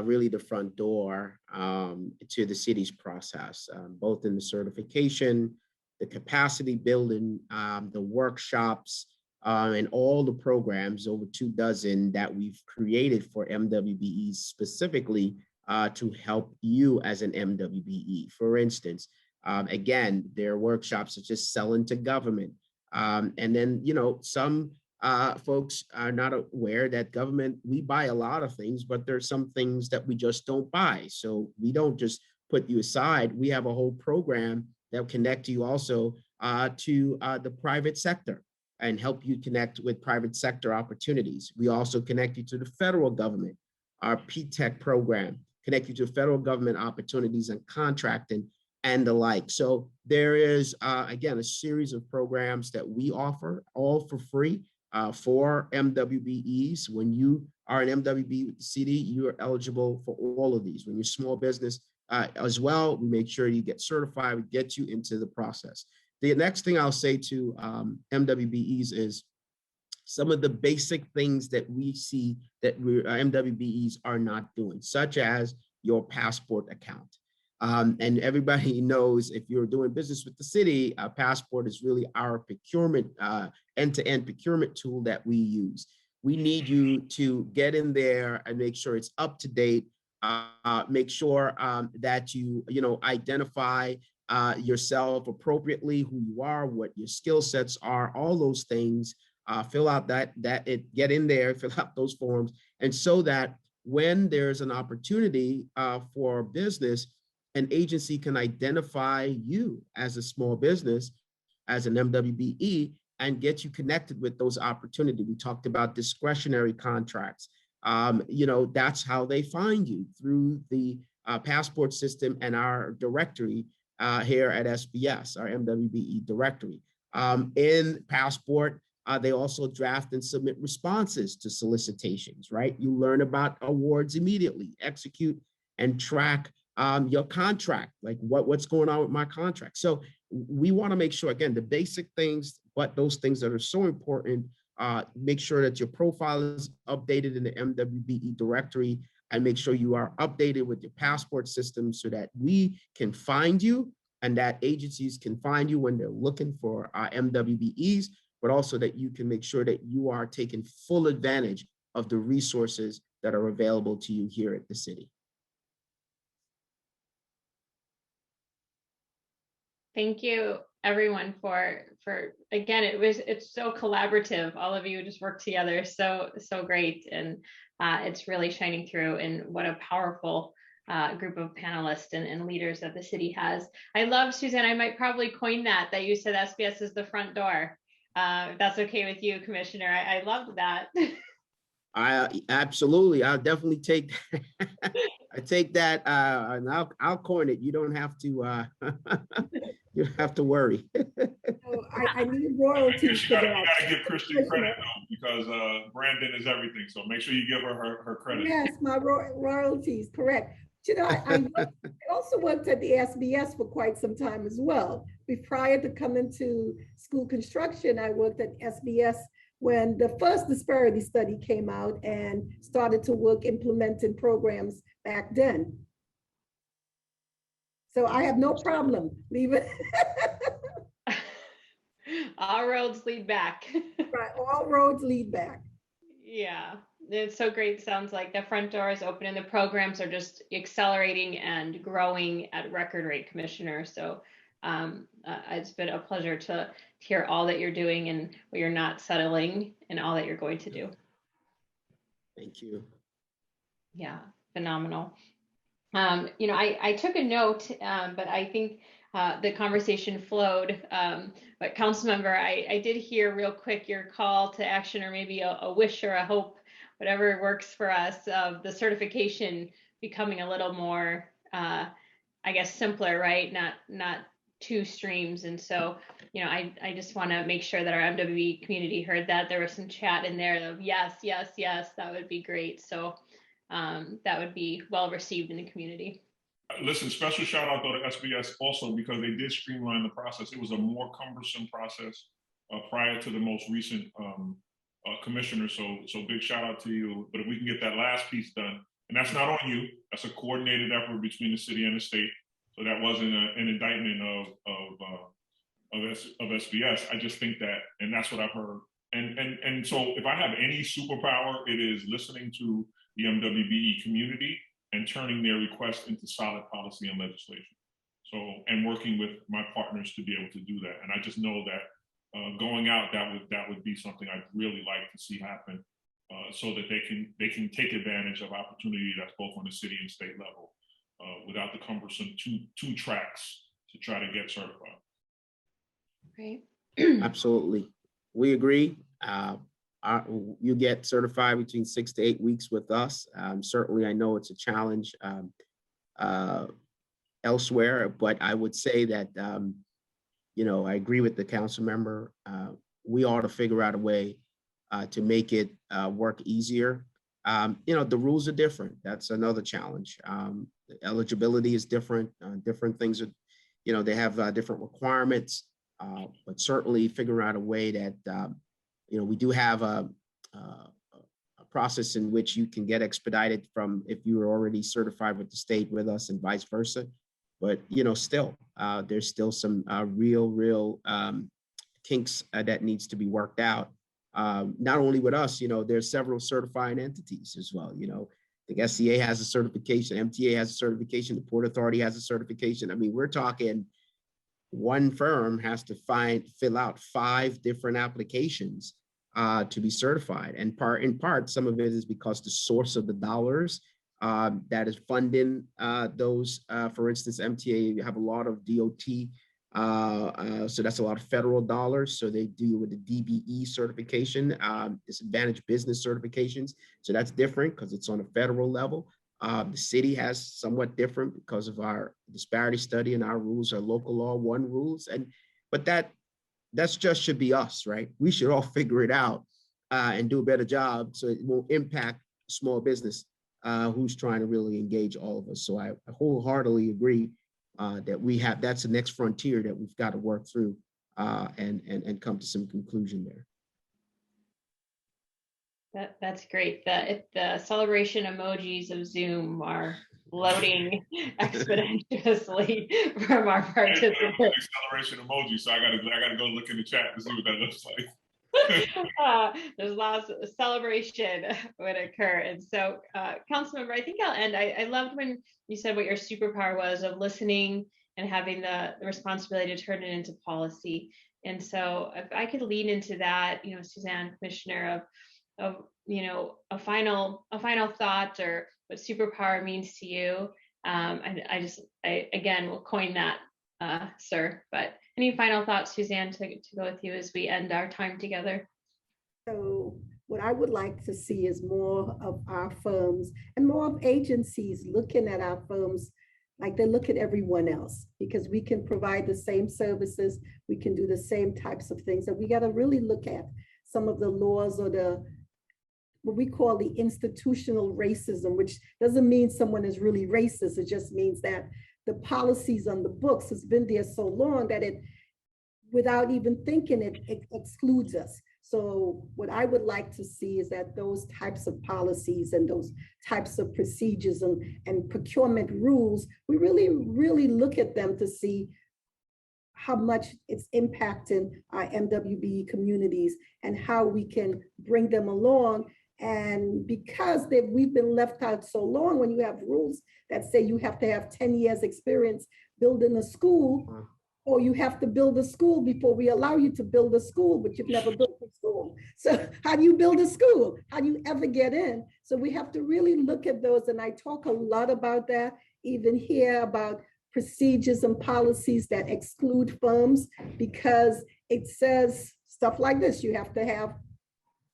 really the front door to the city's process, both in the certification, the capacity building, the workshops, and all the programs, over 24 that we've created for MWBEs specifically to help you as an MWBE. For instance, again, there are workshops such as selling to government. And then, you know, some folks are not aware that government, we buy a lot of things, but there's some things that we just don't buy. So we don't just put you aside. We have a whole program that will connect you also to the private sector and help you connect with private sector opportunities. We also connect you to the federal government. Our PTech program connect you to federal government opportunities and contracting and the like. So there is, again, a series of programs that we offer, all for free for MWBEs. When you are an MWBE with the city, you are eligible for all of these. When you're a small business as well, we make sure you get certified, we get you into the process. The next thing I'll say to MWBEs is some of the basic things that we see that MWBEs are not doing, such as your passport account. And everybody knows if you're doing business with the city, Passport is really our procurement, end-to-end procurement tool that we use. We need you to get in there and make sure it's up to date. Make sure that you identify yourself appropriately, who you are, what your skill sets are, all those things. Fill out get in there, fill out those forms, and so that when there's an opportunity for business, an agency can identify you as a small business, as an MWBE, and get you connected with those opportunities. We talked about discretionary contracts. That's how they find you, through the Passport system and our directory here at SBS, our MWBE directory. In Passport, they also draft and submit responses to solicitations, right? You learn about awards immediately, execute and track your contract, like what's going on with my contract. So we want to make sure, again, the basic things, but those things that are so important, make sure that your profile is updated in the MWBE directory, and make sure you are updated with your Passport system so that we can find you and that agencies can find you when they're looking for MWBEs, but also that you can make sure that you are taking full advantage of the resources that are available to you here at the city. Thank you, everyone, for again, it's so collaborative. All of you just work together so great, and it's really shining through. And what a powerful group of panelists and leaders that the city has. I love, Suzanne, I might probably coin that you said SBS is the front door. If that's okay with you, Commissioner. I loved that. Absolutely. I'll definitely take I take that and I'll coin it. You don't have to you don't have to worry. I need royalties for that. You gotta give Christian credit though, because Brandon is everything. So make sure you give her credit. Yes, my royalties, correct. I also worked at the SBS for quite some time as well. Prior to coming to school construction, I worked at SBS when the first disparity study came out and started to work implementing programs back then. So I have no problem leaving. All roads lead back. Right, all roads lead back. Yeah, it's so great. Sounds like the front door is open and the programs are just accelerating and growing at record rate, Commissioner. So it's been a pleasure to hear all that you're doing and what you're not settling and all that you're going to do. Thank you. Yeah, phenomenal. You know, I took a note, but I think the conversation flowed. But Councilmember, I did hear real quick your call to action, or maybe a wish or a hope, whatever works for us, of the certification becoming a little more, I guess, simpler, right? Not two streams. And so, you know, I just want to make sure that our MWB community heard that. There was some chat in there of yes, yes, yes, that would be great. So that would be well received in the community. Listen, special shout out to the SBS also, because they did streamline the process. It was a more cumbersome process prior to the most recent commissioner. So big shout out to you. But if we can get that last piece done, and that's not on you, that's a coordinated effort between the city and the state. So that wasn't an indictment of SBS. I just think that, and that's what I've heard. And so if I have any superpower, it is listening to the MWBE community and turning their request into solid policy and legislation. So, and working with my partners to be able to do that. And I just know that going out, that would be something I'd really like to see happen, so that they can take advantage of opportunity that's both on the city and state level, without the cumbersome two tracks to try to get certified. Great. Absolutely. We agree. You get certified between 6 to 8 weeks with us. Certainly, I know it's a challenge elsewhere, but I would say that, you know, I agree with the council member. We ought to figure out a way to make it work easier. You know, the rules are different. That's another challenge. The eligibility is different. Different things are, you know, they have different requirements, but certainly figure out a way that, you know, we do have a process in which you can get expedited from if you were already certified with the state with us and vice versa. But, you know, still, there's still some real kinks that needs to be worked out. Not only with us, you know, there's several certifying entities as well. You know, the SCA has a certification, MTA has a certification, the Port Authority has a certification. I mean, we're talking one firm has to fill out 5 different applications to be certified. And in part, some of it is because the source of the dollars that is funding those, for instance, MTA, you have a lot of DOT, so that's a lot of federal dollars. So they deal with the DBE certification, disadvantaged business certifications. So that's different because it's on a federal level. The city has somewhat different because of our disparity study, and our rules are local law 1 rules. But that's just should be us, right? We should all figure it out and do a better job so it won't impact small business who's trying to really engage all of us. So I wholeheartedly agree that that's the next frontier that we've got to work through and come to some conclusion there. That's great. The celebration emojis of Zoom are loading exponentially from our participants. Celebration emoji, so I gotta go look in the chat to see what that looks like. There's lots of celebration would occur. And so, Councilmember, I think I'll end. I loved when you said what your superpower was of listening and having the responsibility to turn it into policy. And so if I could lean into that, you know, Suzanne, Commissioner, of you know, a final thought or what superpower means to you. I again will coin that, sir. But any final thoughts, Suzanne, to go with you as we end our time together? So what I would like to see is more of our firms and more of agencies looking at our firms like they look at everyone else, because we can provide the same services, we can do the same types of things, and we got to really look at some of the laws or what we call the institutional racism, which doesn't mean someone is really racist. It just means that the policies on the books has been there so long that it, without even thinking, it excludes us. So what I would like to see is that those types of policies and those types of procedures and procurement rules, we really look at them to see how much it's impacting our MWBE communities and how we can bring them along And because we've been left out so long, when you have rules that say you have to have 10 years experience building a school, or you have to build a school before we allow you to build a school, but you've never built a school. So how do you build a school? How do you ever get in? So we have to really look at those. And I talk a lot about that, even here, about procedures and policies that exclude firms, because it says stuff like this: you have to have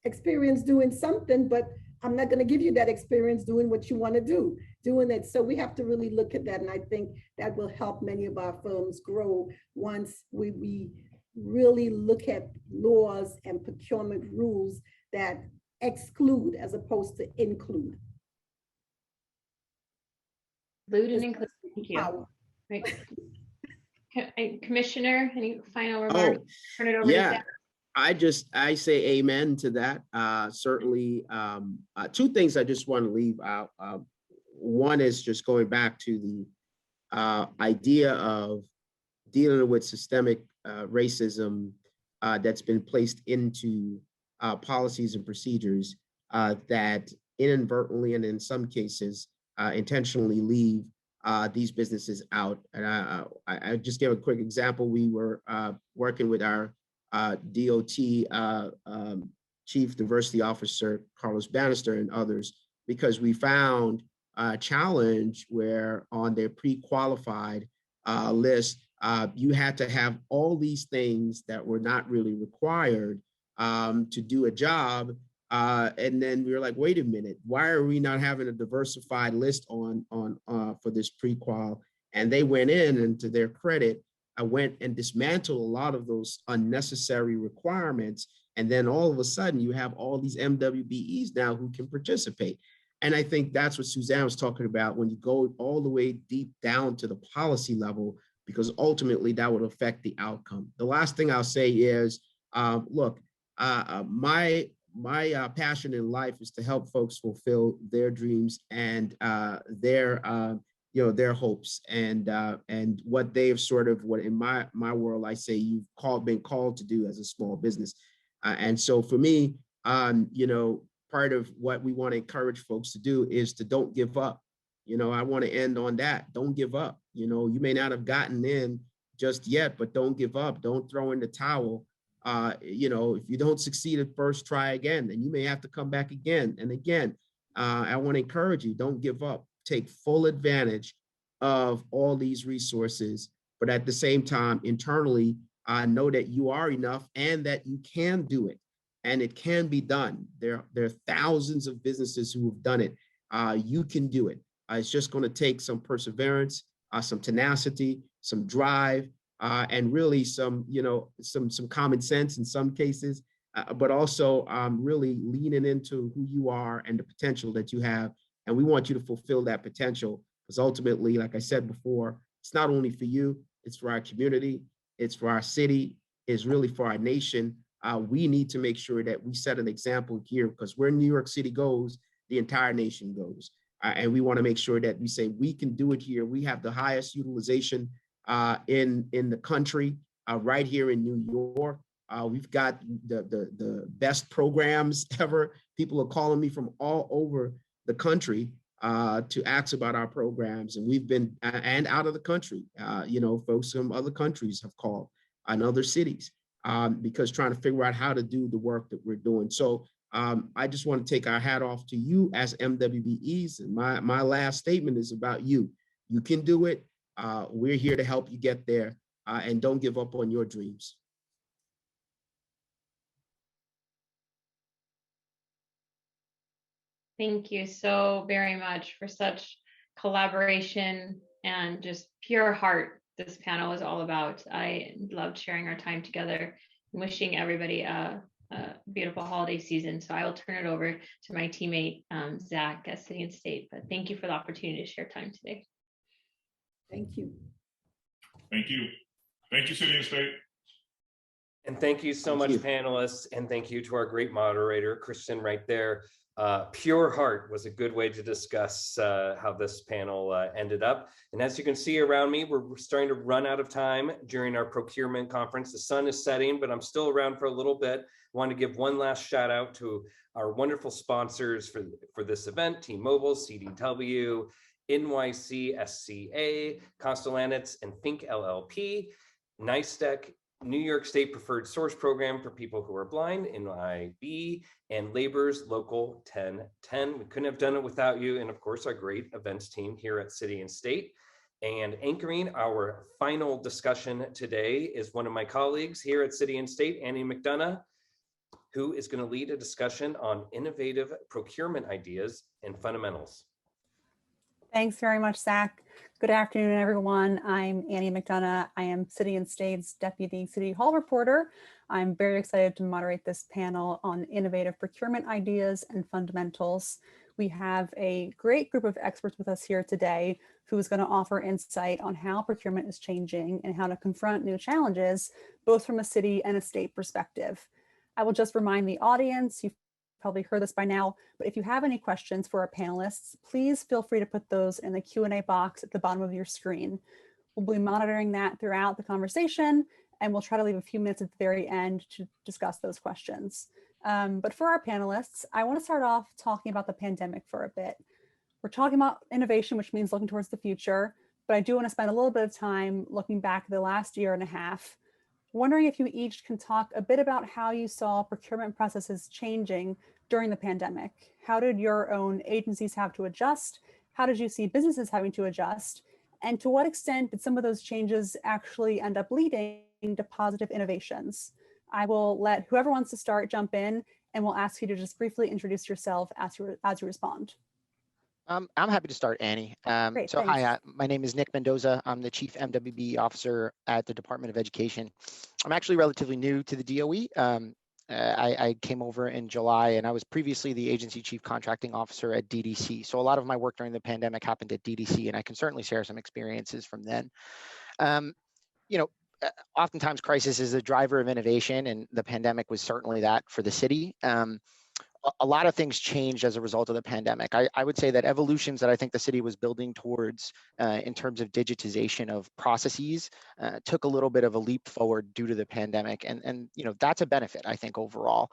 experience doing something, but I'm not going to give you that experience doing what you want to do, doing it. So we have to really look at that. And I think that will help many of our firms grow once we really look at laws and procurement rules that exclude as opposed to include. Include and include. Thank you. Right. Commissioner, any final remarks? Turn it over to Zach. I say amen to that. Certainly, two things I just want to leave out. One is just going back to the idea of dealing with systemic racism that's been placed into policies and procedures that inadvertently and in some cases intentionally leave these businesses out. And I just give a quick example. We were working with our DOT Chief Diversity Officer, Carlos Bannister, and others, because we found a challenge where on their pre-qualified list, you had to have all these things that were not really required to do a job. And then we were like, wait a minute, why are we not having a diversified list on for this pre-qual? And they went in, and to their credit, I went and dismantled a lot of those unnecessary requirements. And then all of a sudden you have all these MWBEs now who can participate. And I think that's what Suzanne was talking about when you go all the way deep down to the policy level, because ultimately that would affect the outcome. The last thing I'll say is, look, my passion in life is to help folks fulfill their dreams and their hopes and what they've sort of, what in my world, I say you've been called to do as a small business. And so for me, part of what we want to encourage folks to do is to don't give up. I want to end on that. Don't give up. You may not have gotten in just yet, but don't give up. Don't throw in the towel. If you don't succeed at first, try again, and you may have to come back again and again. I want to encourage you, don't give up. Take full advantage of all these resources, but at the same time, internally, know that you are enough and that you can do it, and it can be done. There are thousands of businesses who have done it. You can do it. It's just going to take some perseverance, some tenacity, some drive, and really some common sense in some cases, but also really leaning into who you are and the potential that you have. And we want you to fulfill that potential, because ultimately, like I said before, it's not only for you, it's for our community, it's for our city, it's really for our nation. We need to make sure that we set an example here, because where New York City goes, the entire nation goes. And we want to make sure that we say we can do it here. We have the highest utilization in the country, right here in New York. We've got the best programs ever. People are calling me from all over the country to ask about our programs, and we've been and out of the country. Folks from other countries have called, and other cities, because trying to figure out how to do the work that we're doing. So I just want to take our hat off to you as MWBEs, and my last statement is about you. You can do it. We're here to help you get there, and don't give up on your dreams. Thank you so very much for such collaboration and just pure heart. This panel is all about. I loved sharing our time together and wishing everybody a beautiful holiday season. So I will turn it over to my teammate, Zach at City and State. But thank you for the opportunity to share time today. Thank you. Thank you. Thank you, City and State. And thank you so much, panelists. And thank you to our great moderator, Kristen, right there. Pure heart was a good way to discuss how this panel ended up. And as you can see around me, we're starting to run out of time during our procurement conference. The sun is setting, but I'm still around for a little bit. Want to give one last shout out to our wonderful sponsors for this event, T-Mobile, CDW, NYC SCA, Constellanets and Think LLP, NISTEC, New York State Preferred Source Program for people who are blind, NIB, and Labor's Local 1010. We couldn't have done it without you. And of course, our great events team here at City and State. And anchoring our final discussion today is one of my colleagues here at City and State, Annie McDonough, who is going to lead a discussion on innovative procurement ideas and fundamentals. Thanks very much, Zach. Good afternoon, everyone. I'm Annie McDonough. I am City and State's Deputy City Hall reporter. I'm very excited to moderate this panel on innovative procurement ideas and fundamentals. We have a great group of experts with us here today who is going to offer insight on how procurement is changing and how to confront new challenges, both from a city and a state perspective. I will just remind the audience, you've probably heard this by now, but if you have any questions for our panelists, please feel free to put those in the Q&A box at the bottom of your screen. We'll be monitoring that throughout the conversation, and we'll try to leave a few minutes at the very end to discuss those questions. But for our panelists, I want to start off talking about the pandemic for a bit. We're talking about innovation, which means looking towards the future, but I do want to spend a little bit of time looking back the last year and a half. Wondering if you each can talk a bit about how you saw procurement processes changing during the pandemic. How did your own agencies have to adjust? How did you see businesses having to adjust? And to what extent did some of those changes actually end up leading to positive innovations? I will let whoever wants to start jump in, and we'll ask you to just briefly introduce yourself as you respond. I'm happy to start, Annie. Great, so thanks. hi, my name is Nick Mendoza. I'm the Chief MWB Officer at the Department of Education. I'm actually relatively new to the DOE. I came over in July, and I was previously the Agency Chief Contracting Officer at DDC. So a lot of my work during the pandemic happened at DDC, and I can certainly share some experiences from then. Oftentimes crisis is a driver of innovation, and the pandemic was certainly that for the city. A lot of things changed as a result of the pandemic. I would say that evolutions that I think the city was building towards in terms of digitization of processes took a little bit of a leap forward due to the pandemic. And that's a benefit, I think, overall.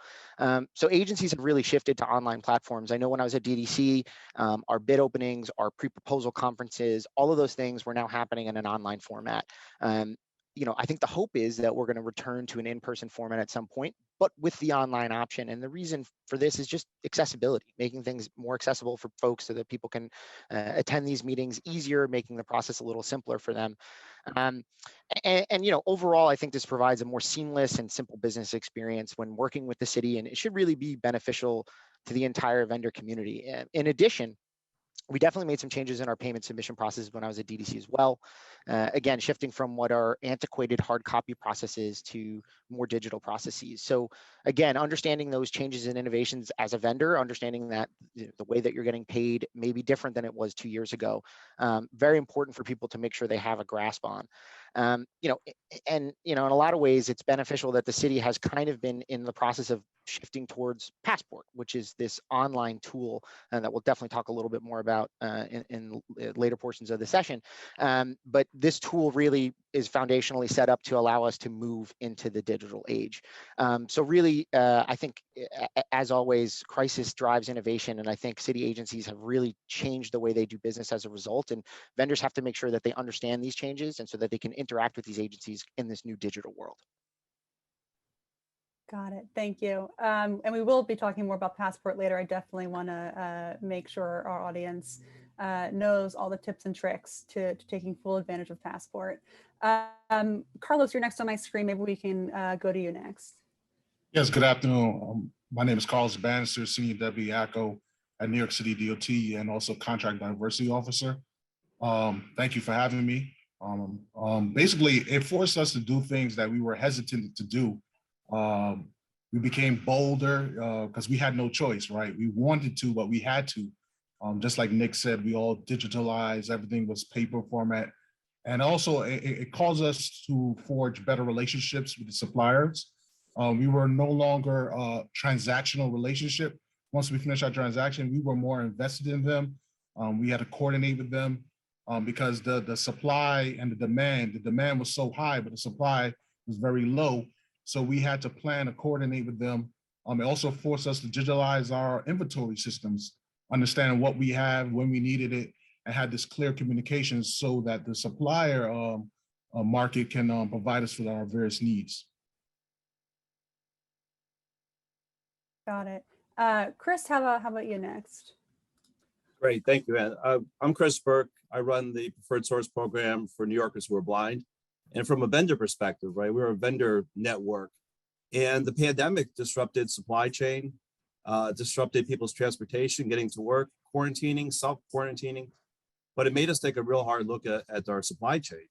So agencies have really shifted to online platforms. I know when I was at DDC, our bid openings, our pre-proposal conferences, all of those things were now happening in an online format. I think the hope is that we're going to return to an in-person format at some point, but with the online option. And the reason for this is just accessibility, making things more accessible for folks so that people can attend these meetings easier, making the process a little simpler for them. Overall, I think this provides a more seamless and simple business experience when working with the city, and it should really be beneficial to the entire vendor community. In addition, we definitely made some changes in our payment submission process when I was at DDC as well. Again, shifting from what are antiquated hard copy processes to more digital processes. So again, understanding those changes and innovations as a vendor, understanding that the way that you're getting paid may be different than it was 2 years ago. Very important for people to make sure they have a grasp on. In a lot of ways, it's beneficial that the city has kind of been in the process of shifting towards Passport, which is this online tool that we'll definitely talk a little bit more about in later portions of the session. But this tool really is foundationally set up to allow us to move into the digital age. So really, I think, as always, crisis drives innovation, and I think city agencies have really changed the way they do business as a result, and vendors have to make sure that they understand these changes and so that they can interact with these agencies in this new digital world. Got it. Thank you. And we will be talking more about Passport later. I definitely want to make sure our audience knows all the tips and tricks to taking full advantage of Passport. Carlos, you're next on my screen. Maybe we can go to you next. Yes, good afternoon. My name is Carlos Bannister, Senior Deputy ACO at New York City DOT and also Contract Diversity Officer. Thank you for having me. Basically, it forced us to do things that we were hesitant to do. We became bolder because we had no choice, right? We wanted to, but we had to. Just like Nick said, we all digitalized, everything was paper format. And also it caused us to forge better relationships with the suppliers. We were no longer a transactional relationship. Once we finished our transaction, we were more invested in them. We had to coordinate with them because the supply and the demand was so high, but the supply was very low. So we had to plan and coordinate with them. It also forced us to digitalize our inventory systems, understanding what we have, when we needed it, and had this clear communication so that the supplier market can provide us with our various needs. Got it. Chris, how about you next? Great, thank you, Ann. I'm Chris Burke. I run the Preferred Source Program for New Yorkers who are blind. And from a vendor perspective, right, we're a vendor network. And the pandemic disrupted supply chain, disrupted people's transportation, getting to work, quarantining, self-quarantining. But it made us take a real hard look at our supply chain,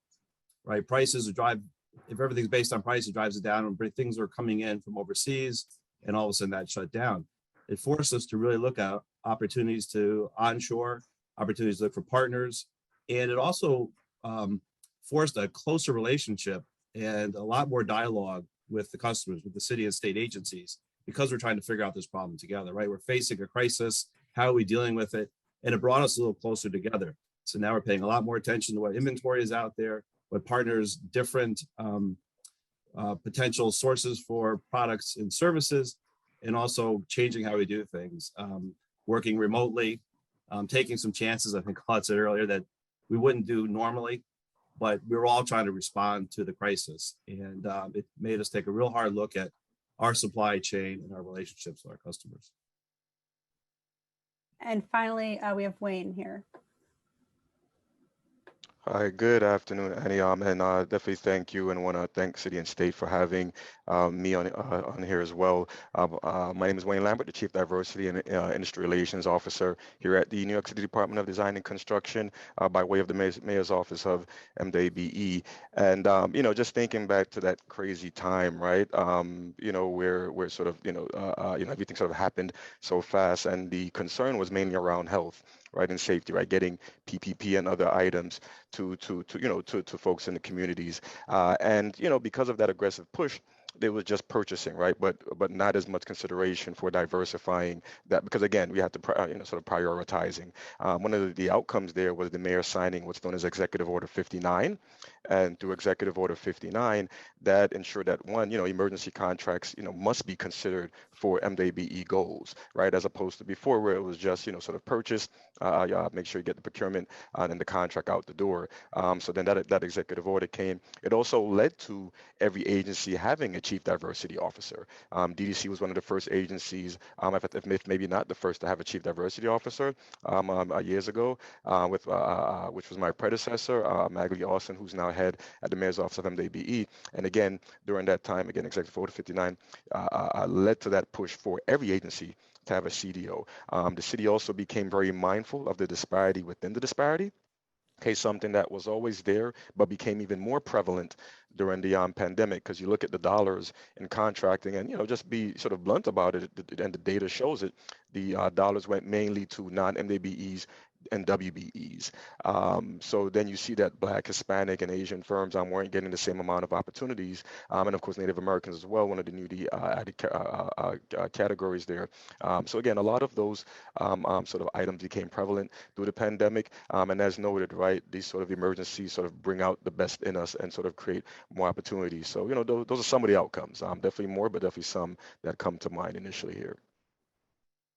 right? Prices drive, if everything's based on price, it drives it down, and things are coming in from overseas, and all of a sudden that shut down. It forced us to really look at opportunities to onshore, opportunities to look for partners. And it also forced a closer relationship and a lot more dialogue with the customers, with the city and state agencies, because we're trying to figure out this problem together, right? We're facing a crisis. How are we dealing with it? And it brought us a little closer together. So now we're paying a lot more attention to what inventory is out there, what partners, different potential sources for products and services, and also changing how we do things, working remotely, taking some chances. I think Claude said earlier that we wouldn't do normally, but we were all trying to respond to the crisis. And it made us take a real hard look at our supply chain and our relationships with our customers. And finally, we have Wayne here. Hi, good afternoon, Annie. And definitely thank you, and want to thank City and State for having me on here as well. My name is Wayne Lambert, the Chief Diversity and Industry Relations Officer here at the New York City Department of Design and Construction by way of the Mayor's Office of MWBE. And, just thinking back to that crazy time, right? Where sort of, everything sort of happened so fast, and the concern was mainly around health, right, and safety, right, getting PPP and other items to folks in the communities, and because of that aggressive push, they was just purchasing, right, but not as much consideration for diversifying that, because again, we have to sort of prioritizing. One of the outcomes there was the mayor signing what's known as Executive Order 59, and through Executive Order 59, that ensured that one, emergency contracts, must be considered for MWBE goals, right, as opposed to before where it was just, sort of purchase, make sure you get the procurement and the contract out the door. So then that executive order came. It also led to every agency having a chief diversity officer. DDC was one of the first agencies, if maybe not the first, to have a chief diversity officer years ago, which was my predecessor, Magley Austin, who's now head at the Mayor's Office of MWBE. And again, during that time, again, Executive Order 59 led to that push for every agency to have a CDO. The city also became very mindful of the disparity within the disparity. Okay, something that was always there, but became even more prevalent during the pandemic, because you look at the dollars in contracting, and just be sort of blunt about it, and the data shows it. The dollars went mainly to non-MWBEs and WBEs. So then you see that Black, Hispanic, and Asian firms weren't getting the same amount of opportunities, and of course Native Americans as well, one of the newly added categories there. So again, a lot of those sort of items became prevalent through the pandemic, and as noted, right, these sort of emergencies sort of bring out the best in us and sort of create more opportunities. So those are some of the outcomes. Definitely more, but definitely some that come to mind initially here.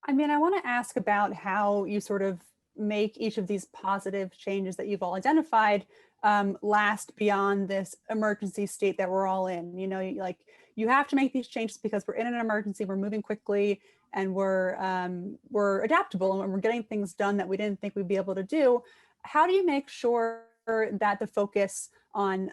I mean, I want to ask about how you sort of make each of these positive changes that you've all identified last beyond this emergency state that we're all in. You have to make these changes because we're in an emergency, we're moving quickly, and we're adaptable, and we're getting things done that we didn't think we'd be able to do. How do you make sure that the focus on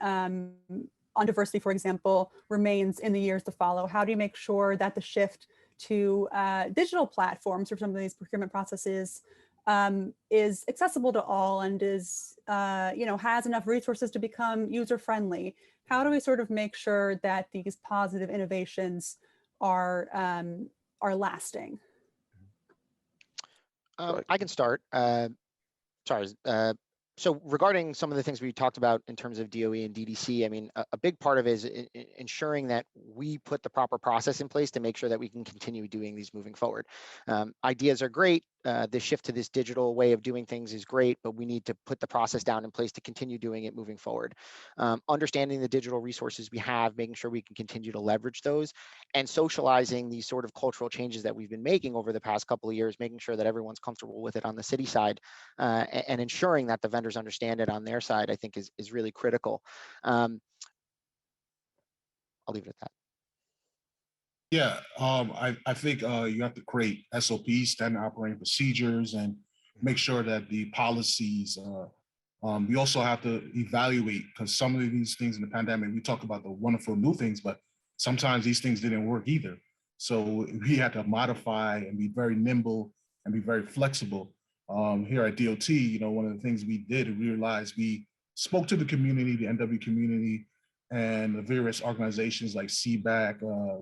diversity, for example, remains in the years to follow? How do you make sure that the shift to digital platforms for some of these procurement processes is accessible to all, and is, has enough resources to become user-friendly? How do we sort of make sure that these positive innovations are lasting? I can start. So regarding some of the things we talked about in terms of DOE and DDC, I mean, a big part of it is ensuring that we put the proper process in place to make sure that we can continue doing these moving forward. Ideas are great, the shift to this digital way of doing things is great, but we need to put the process down in place to continue doing it moving forward. Understanding the digital resources we have, making sure we can continue to leverage those, and socializing these sort of cultural changes that we've been making over the past couple of years, making sure that everyone's comfortable with it on the city side, and ensuring that the vendors understand it on their side, I think is really critical. I'll leave it at that. Yeah, I think you have to create SOPs, standard operating procedures, and make sure that the policies, we also have to evaluate, because some of these things in the pandemic, we talk about the wonderful new things, but sometimes these things didn't work either. So we had to modify and be very nimble and be very flexible. Here at DOT, one of the things we did, we realized we spoke to the community, the NW community, and the various organizations like CBAC,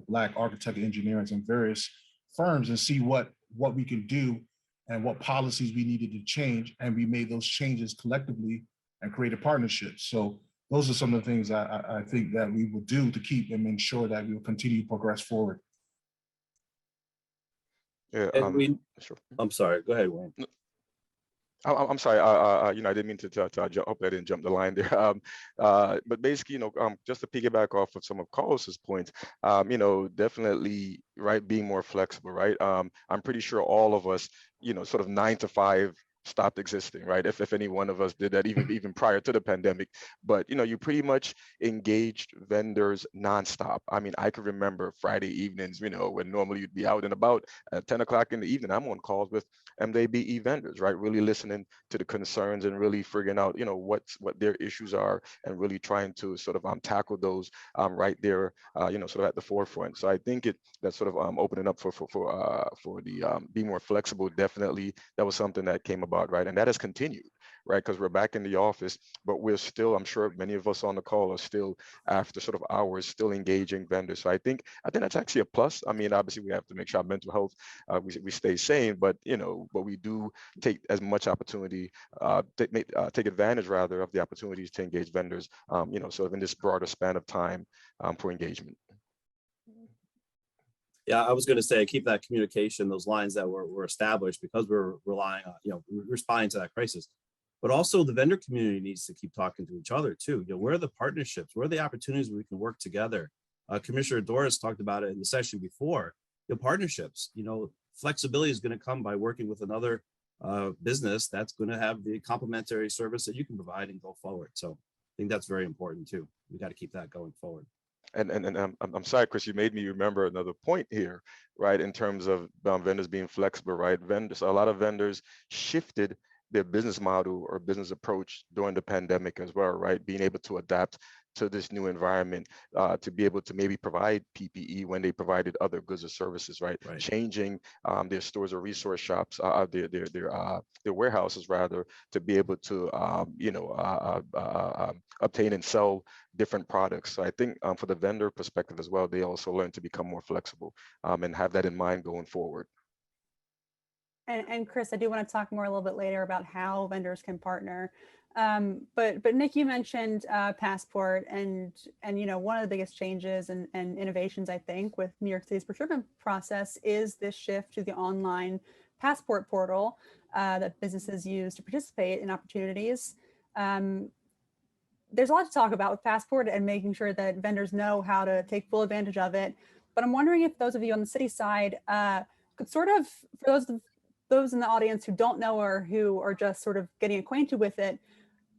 Black Architect Engineers, and various firms, and see what we can do and what policies we needed to change. And we made those changes collectively and created partnerships. So those are some of the things I think that we will do to keep and ensure that we will continue to progress forward. Yeah, sure. I'm sorry, go ahead, Wayne. I'm sorry. I didn't mean to jump. Hope I didn't jump the line there. But basically, just to piggyback off of some of Carlos's points, definitely, right, being more flexible, right. I'm pretty sure all of us, sort of 9 to 5 stopped existing, right? If any one of us did that, even prior to the pandemic. But you pretty much engaged vendors nonstop. I mean, I could remember Friday evenings, when normally you'd be out and about at 10 o'clock in the evening. I'm on calls with MWBE vendors, right? Really listening to the concerns and really figuring out, what their issues are, and really trying to sort of tackle those right there, sort of at the forefront. So I think that's sort of opening up for the be more flexible. Definitely, that was something that came about, right? And that has continued, right? Because we're back in the office, but we're still, I'm sure many of us on the call are still, after sort of hours, still engaging vendors. So I think that's actually a plus. I mean, obviously we have to make sure our mental health, we stay sane, but but we do take as much opportunity, take advantage rather of the opportunities to engage vendors, sort of in this broader span of time for engagement. Yeah, I was going to say, keep that communication, those lines that were established, because we're relying on, responding to that crisis. But also the vendor community needs to keep talking to each other too. Where are the partnerships? Where are the opportunities where we can work together? Commissioner Doris talked about it in the session before. Partnerships, flexibility is going to come by working with another business that's going to have the complementary service that you can provide and go forward. So I think that's very important too. We got to keep that going forward. And I'm sorry, Chris, you made me remember another point here, right? In terms of vendors being flexible, right? A lot of vendors shifted their business model or business approach during the pandemic as well, right? Being able to adapt to this new environment, to be able to maybe provide PPE when they provided other goods or services, right? Changing their stores or resource shops, their warehouses rather, to be able to obtain and sell different products. So I think for the vendor perspective as well, they also learn to become more flexible and have that in mind going forward. And Chris, I do want to talk more a little bit later about how vendors can partner. But Nick, you mentioned Passport, and one of the biggest changes and innovations, I think, with New York City's procurement process is this shift to the online passport portal that businesses use to participate in opportunities. There's a lot to talk about with Passport and making sure that vendors know how to take full advantage of it. But I'm wondering if those of you on the city side could sort of, for those in the audience who don't know or who are just sort of getting acquainted with it,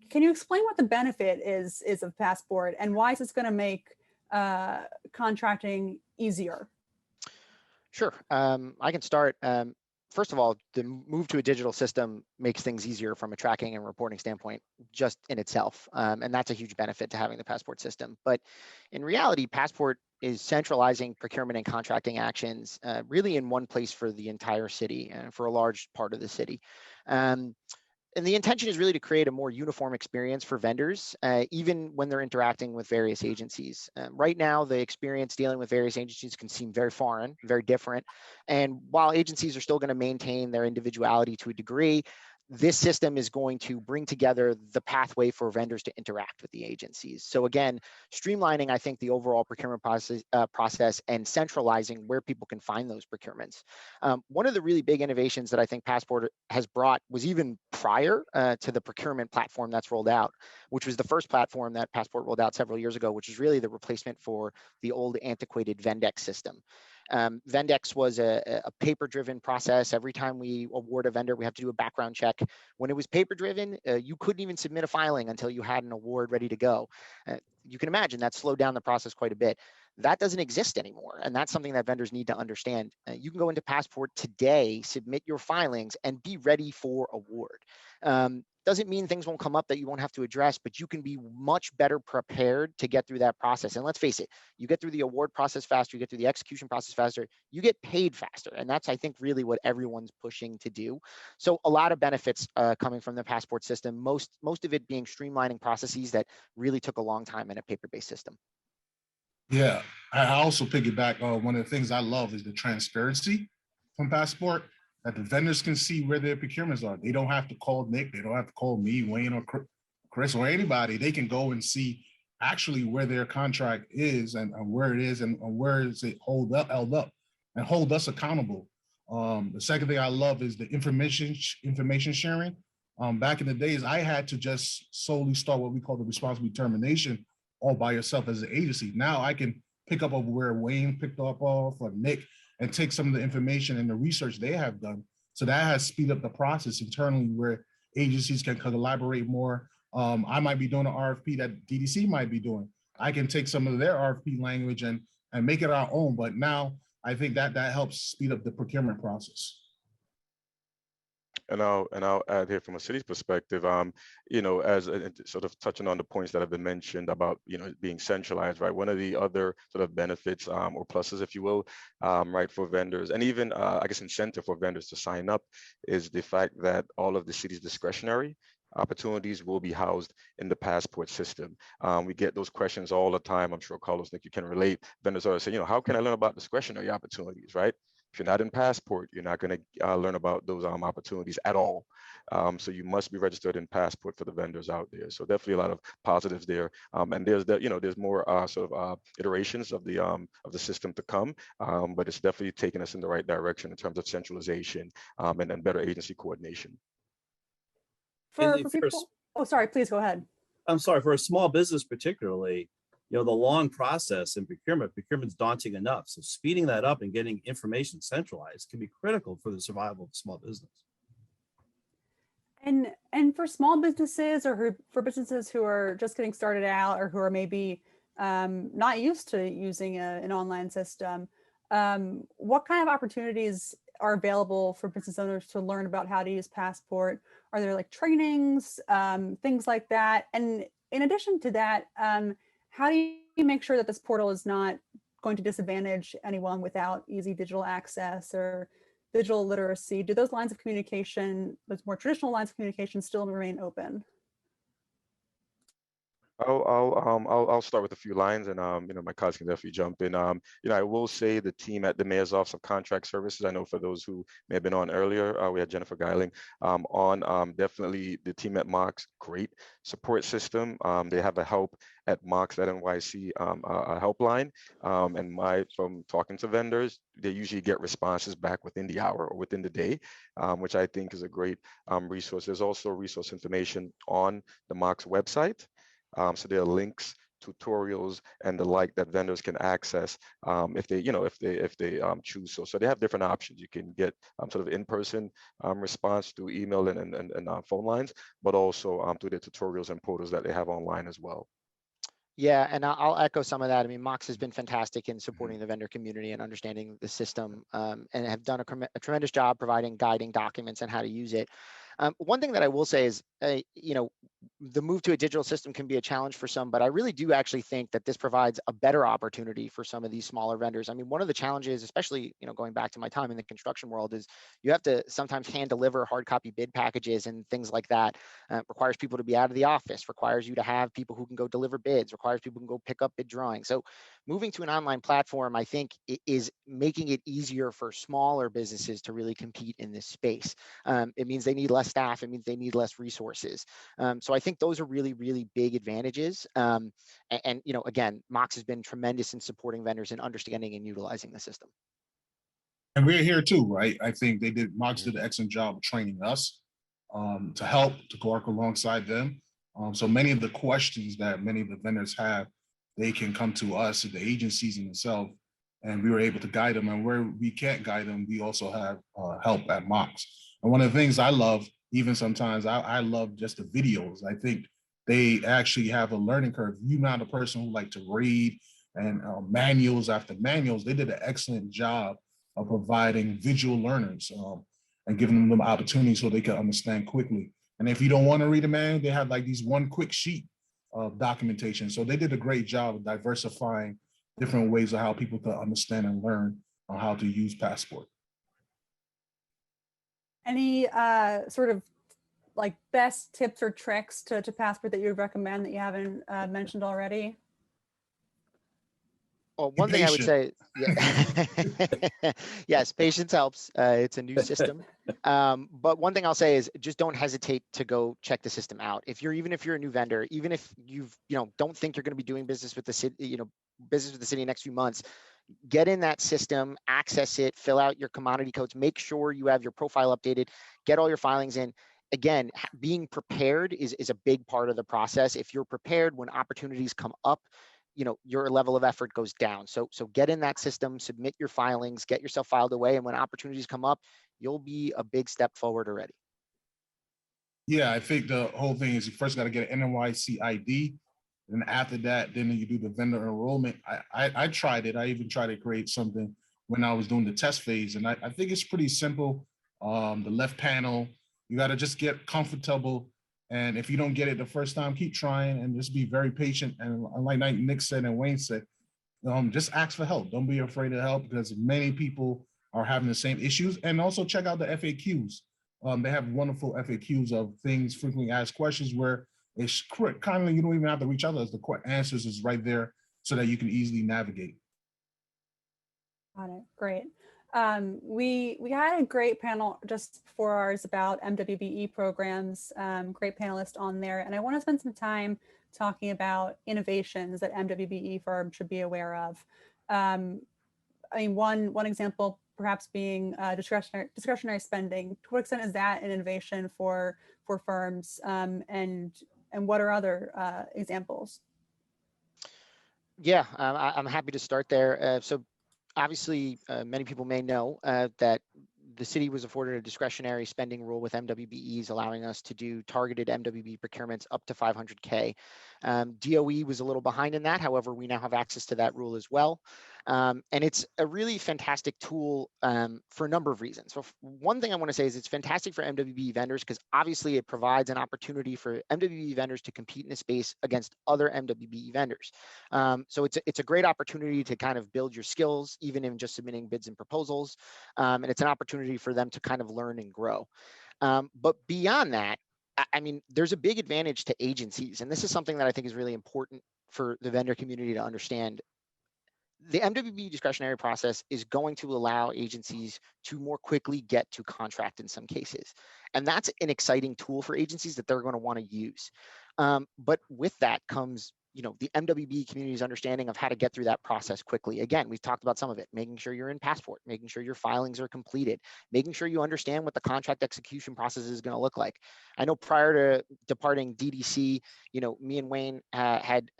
can you explain what the benefit is of Passport, and why is this going to make contracting easier? Sure, I can start. First of all, the move to a digital system makes things easier from a tracking and reporting standpoint just in itself. And that's a huge benefit to having the Passport system. But in reality, Passport is centralizing procurement and contracting actions really in one place for the entire city and for a large part of the city. And the intention is really to create a more uniform experience for vendors, even when they're interacting with various agencies. Right now, the experience dealing with various agencies can seem very foreign, very different. And while agencies are still going to maintain their individuality to a degree, this system is going to bring together the pathway for vendors to interact with the agencies. So again, streamlining, I think, the overall procurement process and centralizing where people can find those procurements. One of the really big innovations that I think Passport has brought was even prior to the procurement platform that's rolled out, which was the first platform that Passport rolled out several years ago, which is really the replacement for the old antiquated Vendex system. Vendex was a paper-driven process. Every time we award a vendor, we have to do a background check. When it was paper-driven, you couldn't even submit a filing until you had an award ready to go. You can imagine that slowed down the process quite a bit. That doesn't exist anymore, and that's something that vendors need to understand. You can go into Passport today, submit your filings, and be ready for award. Doesn't mean things won't come up that you won't have to address, but you can be much better prepared to get through that process. And let's face it, you get through the award process faster, you get through the execution process faster, you get paid faster. And that's, I think, really what everyone's pushing to do. So a lot of benefits coming from the Passport system, most of it being streamlining processes that really took a long time in a paper-based system. Yeah, I also piggyback. One of the things I love is the transparency from Passport, that the vendors can see where their procurements are. They don't have to call Nick. They don't have to call me, Wayne, or Chris, or anybody. They can go and see actually where their contract is and where it is and where is it held up, and hold us accountable. The second thing I love is the information sharing. Back in the days, I had to just solely start what we call the responsible termination all by yourself as an agency. Now I can pick up over where Wayne picked up off, or Nick, and take some of the information and the research they have done. So that has speed up the process internally where agencies can collaborate more. I might be doing an RFP that DDC might be doing. I can take some of their RFP language and make it our own. But now I think that helps speed up the procurement process. And I'll add here from a city's perspective, as sort of touching on the points that have been mentioned about, being centralized, right? One of the other sort of benefits or pluses, if you will, right, for vendors, and even I guess incentive for vendors to sign up, is the fact that all of the city's discretionary opportunities will be housed in the Passport system. We get those questions all the time. I'm sure Carlos, Nick, you can relate. Vendors always say, how can I learn about discretionary opportunities, right? If you're not in Passport, you're not going to learn about those opportunities at all. So you must be registered in Passport for the vendors out there. So definitely a lot of positives there. And there's more sort of iterations of the system to come, but it's definitely taking us in the right direction in terms of centralization and better agency coordination. For people, oh, sorry, please go ahead. I'm sorry, for a small business particularly, the long process in procurement's daunting enough. So speeding that up and getting information centralized can be critical for the survival of small business. And for small businesses, or for businesses who are just getting started out, or who are maybe not used to using an online system, what kind of opportunities are available for business owners to learn about how to use Passport? Are there like trainings, things like that? And in addition to that, how do you make sure that this portal is not going to disadvantage anyone without easy digital access or digital literacy? Do those lines of communication, those more traditional lines of communication, still remain open? I'll start with a few lines, and my colleagues can definitely jump in. I will say the team at the Mayor's Office of Contract Services, I know for those who may have been on earlier, we had Jennifer Geiling on. Definitely the team at Mox, great support system. They have a help at Mox.nyc a helpline, and from talking to vendors, they usually get responses back within the hour or within the day, which I think is a great resource. There's also resource information on the Mox website. So there are links, tutorials, and the like that vendors can access if they choose so. So they have different options. You can get sort of in-person response through email and phone lines, but also through the tutorials and portals that they have online as well. Yeah, and I'll echo some of that. I mean, Mox has been fantastic in supporting the vendor community and understanding the system, and have done a tremendous job providing guiding documents on how to use it. One thing that I will say is, the move to a digital system can be a challenge for some, but I really do actually think that this provides a better opportunity for some of these smaller vendors. I mean, one of the challenges, especially, going back to my time in the construction world, is you have to sometimes hand deliver hard copy bid packages and things like that. Requires people to be out of the office, requires you to have people who can go deliver bids, requires people who can go pick up bid drawings. So moving to an online platform, I think, is making it easier for smaller businesses to really compete in this space. It means they need less less staff, it means they need less resources. So I think those are really, really big advantages. And you know, again, Mox has been tremendous in supporting vendors and understanding and utilizing the system. And we're here too, right? I think Mox did an excellent job of training us to help, to work alongside them. So many of the questions that many of the vendors have, they can come to us, the agencies in themselves, and we were able to guide them. And where we can't guide them, we also have help at Mox. And one of the things I love, even sometimes, I love just the videos. I think they actually have a learning curve. You're not a person who like to read and manuals after manuals. They did an excellent job of providing visual learners and giving them opportunities so they can understand quickly. And if you don't want to read a manual, they have like these one quick sheet of documentation. So they did a great job of diversifying different ways of how people can understand and learn on how to use Passport. Any sort of like best tips or tricks to Passport that you would recommend that you haven't mentioned already? Well, one thing I would say, yeah. Yes, patience helps. It's a new system. But one thing I'll say is just don't hesitate to go check the system out. Even if you're a new vendor, even if don't think you're going to be doing business with the city, business with the city next few months, get in that system, access it, fill out your commodity codes, make sure you have your profile updated, get all your filings in. Again, being prepared is a big part of the process. If you're prepared when opportunities come up, your level of effort goes down. So get in that system, submit your filings, get yourself filed away. And when opportunities come up, you'll be a big step forward already. Yeah, I think the whole thing is you first got to get an NYC ID. And after that, then you do the vendor enrollment. I tried it. I even tried to create something when I was doing the test phase. And I think it's pretty simple. The left panel, you got to just get comfortable. And if you don't get it the first time, keep trying and just be very patient. And like Nick said and Wayne said, just ask for help. Don't be afraid of help because many people are having the same issues. And also check out the FAQs. They have wonderful FAQs of things, frequently asked questions where it's kind of, you don't even have to reach out. The answers is right there so that you can easily navigate. Got it. Great. We had a great panel just before ours about MWBE programs, great panelists on there. And I want to spend some time talking about innovations that MWBE firms should be aware of. I mean, one example perhaps being discretionary spending. To what extent is that an innovation for firms, and what are other examples? Yeah, I'm happy to start there. So obviously, many people may know that the city was afforded a discretionary spending rule with MWBEs, allowing us to do targeted MWBE procurements up to 500K. DOE was a little behind in that. However, we now have access to that rule as well. And it's a really fantastic tool for a number of reasons. So one thing I want to say is it's fantastic for MWBE vendors because obviously it provides an opportunity for MWBE vendors to compete in a space against other MWBE vendors. So it's a great opportunity to kind of build your skills, even in just submitting bids and proposals. And it's an opportunity for them to kind of learn and grow. But beyond that, I mean, there's a big advantage to agencies. And this is something that I think is really important for the vendor community to understand. The MWBE discretionary process is going to allow agencies to more quickly get to contract in some cases. And that's an exciting tool for agencies that they're going to want to use. But with that comes, the MWBE community's understanding of how to get through that process quickly. Again, we've talked about some of it, making sure you're in Passport, making sure your filings are completed, making sure you understand what the contract execution process is going to look like. I know prior to departing DDC, me and Wayne had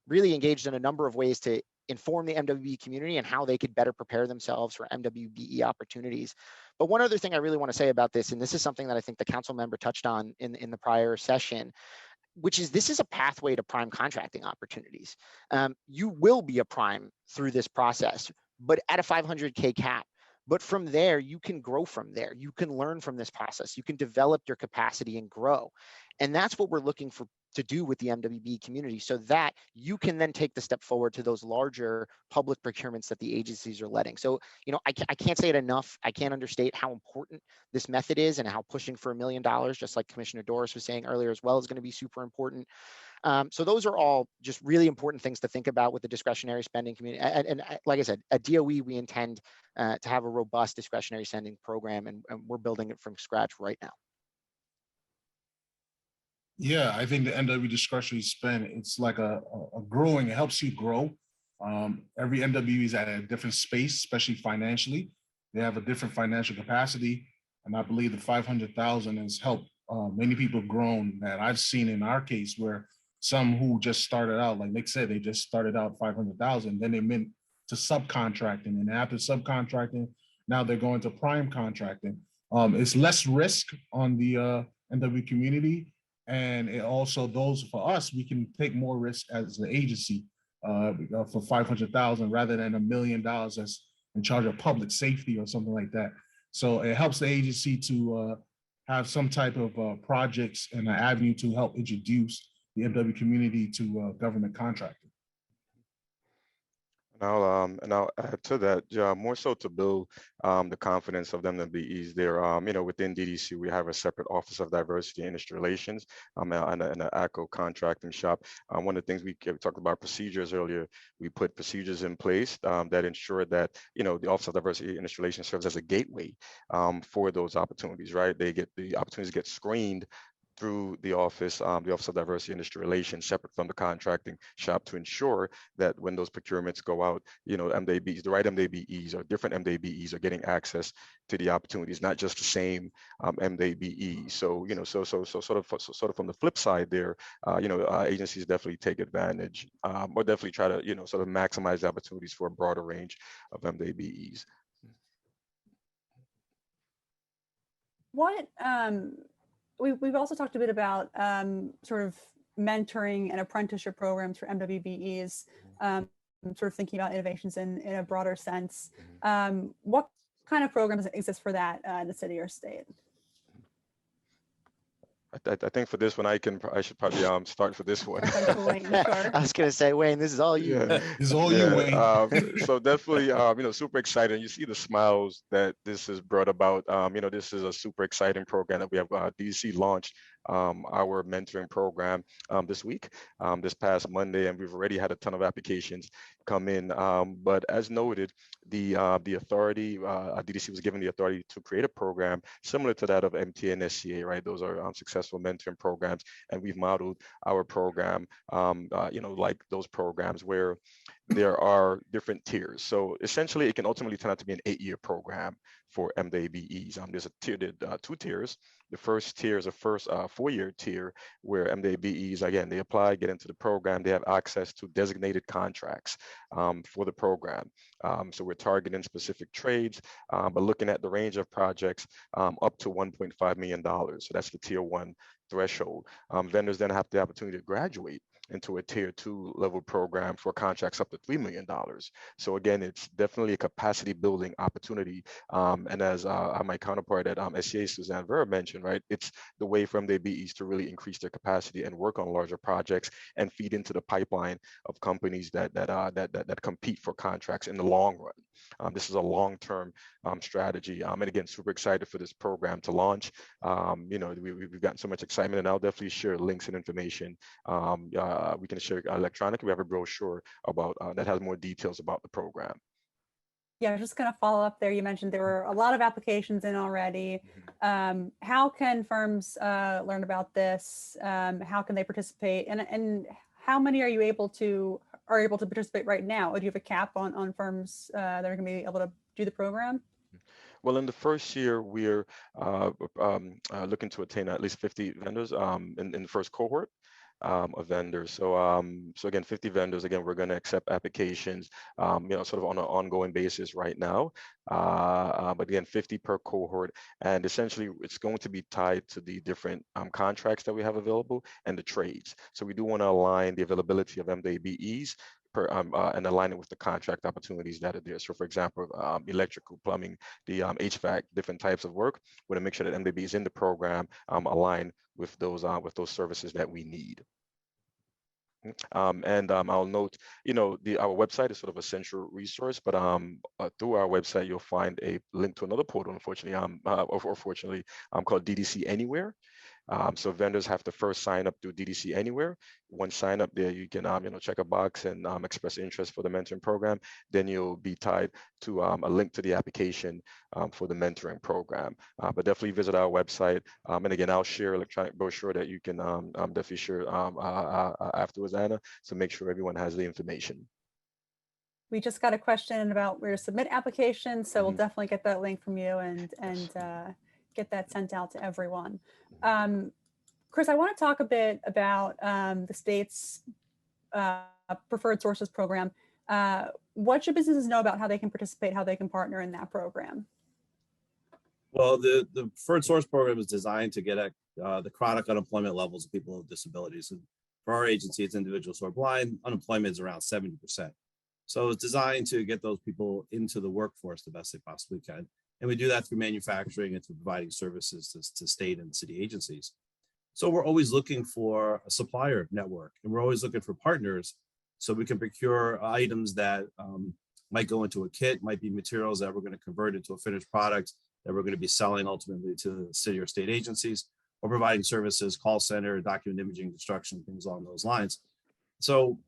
really engaged in a number of ways to inform the MWBE community and how they could better prepare themselves for MWBE opportunities. But one other thing I really want to say about this, and this is something that I think the council member touched on in the prior session, which is this is a pathway to prime contracting opportunities. You will be a prime through this process, but at a 500K cap. But from there, you can grow from there. You can learn from this process. You can develop your capacity and grow. And that's what we're looking to do with the MWBE community so that you can then take the step forward to those larger public procurements that the agencies are letting. So, I can't say it enough. I can't understate how important this method is and how pushing for $1 million, just like Commissioner Doris was saying earlier as well, is going to be super important. So those are all just really important things to think about with the discretionary spending community. And like I said, at DOE, we intend to have a robust discretionary spending program, and we're building it from scratch right now. Yeah, I think the NW discretionary spend, it's like a growing, it helps you grow. Every NW is at a different space, especially financially. They have a different financial capacity. And I believe the 500,000 has helped many people grown that I've seen in our case where some who just started out, like Nick said, they just started out 500,000, then they went to subcontracting. And after subcontracting, now they're going to prime contracting. It's less risk on the NW community. And it also, those for us, we can take more risk as an agency for 500,000 rather than $1 million that's in charge of public safety or something like that. So it helps the agency to have some type of projects and an avenue to help introduce the MW community to government contracting. And I'll add to that, more so to build the confidence of them to be easy there. Within DDC, we have a separate Office of Diversity and Industry Relations and an ACO contracting shop. One of the things we talked about procedures earlier, we put procedures in place that ensure that, the Office of Diversity and Industry Relations serves as a gateway for those opportunities, right? They get the opportunities to get screened through the Office of Diversity and Industry Relations, separate from the contracting shop, to ensure that when those procurements go out, MDBs, the right MDBEs or different MDBEs are getting access to the opportunities, not just the same MDBE. So, sort of from the flip side there, agencies definitely take advantage or definitely try to, sort of maximize the opportunities for a broader range of MDBEs. What, we've also talked a bit about sort of mentoring and apprenticeship programs for MWBEs, sort of thinking about innovations in a broader sense. What kind of programs exist for that in the city or state? I think for this one, I should probably start for this one. I was going to say, Wayne, this is all you. Yeah, it's all you, Wayne. So definitely, super excited. You see the smiles that this has brought about. This is a super exciting program that we have. DC launched our mentoring program this week, this past Monday, and we've already had a ton of applications come in. But as noted, the authority, DDC was given the authority to create a program similar to that of MTA and SCA, right? Those are successful mentoring programs, and we've modeled our program, like those programs where there are different tiers. So essentially, it can ultimately turn out to be an 8-year program for MDBEs. There's two tiers. The first tier is a 4-year tier where MDBEs, again, they apply, get into the program, they have access to designated contracts for the program. So we're targeting specific trades, but looking at the range of projects up to $1.5 million. So that's the tier 1 threshold. Vendors then have the opportunity to graduate into a tier 2 level program for contracts up to $3 million. So again, it's definitely a capacity building opportunity. And as my counterpart at SCA, Suzanne, Vera mentioned, right, it's the way for MDBEs to really increase their capacity and work on larger projects and feed into the pipeline of companies that compete for contracts in the long run. This is a long-term strategy. And again, super excited for this program to launch. We've gotten so much excitement, and I'll definitely share links and information. We can share electronically. We have a brochure about that has more details about the program. Yeah, I was just going to follow up there. You mentioned there were a lot of applications in already. How can firms learn about this? How can they participate? And how many are able to participate right now? Do you have a cap on firms that are going to be able to do the program? Well, in the first year, we're looking to attain at least 50 vendors in the first cohort of vendors. So again, 50 vendors. Again, we're going to accept applications, sort of on an ongoing basis right now. But again, 50 per cohort, and essentially, it's going to be tied to the different contracts that we have available and the trades. So we do want to align the availability of MDBEs and align it with the contract opportunities that are there. So for example, electrical, plumbing, the HVAC, different types of work, we want to make sure that MDB is in the program, align with those services that we need. And I'll note, our website is sort of a central resource, but through our website, you'll find a link to another portal, unfortunately, or fortunately, called DDC Anywhere. So vendors have to first sign up through DDC Anywhere. Once sign up there, you can check a box and express interest for the mentoring program. Then you'll be tied to a link to the application for the mentoring program. But definitely visit our website. And again, I'll share electronic brochure that you can definitely share afterwards, Anna. So make sure everyone has the information. We just got a question about where to submit applications, so we'll definitely get that link from you and get that sent out to everyone. Chris, I want to talk a bit about the state's preferred sources program. What should businesses know about how they can participate, how they can partner in that program? Well, the preferred source program is designed to get at the chronic unemployment levels of people with disabilities. And for our agency, it's individuals who are blind. Unemployment is around 70%. So it's designed to get those people into the workforce the best they possibly can. And we do that through manufacturing and through providing services to state and city agencies. So we're always looking for a supplier network, and we're always looking for partners so we can procure items that might go into a kit, might be materials that we're going to convert into a finished product that we're going to be selling ultimately to city or state agencies, or providing services, call center, document imaging, construction, things along those lines. So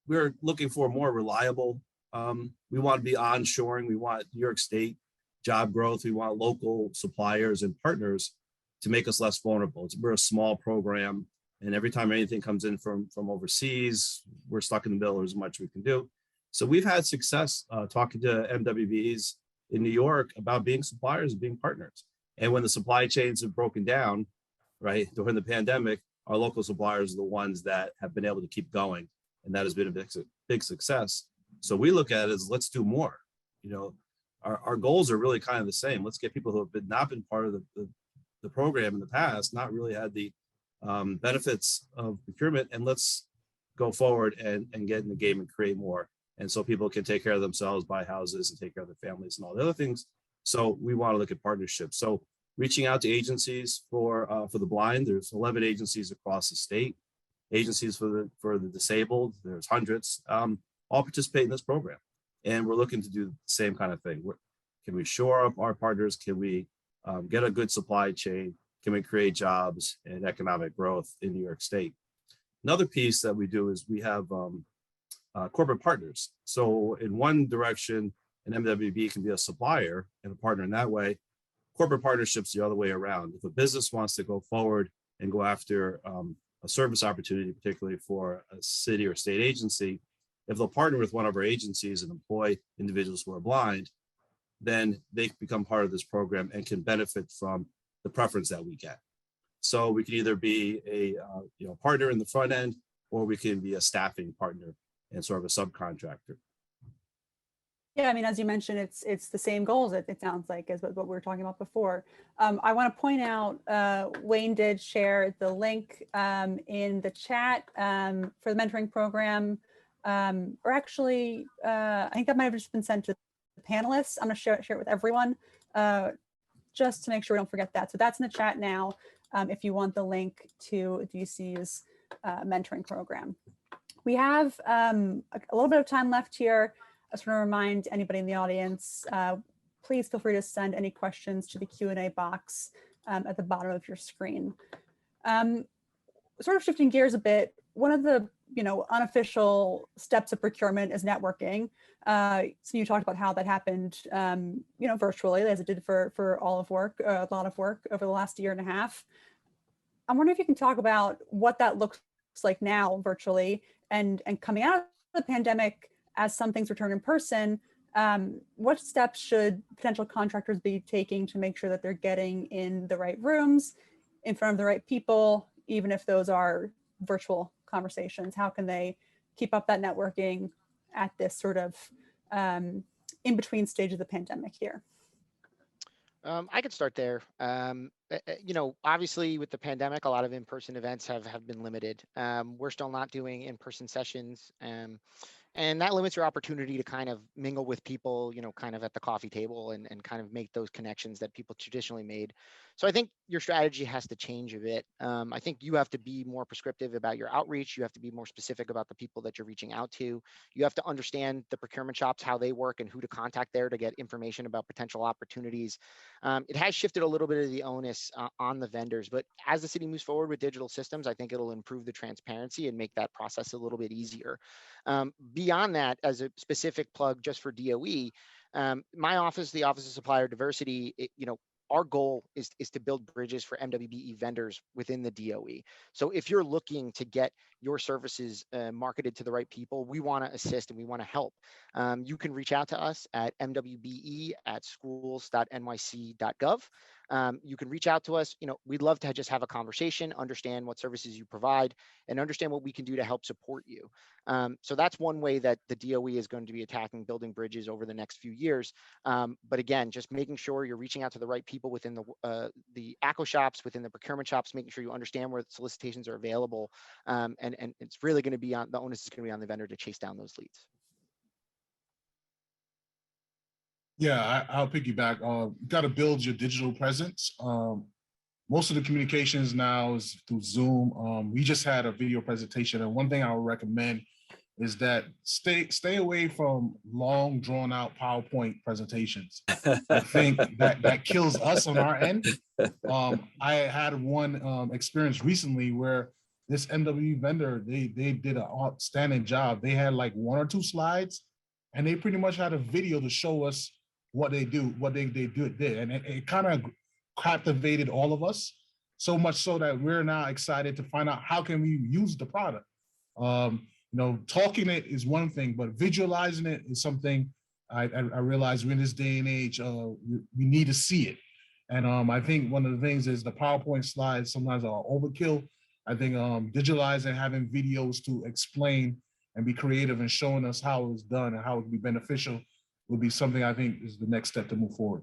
we're looking for more reliable. We want to be onshoring. We want New York State job growth. We want local suppliers and partners to make us less vulnerable. We're a small program, and every time anything comes in from overseas, we're stuck in the middle. There's much we can do. So we've had success talking to MWBs in New York about being suppliers and being partners. And when the supply chains have broken down, right, during the pandemic, our local suppliers are the ones that have been able to keep going. And that has been a big success. So we look at it as, let's do more. Our goals are really kind of the same. Let's get people who have not been part of the program in the past, not really had the benefits of procurement, and let's go forward and get in the game and create more. And so people can take care of themselves, buy houses, and take care of their families and all the other things. So we want to look at partnerships. So reaching out to agencies for the blind, there's 11 agencies across the state. Agencies for the disabled, there's hundreds, all participate in this program. And we're looking to do the same kind of thing. Can we shore up our partners? Can we get a good supply chain? Can we create jobs and economic growth in New York State? Another piece that we do is we have corporate partners. So in one direction, an MWB can be a supplier and a partner in that way. Corporate partnerships the other way around. If a business wants to go forward and go after a service opportunity, particularly for a city or state agency, if they'll partner with one of our agencies and employ individuals who are blind, then they become part of this program and can benefit from the preference that we get. So we can either be a partner in the front end, or we can be a staffing partner and sort of a subcontractor. Yeah, I mean, as you mentioned, it's the same goals, it sounds like, as what we were talking about before. I want to point out, Wayne did share the link in the chat for the mentoring program, or actually, I think that might have just been sent to the panelists. I'm going to share it with everyone, just to make sure we don't forget that. So that's in the chat now, if you want the link to DC's mentoring program. We have a little bit of time left here. I just want to remind anybody in the audience, please feel free to send any questions to the Q&A box at the bottom of your screen. Sort of shifting gears a bit, one of the unofficial steps of procurement is networking. So you talked about how that happened virtually, as it did for a lot of work over the last year and a half. I'm wondering if you can talk about what that looks like now virtually, and coming out of the pandemic, as some things return in person, what steps should potential contractors be taking to make sure that they're getting in the right rooms, in front of the right people, even if those are virtual conversations? How can they keep up that networking at this sort of in-between stage of the pandemic here? I could start there. Obviously with the pandemic, a lot of in-person events have been limited. We're still not doing in-person sessions. And that limits your opportunity to kind of mingle with people, kind of at the coffee table and kind of make those connections that people traditionally made. So I think your strategy has to change a bit. I think you have to be more prescriptive about your outreach. You have to be more specific about the people that you're reaching out to. You have to understand the procurement shops, how they work, and who to contact there to get information about potential opportunities. It has shifted a little bit of the onus on the vendors, but as the city moves forward with digital systems, I think it'll improve the transparency and make that process a little bit easier. Beyond that, as a specific plug just for DOE, my office, the Office of Supplier Diversity, our goal is to build bridges for MWBE vendors within the DOE. So if you're looking to get your services marketed to the right people, we want to assist and we want to help. You can reach out to us at mwbe@schools.nyc.gov. You can reach out to us. We'd love to just have a conversation, understand what services you provide, and understand what we can do to help support you. So that's one way that the DOE is going to be attacking building bridges over the next few years. But again, just making sure you're reaching out to the right people within the ACO shops, within the procurement shops, making sure you understand where solicitations are available. And it's really going to be the onus is going to be on the vendor to chase down those leads. Yeah, I'll piggyback. Got to build your digital presence. Most of the communications now is through Zoom. We just had a video presentation, and one thing I would recommend is that stay away from long, drawn out PowerPoint presentations. I think that kills us on our end. I had one experience recently where this MWE vendor, they did an outstanding job. They had like 1 or 2 slides, and they pretty much had a video to show us what they do, what they did, and it kind of captivated all of us, so much so that we're now excited to find out how can we use the product. Talking it is one thing, but visualizing it is something I realize we're in this day and age, we need to see it. And I think one of the things is the PowerPoint slides sometimes are overkill. I think digitalizing, having videos to explain and be creative and showing us how it's done and how it can be beneficial would be something I think is the next step to move forward.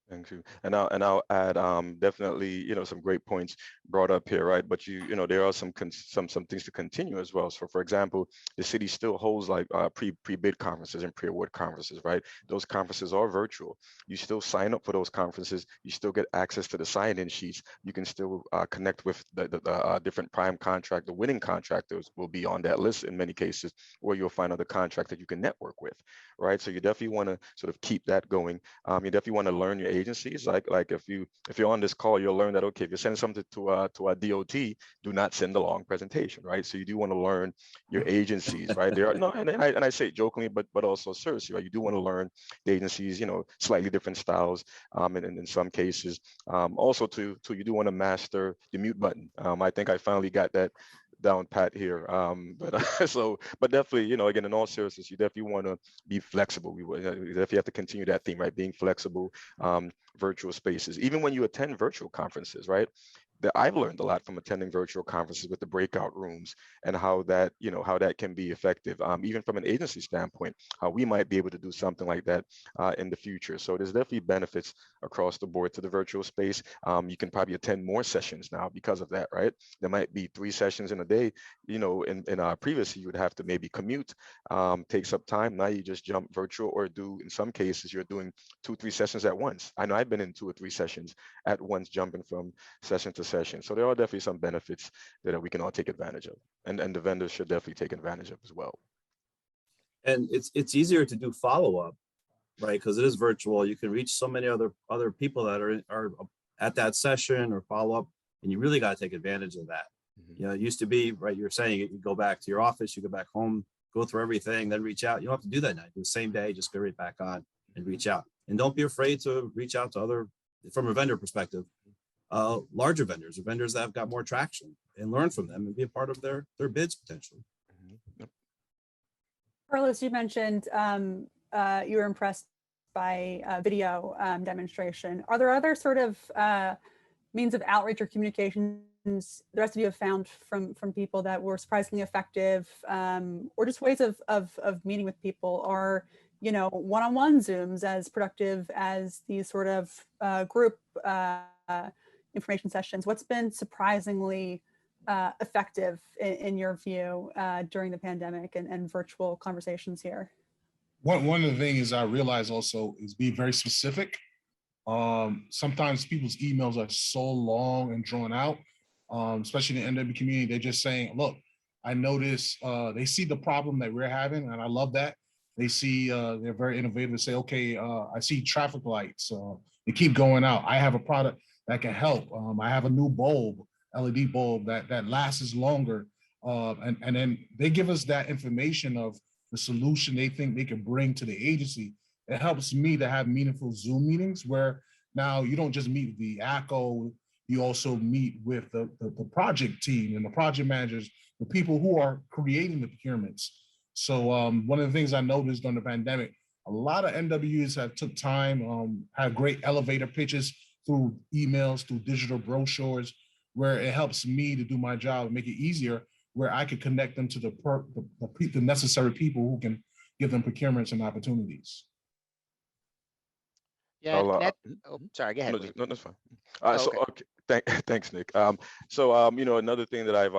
Thank you. And I'll add definitely, some great points brought up here, right? But there are some things to continue as well. So for example, the city still holds like pre-bid conferences and pre-award conferences, right? Those conferences are virtual. You still sign up for those conferences. You still get access to the sign-in sheets. You can still connect with the different prime contract. The winning contractors will be on that list in many cases, or you'll find other contractors you can network with, right? So you definitely want to sort of keep that going. You definitely want to learn your agencies. Like if you're on this call, you'll learn that, okay, if you're sending something to a DOT, do not send a long presentation, right? So you do want to learn your agencies, right? There are no, and I say it jokingly, but also seriously, right? You do want to learn the agencies, slightly different styles, and in some cases, also you do want to master the mute button. I think I finally got that down pat here, but definitely, again, in all seriousness, you definitely want to be flexible. You definitely have to continue that theme, right? Being flexible, virtual spaces, even when you attend virtual conferences, right? I've learned a lot from attending virtual conferences with the breakout rooms and how that can be effective, even from an agency standpoint, how we might be able to do something like that in the future. So there's definitely benefits across the board to the virtual space. You can probably attend more sessions now because of that, right? There might be 3 sessions in a day. Previously you would have to maybe commute, takes up time. Now you just jump virtual, or in some cases you're doing 2-3 sessions at once. I know I've been in 2 or 3 sessions at once, jumping from session to session. So there are definitely some benefits that we can all take advantage of, and the vendors should definitely take advantage of as well. And it's easier to do follow-up, right? Because it is virtual. You can reach so many other people that are at that session or follow-up, and you really got to take advantage of that. Mm-hmm. It used to be, right, you're saying you go back to your office, you go back home, go through everything, then reach out. You don't have to do that now. Do the same day, just go right back on and reach out. And don't be afraid to reach out to other, from a vendor perspective, larger vendors or vendors that have got more traction, and learn from them and be a part of their bids potentially. Mm-hmm. Yep. Carlos, you mentioned you were impressed by video demonstration. Are there other sort of means of outreach or communications the rest of you have found from people that were surprisingly effective, or just ways of meeting with people? Are one-on-one Zooms as productive as these sort of group information sessions? What's been surprisingly effective in your view during the pandemic and virtual conversations here? One of the things I realize also is be very specific. Sometimes people's emails are so long and drawn out, especially in the NW community. They're just saying, look, I notice they see the problem that we're having, and I love that. They see, they're very innovative and say, okay, I see traffic lights. They keep going out. I have a product that can help. I have a new bulb, LED bulb that lasts longer. And then they give us that information of the solution they think they can bring to the agency. It helps me to have meaningful Zoom meetings where now you don't just meet with the ACO, you also meet with the project team and the project managers, the people who are creating the procurements. So one of the things I noticed during the pandemic, a lot of NWs have took time, had great elevator pitches through emails, through digital brochures, where it helps me to do my job and make it easier, where I could connect them to the necessary people who can give them procurements and opportunities. Yeah, I'll, sorry, go ahead. No, that's fine. Okay. Thanks, Nick. Another thing that I've,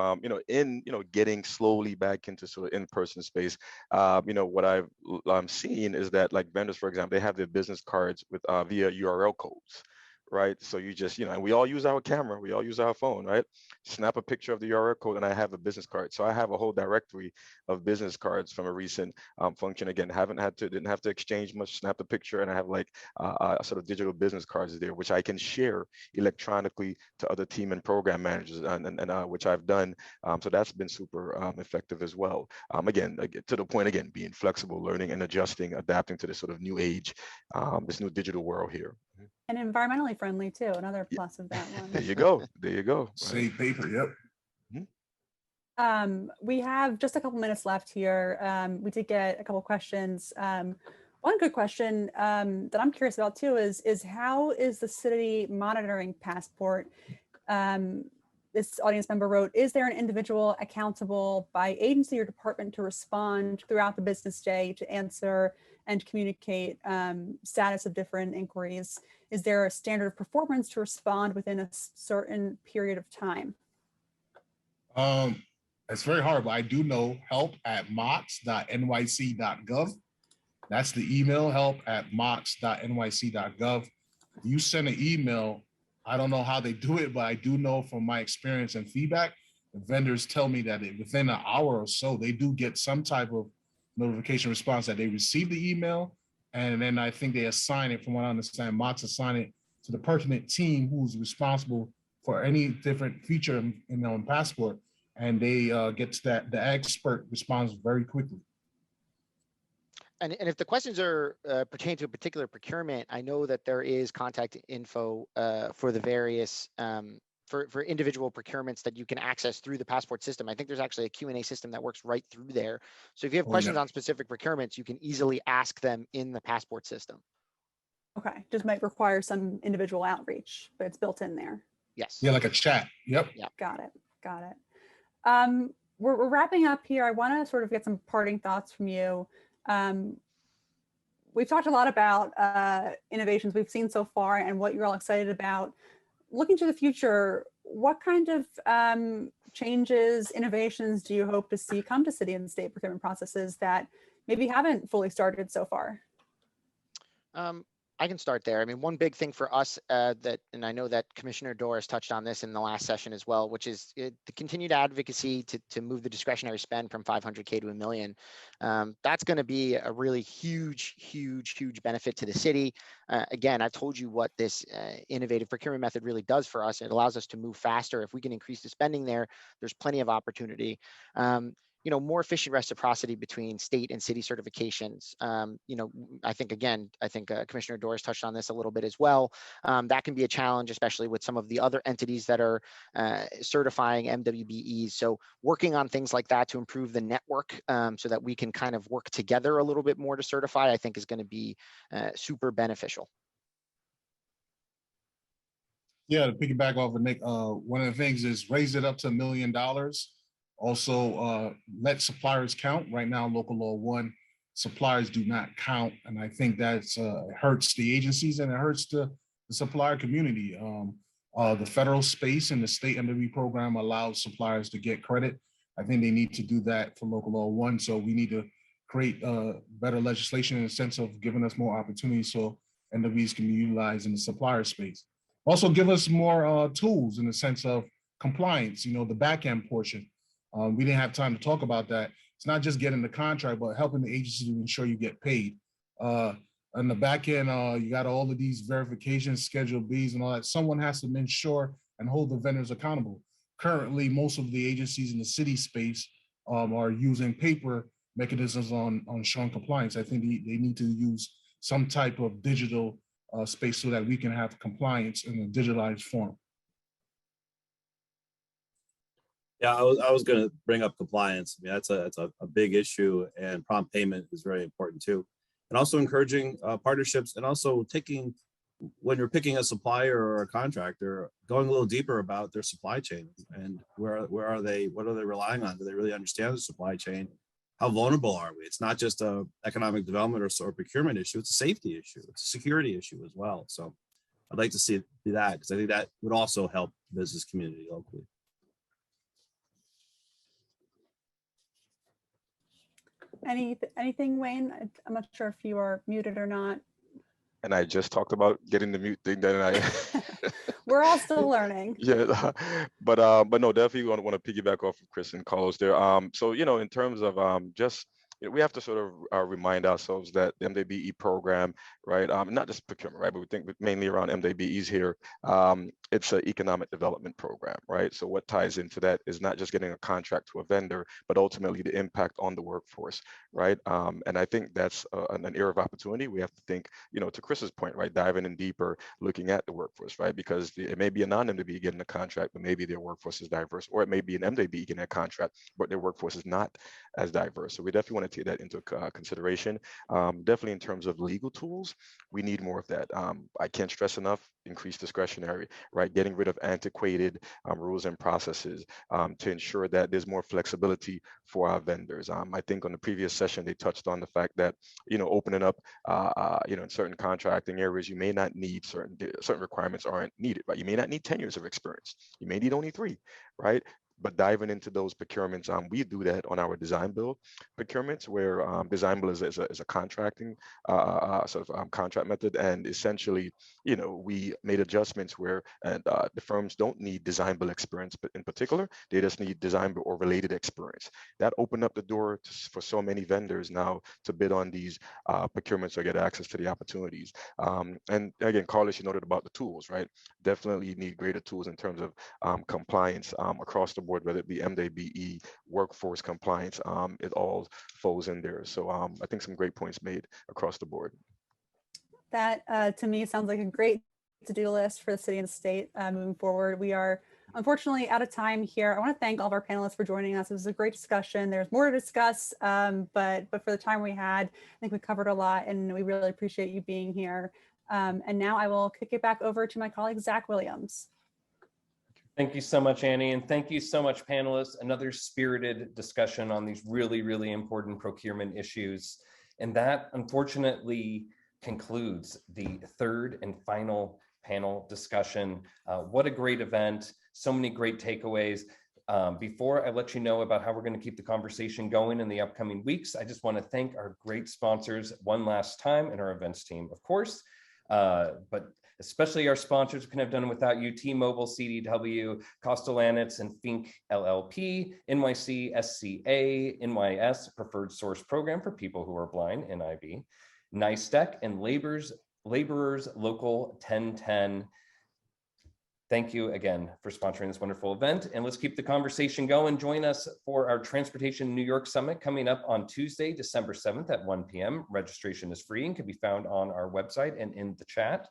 getting slowly back into sort of in-person space, what I'm seeing is that like vendors, for example, they have their business cards with via URL codes. Right. So you just, and we all use our camera, we all use our phone, right? Snap a picture of the URL code and I have a business card. So I have a whole directory of business cards from a recent function. Again, didn't have to exchange much, snap the picture, and I have like sort of digital business cards there, which I can share electronically to other team and program managers, and which I've done. So that's been super effective as well. Again, to the point, again, being flexible, learning and adjusting, adapting to this sort of new age, this new digital world here. And environmentally friendly too, another plus of that one. There you go. There you go. Save paper, yep. We have just a couple minutes left here. We did get a couple questions. One good question that I'm curious about too is how is the city monitoring Passport? This audience member wrote, is there an individual accountable by agency or department to respond throughout the business day to answer and communicate status of different inquiries? Is there a standard of performance to respond within a certain period of time? It's very hard, but I do know help@mocs.nyc.gov. That's the email, help@mocs.nyc.gov. You send an email, I don't know how they do it, but I do know from my experience and feedback, the vendors tell me that within an hour or so, they do get some type of notification response that they received the email. And then I think they assign it, from what I understand, MOCs assign it to the pertinent team who's responsible for any different feature in Passport. And they get to that, the expert responds very quickly. And if the questions are pertain to a particular procurement, I know that there is contact info for the various for individual procurements that you can access through the Passport system. I think there's actually a Q&A system that works right through there. So if you have questions on specific procurements, you can easily ask them in the Passport system. Okay, just might require some individual outreach, but it's built in there. Yes. Yeah, like a chat. Yep. Got it. We're wrapping up here. I want to sort of get some parting thoughts from you. We've talked a lot about innovations we've seen so far and what you're all excited about. Looking to the future, what kind of changes, innovations do you hope to see come to city and state procurement processes that maybe haven't fully started so far? I can start there. I mean, one big thing for us and I know that Commissioner Doris touched on this in the last session as well, which is the continued advocacy to move the discretionary spend from 500K to $1 million. That's going to be a really huge benefit to the city. Again, I've told you what this innovative procurement method really does for us. It allows us to move faster. If we can increase the spending there, there's plenty of opportunity. More efficient reciprocity between state and city certifications. I think Commissioner Doris touched on this a little bit as well. That can be a challenge, especially with some of the other entities that are certifying MWBEs. So working on things like that to improve the network so that we can kind of work together a little bit more to certify, I think is going to be super beneficial. Yeah, to piggyback off of Nick, one of the things is raise it up to $1 million. Also, let suppliers count. Right now, local law 1, suppliers do not count. And I think that's hurts the agencies and it hurts the supplier community. The federal space and the state MWB program allows suppliers to get credit. I think they need to do that for local law 1. So we need to create better legislation in the sense of giving us more opportunities. So NWs can be utilized in the supplier space. Also give us more tools in the sense of compliance, the back end portion. We didn't have time to talk about that. It's not just getting the contract, but helping the agency to ensure you get paid. On the back end, you got all of these verifications, Schedule Bs and all that. Someone has to ensure and hold the vendors accountable. Currently, most of the agencies in the city space are using paper mechanisms on showing compliance. I think they need to use some type of digital space so that we can have compliance in a digitalized form. Yeah, I was going to bring up compliance. I mean, that's a big issue, and prompt payment is very important too. And also encouraging partnerships, and also taking, when you're picking a supplier or a contractor, going a little deeper about their supply chain and where are they, what are they relying on? Do they really understand the supply chain? How vulnerable are we? It's not just a economic development or procurement issue, it's a safety issue, it's a security issue as well. So I'd like to see that, because I think that would also help the business community locally. Anything, Wayne? I'm not sure if you are muted or not. And I just talked about getting the mute thing, then I we're all still learning. Yeah, but no, definitely want to piggyback off of Chris and Carlos there. So in terms of just we have to sort of remind ourselves that the MDBE program, right? Not just procurement, right? But we think mainly around MDBEs here. It's an economic development program, right? So what ties into that is not just getting a contract to a vendor, but ultimately the impact on the workforce, right? And I think that's an area of opportunity. We have to think, to Chris's point, right? Diving in deeper, looking at the workforce, right? Because it may be a non-MDBE getting a contract, but maybe their workforce is diverse, or it may be an MDBE getting a contract, but their workforce is not as diverse. So we definitely want to take that into consideration. Definitely in terms of legal tools, we need more of that. I can't stress enough, increased discretionary, right? Getting rid of antiquated rules and processes to ensure that there's more flexibility for our vendors. I think on the previous session, they touched on the fact that, opening up, in certain contracting areas, you may not need certain requirements aren't needed, right? You may not need 10 years of experience. You may need only 3, right? But diving into those procurements, we do that on our design build procurements, where design build is a contracting sort of contract method, and essentially, we made adjustments where the firms don't need design build experience, but in particular, they just need design build or related experience. That opened up the door for so many vendors now to bid on these procurements or get access to the opportunities. And again, Carlos, you noted about the tools, right? Definitely need greater tools in terms of compliance across the board, whether it be MDBE, workforce compliance, it all falls in there. So I think some great points made across the board. That to me sounds like a great to-do list for the city and state moving forward. We are unfortunately out of time here. I want to thank all of our panelists for joining us. It was a great discussion. There's more to discuss, but for the time we had, I think we covered a lot, and we really appreciate you being here. And now I will kick it back over to my colleague, Zach Williams. Thank you so much, Annie, and thank you so much, panelists. Another spirited discussion on these really, really important procurement issues. And that, unfortunately, concludes the third and final panel discussion. What a great event, so many great takeaways. Before I let you know about how we're going to keep the conversation going in the upcoming weeks, I just want to thank our great sponsors one last time, and our events team, of course, but especially our sponsors. We couldn't have done it without you: T-Mobile, CDW, Costellantis and Fink LLP, NYC SCA, NYS Preferred Source Program for people who are blind, NIB, NISTEC, and Laborers Local 1010. Thank you again for sponsoring this wonderful event, and let's keep the conversation going. Join us for our Transportation New York Summit coming up on Tuesday, December 7th at 1 p.m. Registration is free and can be found on our website and in the chat.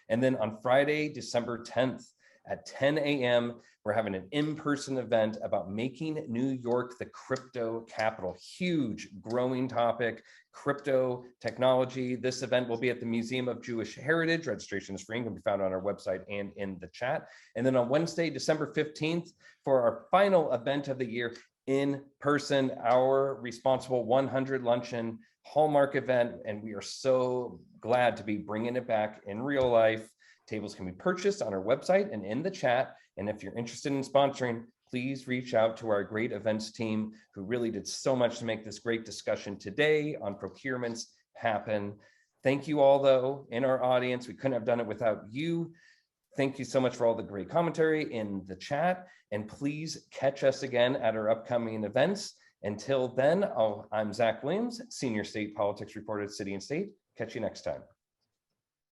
And then on Friday, December 10th at 10 a.m., we're having an in-person event about making New York the crypto capital. Huge, growing topic, crypto technology. This event will be at the Museum of Jewish Heritage. Registration is free and can be found on our website and in the chat. And then on Wednesday, December 15th, for our final event of the year, in person, our Responsible 100 Luncheon Hallmark event, and we are so glad to be bringing it back in real life. Tables can be purchased on our website and in the chat, and if you're interested in sponsoring, please reach out to our great events team who really did so much to make this great discussion today on procurements happen. Thank you all, though, in our audience. We couldn't have done it without you. Thank you so much for all the great commentary in the chat. And please catch us again at our upcoming events. Until then, I'm Zach Williams, Senior State Politics Reporter at City and State. Catch you next time.